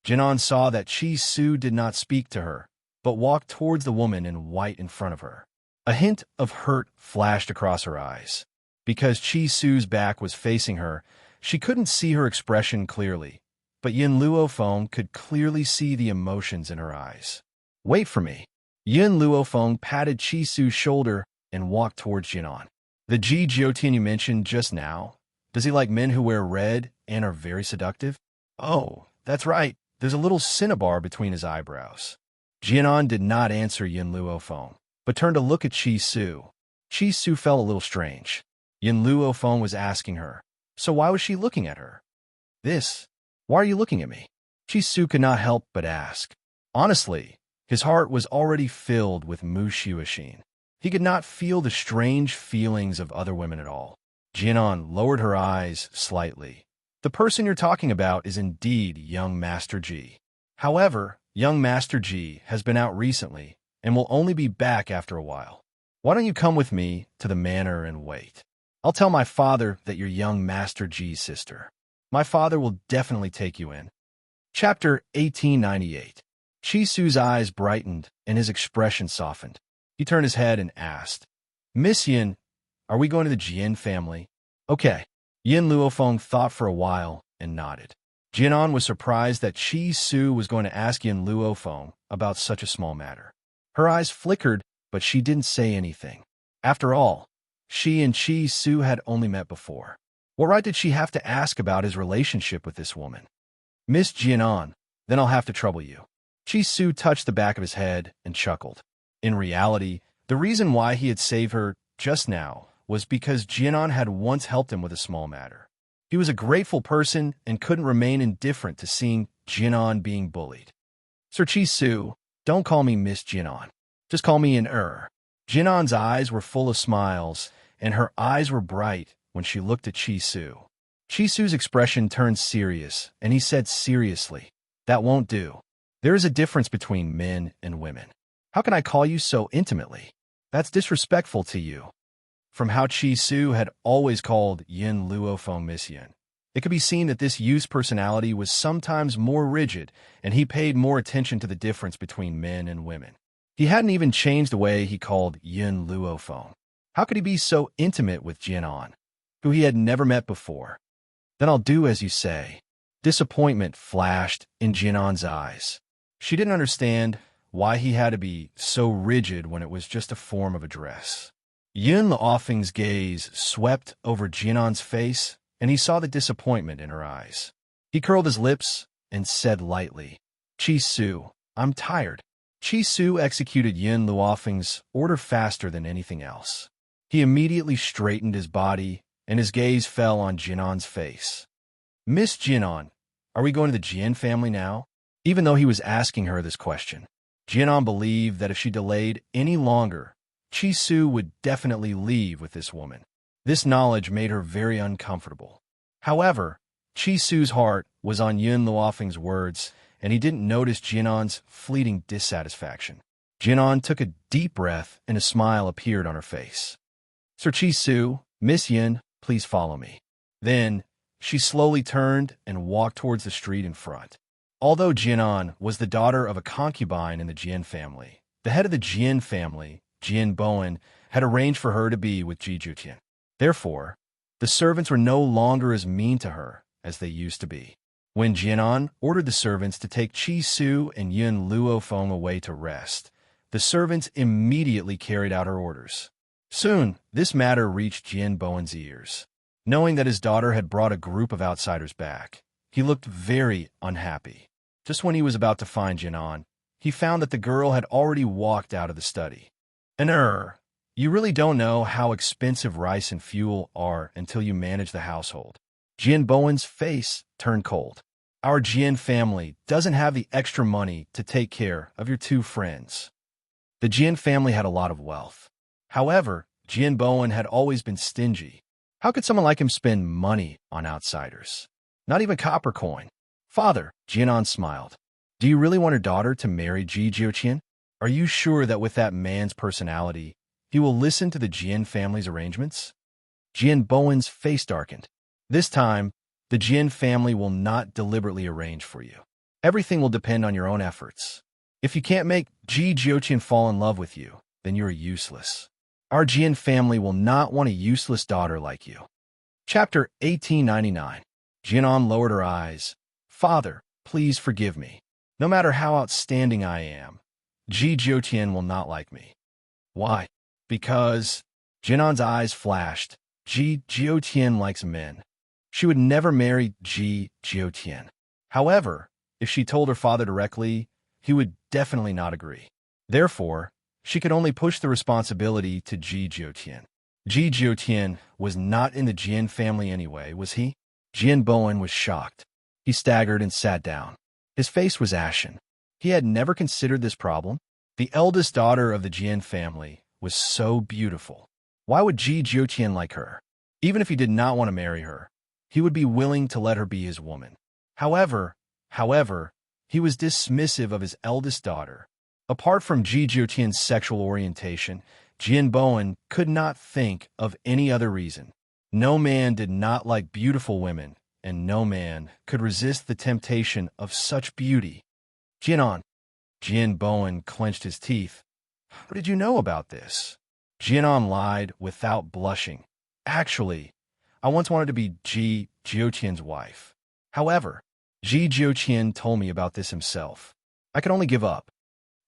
Jinan saw that Qi Su did not speak to her, but walked towards the woman in white in front of her. A hint of hurt flashed across her eyes. Because Qi Su's back was facing her, she couldn't see her expression clearly, but Yin Luofeng could clearly see the emotions in her eyes. Wait for me. Yin Luofeng patted Qi Su's shoulder and walked towards Jinan. The Ji Jiuqian you mentioned just now, does he like men who wear red and are very seductive? Oh, that's right. There's a little cinnabar between his eyebrows. Jianan did not answer Yin Luofeng, but turned to look at Qi Su. Qi Su felt a little strange. Yin Luofeng was asking her, so why was she looking at her? Why are you looking at me? Qi Su could not help but ask. Honestly, his heart was already filled with Mu Xuexin. He could not feel the strange feelings of other women at all. Jianan lowered her eyes slightly. The person you're talking about is indeed young Master Ji. However, young Master Ji has been out recently and will only be back after a while. Why don't you come with me to the manor and wait? I'll tell my father that you're young Master Ji's sister. My father will definitely take you in. Chapter 1898. Qi Su's eyes brightened and his expression softened. He turned his head and asked, Miss Yin, are we going to the Jian family? Okay. Yin Luofeng thought for a while and nodded. Jianan was surprised that Qi Su was going to ask Yin Luofeng about such a small matter. Her eyes flickered, but she didn't say anything. After all, she and Qi Su had only met before. What right did she have to ask about his relationship with this woman? Miss Jianan, then I'll have to trouble you. Qi Su touched the back of his head and chuckled. In reality, the reason why he had saved her just now was because Jianan had once helped him with a small matter. He was a grateful person and couldn't remain indifferent to seeing Jianan being bullied. Sir Qi Su, don't call me Miss Jianan. Just call me Immerse. Jianan's eyes were full of smiles, and her eyes were bright when she looked at Qi Su. Chisu's expression turned serious, and he said seriously, "That won't do. There is a difference between men and women. How can I call you so intimately? That's disrespectful to you." From how Chisu had always called Yin Luofeng Miss Yin, it could be seen that this youth's personality was sometimes more rigid, and he paid more attention to the difference between men and women. He hadn't even changed the way he called Yin Luofeng. How could he be so intimate with Jinan, who he had never met before? "Then I'll do as you say." Disappointment flashed in Jinan's eyes. She didn't understand why he had to be so rigid when it was just a form of address. Yin Luofeng's gaze swept over Jinan's face, and he saw the disappointment in her eyes. He curled his lips and said lightly, "Chisu, I'm tired." Chisu executed Yin Luofeng's order faster than anything else. He immediately straightened his body, and his gaze fell on Jinan's face. "Miss Jinan, are we going to the Jin family now?" Even though he was asking her this question, Jinan believed that if she delayed any longer, Chisu would definitely leave with this woman. This knowledge made her very uncomfortable. However, Chisu's heart was on Yin Luofeng's words, and he didn't notice Jinan's fleeting dissatisfaction. Jinan took a deep breath, and a smile appeared on her face. "Sir Chisu, Miss Yin, please follow me." Then, she slowly turned and walked towards the street in front. Although Jinan was the daughter of a concubine in the Jin family, the head of the Jin family, Jin Bowen, had arranged for her to be with Ji Jutian. Therefore, the servants were no longer as mean to her as they used to be. When Jinan ordered the servants to take Chisu and Yin Luofeng away to rest, the servants immediately carried out her orders. Soon, this matter reached Jin Bowen's ears. Knowing that his daughter had brought a group of outsiders back, he looked very unhappy. Just when he was about to find Jinan, he found that the girl had already walked out of the study. You really don't know how expensive rice and fuel are until you manage the household." Jin Bowen's face turned cold. "Our Jin family doesn't have the extra money to take care of your two friends." The Jin family had a lot of wealth. However, Jin Bowen had always been stingy. How could someone like him spend money on outsiders? Not even copper coin. "Father," Jinan smiled. "Do you really want your daughter to marry Ji Jioqian? Are you sure that with that man's personality, he will listen to the Jin family's arrangements?" Jin Bowen's face darkened. "This time, the Jin family will not deliberately arrange for you. Everything will depend on your own efforts. If you can't make Ji Jioqian fall in love with you, then you are useless. Our Jin family will not want a useless daughter like you." Chapter 1899. Jinan lowered her eyes. "Father, please forgive me. No matter how outstanding I am, Ji Jioqian will not like me." "Why?" "Because..." Jinan's eyes flashed. "Ji Jioqian likes men. She would never marry Ji Jioqian." However, if she told her father directly, he would definitely not agree. Therefore, she could only push the responsibility to Ji Jioqian. Ji Jioqian was not in the Jin family anyway, was he? Jin Bowen was shocked. He staggered and sat down. His face was ashen. He had never considered this problem. The eldest daughter of the Jin family was so beautiful. Why would Ji Jioqian like her? Even if he did not want to marry her, he would be willing to let her be his woman. However, he was dismissive of his eldest daughter. Apart from Ji Jioqian's sexual orientation, Jin Bowen could not think of any other reason. No man did not like beautiful women, and no man could resist the temptation of such beauty. "Jinan." Jin Bowen clenched his teeth. "How did you know about this?" Jinan lied without blushing. "Actually, I once wanted to be Ji Jioqian's wife. However, Ji Jioqian told me about this himself. I could only give up.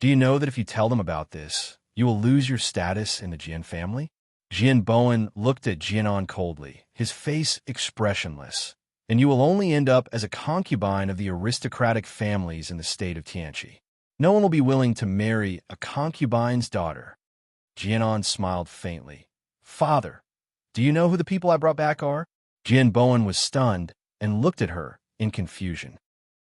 Do you know that if you tell them about this, you will lose your status in the Jin family?" Jin Bowen looked at Jinan coldly, his face expressionless. "And you will only end up as a concubine of the aristocratic families in the state of Tianqi. No one will be willing to marry a concubine's daughter." Jinan smiled faintly. "Father, do you know who the people I brought back are?" Jin Bowen was stunned and looked at her in confusion.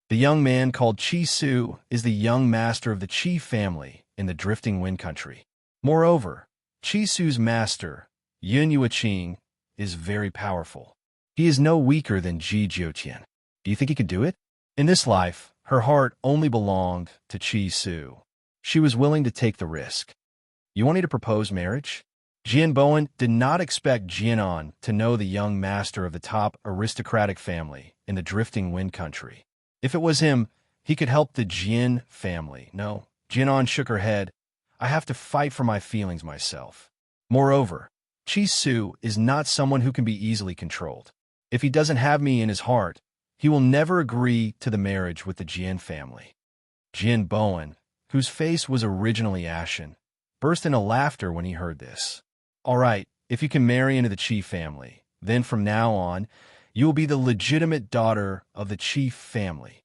"The young man called Chisu is the young master of the Qi family in the Drifting Wind Country. Moreover, Chisu's master, Yun Yueqing, is very powerful. He is no weaker than Ji Jiutian. Do you think he could do it? In this life, her heart only belonged to Chi Su. She was willing to take the risk. You want me to propose marriage? Jian Bowen did not expect Jianan to know the young master of the top aristocratic family in the drifting wind country. If it was him, he could help the Jian family. No, Jianan shook her head. I have to fight for my feelings myself. Moreover, Chi Su is not someone who can be easily controlled. If he doesn't have me in his heart, he will never agree to the marriage with the Jian family. Jian Bowen, whose face was originally ashen, burst into laughter when he heard this. All right, if you can marry into the Qi family, then from now on, you will be the legitimate daughter of the Qi family.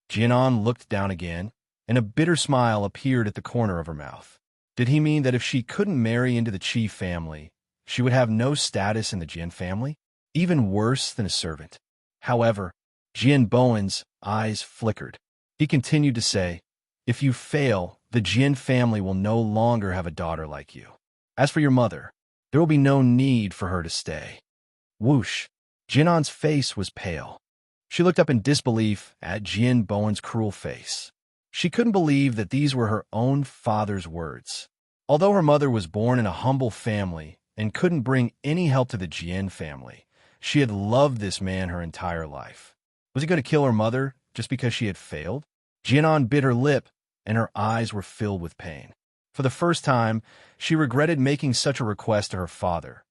Jianan looked down again, and a bitter smile appeared at the corner of her mouth. Did he mean that if she couldn't marry into the Qi family, she would have no status in the Jian family? Even worse than a servant. However, Jian Bowen's eyes flickered. He continued to say, if you fail, the Jian family will no longer have a daughter like you. As for your mother, there will be no need for her to stay. Whoosh! Jianan's face was pale. She looked up in disbelief at Jian Bowen's cruel face. She couldn't believe that these were her own father's words. Although her mother was born in a humble family and couldn't bring any help to the Jian family, she had loved this man her entire life. Was he going to kill her mother just because she had failed? Jianan bit her lip, and her eyes were filled with pain. For the first time, she regretted making such a request to her father.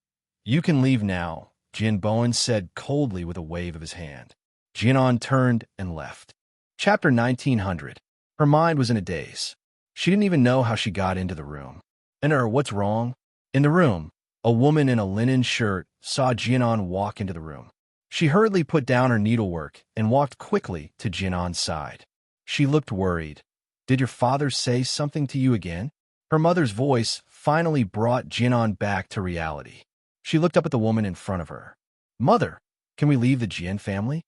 You can leave now, Jian Bowen said coldly with a wave of his hand. Jianan turned and left. Chapter 1900. Her mind was in a daze. She didn't even know how she got into the room. What's wrong? In the room, a woman in a linen shirt saw Jianan walk into the room. She hurriedly put down her needlework and walked quickly to Jianan's side. She looked worried. Did your father say something to you again? Her mother's voice finally brought Jianan back to reality. She looked up at the woman in front of her. Mother, can we leave the Jian family?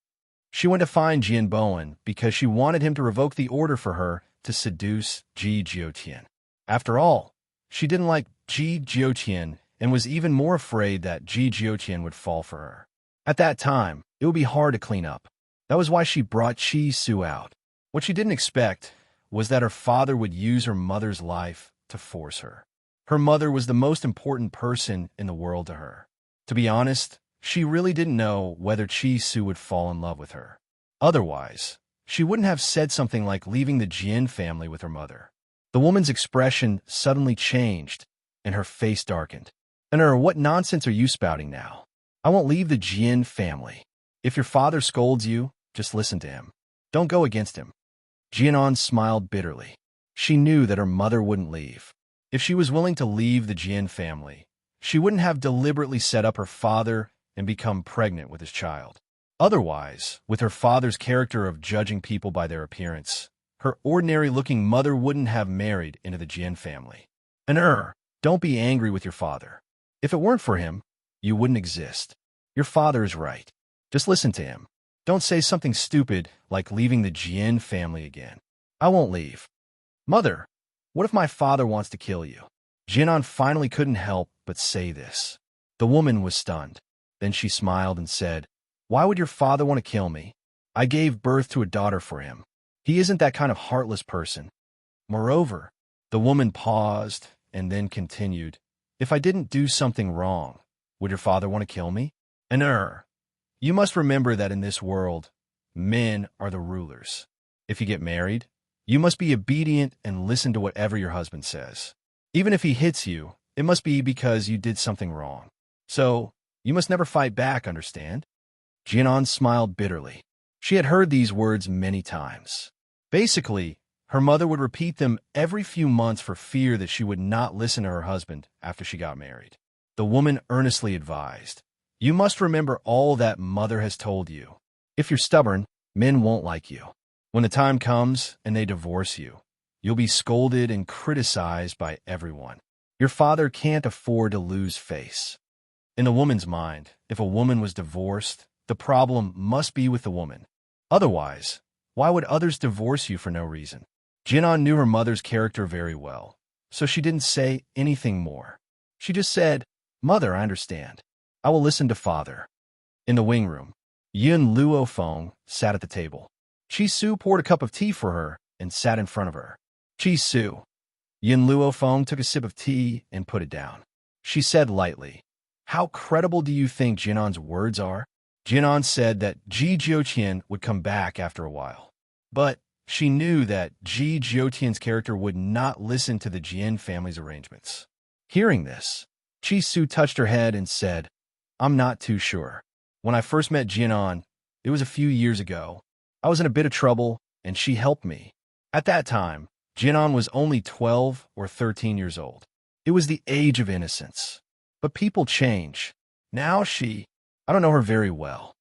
She went to find Jian Bowen because she wanted him to revoke the order for her to seduce Ji Jiutian. After all, she didn't like Ji Jiutian and was even more afraid that Ji Jiutian would fall for her. At that time, it would be hard to clean up. That was why she brought Chi Su out. What she didn't expect was that her father would use her mother's life to force her. Her mother was the most important person in the world to her. To be honest, she really didn't know whether Chi Su would fall in love with her. Otherwise, she wouldn't have said something like leaving the Jian family with her mother. The woman's expression suddenly changed, and her face darkened. What nonsense are you spouting now? I won't leave the Jian family. If your father scolds you, just listen to him. Don't go against him. Jianan smiled bitterly. She knew that her mother wouldn't leave. If she was willing to leave the Jian family, she wouldn't have deliberately set up her father and become pregnant with his child. Otherwise, with her father's character of judging people by their appearance, her ordinary-looking mother wouldn't have married into the Jian family. Don't be angry with your father. If it weren't for him, you wouldn't exist. Your father is right. Just listen to him. Don't say something stupid like leaving the Jian family again. I won't leave. Mother, what if my father wants to kill you? Jianan finally couldn't help but say this. The woman was stunned. Then she smiled and said, Why would your father want to kill me? I gave birth to a daughter for him. He isn't that kind of heartless person. Moreover, the woman paused and then continued, If I didn't do something wrong, would your father want to kill me? You must remember that in this world, men are the rulers. If you get married, you must be obedient and listen to whatever your husband says. Even if he hits you, it must be because you did something wrong. So, you must never fight back, understand? Jianan smiled bitterly. She had heard these words many times. Basically, her mother would repeat them every few months for fear that she would not listen to her husband after she got married. The woman earnestly advised, You must remember all that mother has told you. If you're stubborn, men won't like you. When the time comes and they divorce you, you'll be scolded and criticized by everyone. Your father can't afford to lose face. In the woman's mind, if a woman was divorced, the problem must be with the woman. Otherwise, why would others divorce you for no reason? Jianan knew her mother's character very well, so she didn't say anything more. She just said, Mother, I understand. I will listen to father. In the wing room, Yun Luo Feng sat at the table. Chi Su poured a cup of tea for her and sat in front of her. Chi Su. Yun Luo Feng took a sip of tea and put it down. She said lightly, "How credible do you think Jinan's words are?" Jinan said that Ji Jiutian would come back after a while. But she knew that Ji Jiutian's character would not listen to the Jian family's arrangements. Hearing this, Chi Su touched her head and said, "I'm not too sure. When I first met Jinan, it was a few years ago. I was in a bit of trouble, and she helped me. At that time, Jinan was only 12 or 13 years old. It was the age of innocence. But people change. Now I don't know her very well.